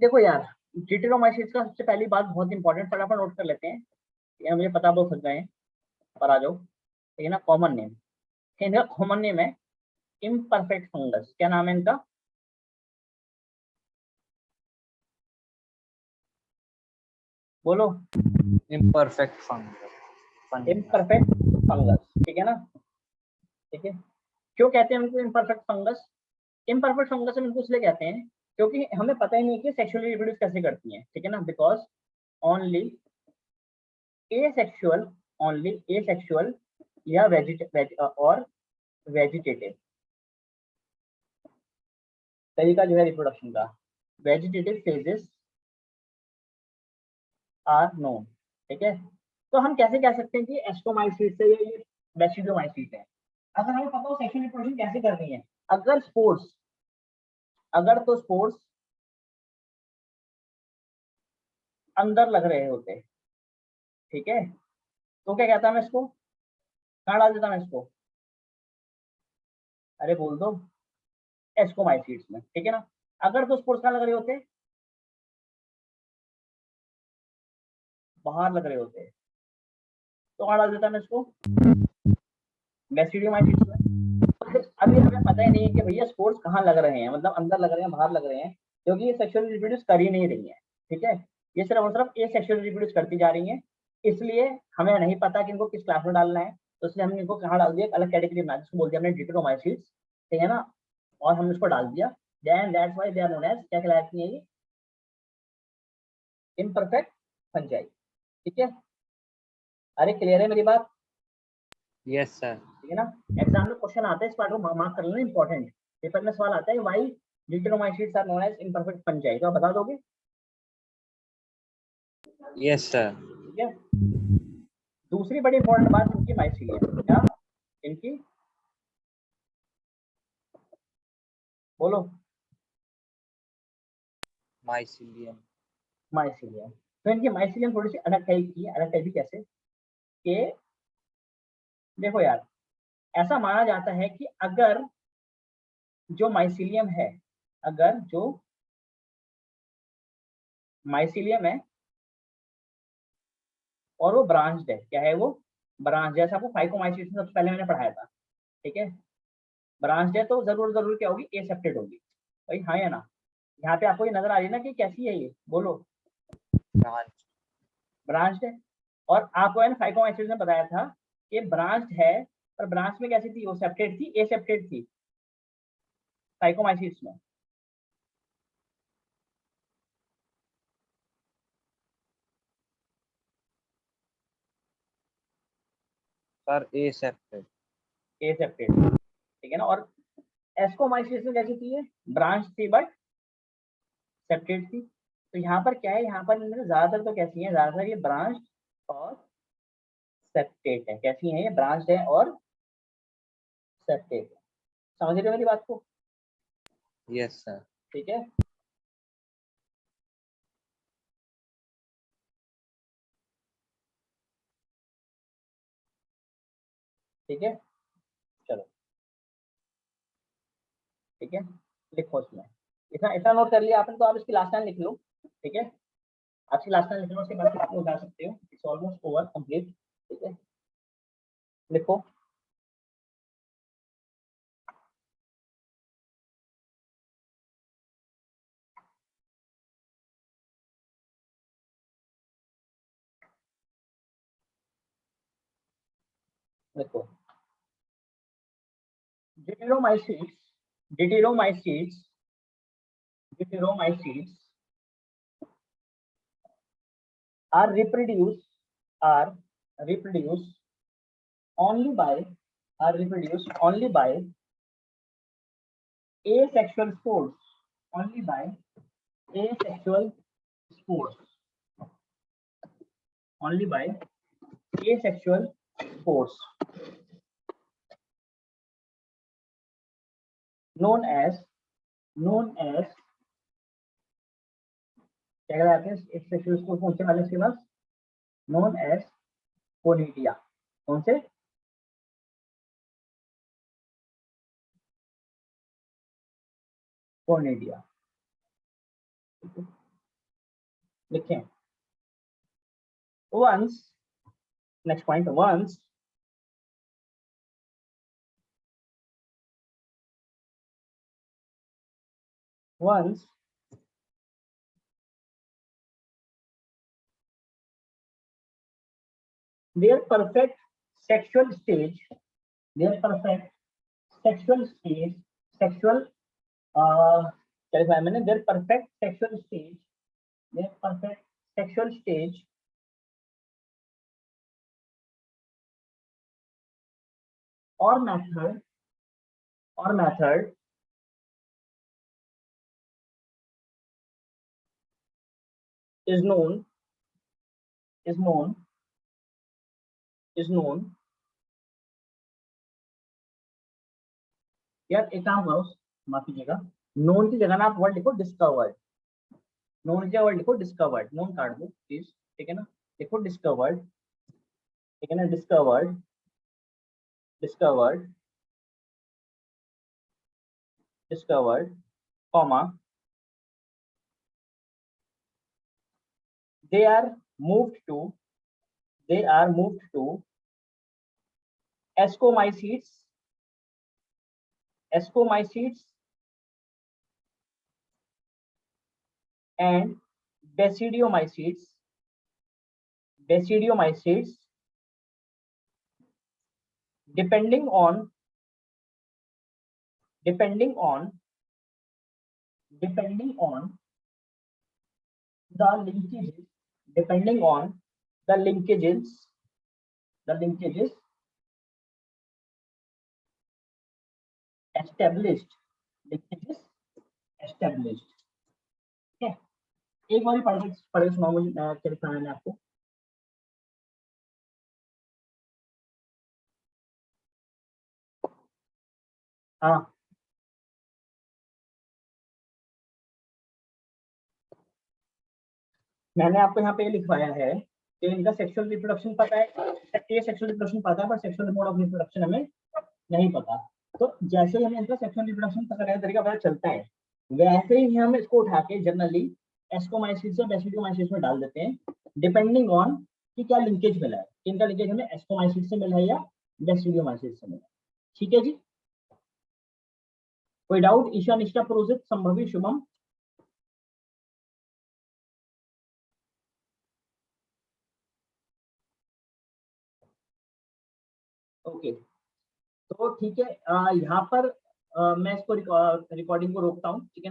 देखो यार, ड्यूटेरोमाइसीट्स का सबसे पहली बात बहुत इंपॉर्टेंट, फटाफट नोट कर लेते हैं। ये मुझे पता बहुत थक गए हैं, पर आ जाओ, ठीक है ना। कॉमन नेम, इनका कॉमन नेम है इम्परफेक्ट फंगस। क्या नाम है इनका? बोलो। Imperfect fungus. इम्परफेक्ट फंगस, ठीक है ना, ठीक है। क्यों कहते हैं उनको इम्परफेक्ट फंगस? इम्परफेक्ट फंगस हम इनको इसलिए कहते हैं क्योंकि हमें पता ही नहीं कि सेक्सुअली रिप्रोड्यूस कैसे करती हैं, ठीक है ना। Because only asexual, only asexual या और वेजिटेटिव तरीका जो है रिप्रोडक्शन का, वेजिटेटिव फेजेस आर नोन, ठीक है। तो हम कैसे कह सकते हैं कि एस्ट्रोमाइसीट से ये बैसिडोमाइसीट है? अगर हमें पता हो सेक्सुअल रिप्रोडक्शन कैसे करनी है, अगर स्पोर्ट्स, अगर तो स्पोर्ट्स अंदर लग रहे होते, ठीक है, तो क्या कहता मैं इसको, कहाँ डाल देता मैं इसको? अरे बोल दो, एस्ट्रोमाइसीट्स में, ठीक है ना। अगर तो स्पोर्ट्स कहाँ लग रहे होते, बाहर लग रहे होते, तो कहाँ डाल देता मैं इसको? बैसिडोमाइसीट्स में। अभी हमें पता ही नहीं है कि भैया स्पोर्स कहाँ लग रहे हैं, मतलब अंदर लग रहे हैं बाहर लग रहे हैं, क्योंकि ये सेक्सुअल रिप्रोड्यूस कर ही नहीं रही है, ठीक है। ये सिर्फ और सिर्फ ए सेक्सुअल रिप्रोड्यूस करती जा रही है, इसलिए हमें नहीं पता कि इनको किस क्लास में डालना है। तो इसलिए हमने इनको कहाँ डाल दिया, एक अलग कैटेगरी में, जिसको बोल दिया हमने ड्यूटेरोमाइसीट्स, ठीक है ना। और हमने इसको डाल दिया, then that's why they are known as, क्या कहलाती है ये? इम्परफेक्ट फंजाई, ठीक है। अरे क्लियर है मेरी बात? Yes sir. ठीक है ना। एग्जाम में क्वेश्चन आता है इस पार्ट को मार्क कर लेना, इंपॉर्टेंट। पेपर में सवाल आता है why deuteromycetes are known as imperfect fungi, तो आप बता दोगे? Yes sir. ठीक है। दूसरी बड़ी इंपॉर्टेंट बात इनकी माइसीलियम, क्या इनकी? बोलो। माइसीलियम। माइसीलियम। तो इनकी माइसीलियम थोड़ी सी अलग टाइप की है। अलग टाइप की कैसे कि, देखो यार, ऐसा माना जाता है कि अगर जो माइसीलियम है, अगर जो माइसीलियम है और वो ब्रांच्ड है, क्या है वो? ब्रांच, जैसा आपको फाइकोमाइसीट्स में सबसे पहले मैंने पढ़ाया था, ठीक है। ब्रांच है तो जरूर जरूर क्या होगी, एसेप्टेड होगी भाई, हाँ या ना। यहाँ पे आपको ये नजर आ रही है ना कि कैसी है ये, बोलो। ब्रांच। ब्रांच है। और आपको है ना फाइकोमाइसीट्स ने बताया था कि ब्रांच है, पर ब्रांच में कैसी थी वो, सेप्टेड थी, एसेप्टेड थी फाइकोमाइसीट्स में। सर ए सेप्टेड। एसेप्टेड, ठीक है ना। और एस्कोमाइसीट्स में कैसी थी, ये ब्रांच थी बट सेप्टेड थी। तो यहाँ पर क्या है, यहाँ पर इनमें ज्यादातर तो कैसी है, ज्यादातर ये ब्रांच और सेप्टेड है। कैसी है ये, ब्रांच है और सेप्टेड है। समझ रहे हो मेरी बात को? Yes sir. ठीक है, ठीक है, चलो ठीक है, लिखो इसमें, इतना इतना नोट कर लिया आपने तो आप इसकी लास्ट लाइन लिख लो। ठीक है, आज की लास्ट लाइन लिख लो, उसके बाद आप लोग जा सकते हो, इट्स ऑलमोस्ट ओवर कंप्लीट। ठीक है, लिखो। लिखो Deuteromycetes, Deuteromycetes, Deuteromycetes are reproduced only by asexual spores, only by asexual spores, only by asexual spores, known as क्या कहते हैं asexual spores कौन से वाले इसके पास, known as conidia, कौन से, conidia। लिखें, once, next point, once their perfect sexual stage, sexual क्या लिखा है मैंने, their perfect sexual stage or method is known यार एक काम करो, माफ कीजिएगा, नोन की जगह ना आप वर्ड लिखो डिस्कवर्ड, नोन की जगह वर्ड लिखो डिस्कवर्ड, नोन काट दो प्लीज, ठीक है ना, लिखो डिस्कवर्ड, ठीक है ना, discovered, comma, they are moved to ascomycetes and basidiomycetes depending on the linkages established, ठीक है। एक बार पढ़ के सुनाओ मुझे, क्या लिखा है मैंने आपको, हाँ मैंने आपको यहाँ पे लिखवाया है कि इनका सेक्सुअल रिप्रोडक्शन पता है, सेक्सुअल रिप्रोडक्शन पता है, पर सेक्सुअल मोड ऑफ रिप्रोडक्शन हमें नहीं पता। तो जैसे ही हमें इनका सेक्सुअल रिप्रोडक्शन पता करने का तरीका पता चलता है, वैसे ही हम इसको उठा के जनरली एस्कोमाइसिस से बेसिडियोमाइसिस में डाल देते हैं, डिपेंडिंग ऑन कि क्या लिंकेज मिला है, इनका लिंकेज हमें एस्कोमाइसिस से मिला है या बेसिडियोमाइसिस से मिला है। ठीक है जी, कोई डाउट? ईशा निष्ठा पुरोहित संभवी शुभम, ओके। तो ठीक है, यहाँ पर मैं इसको रिकॉर्डिंग को रोकता हूँ, ठीक है ना।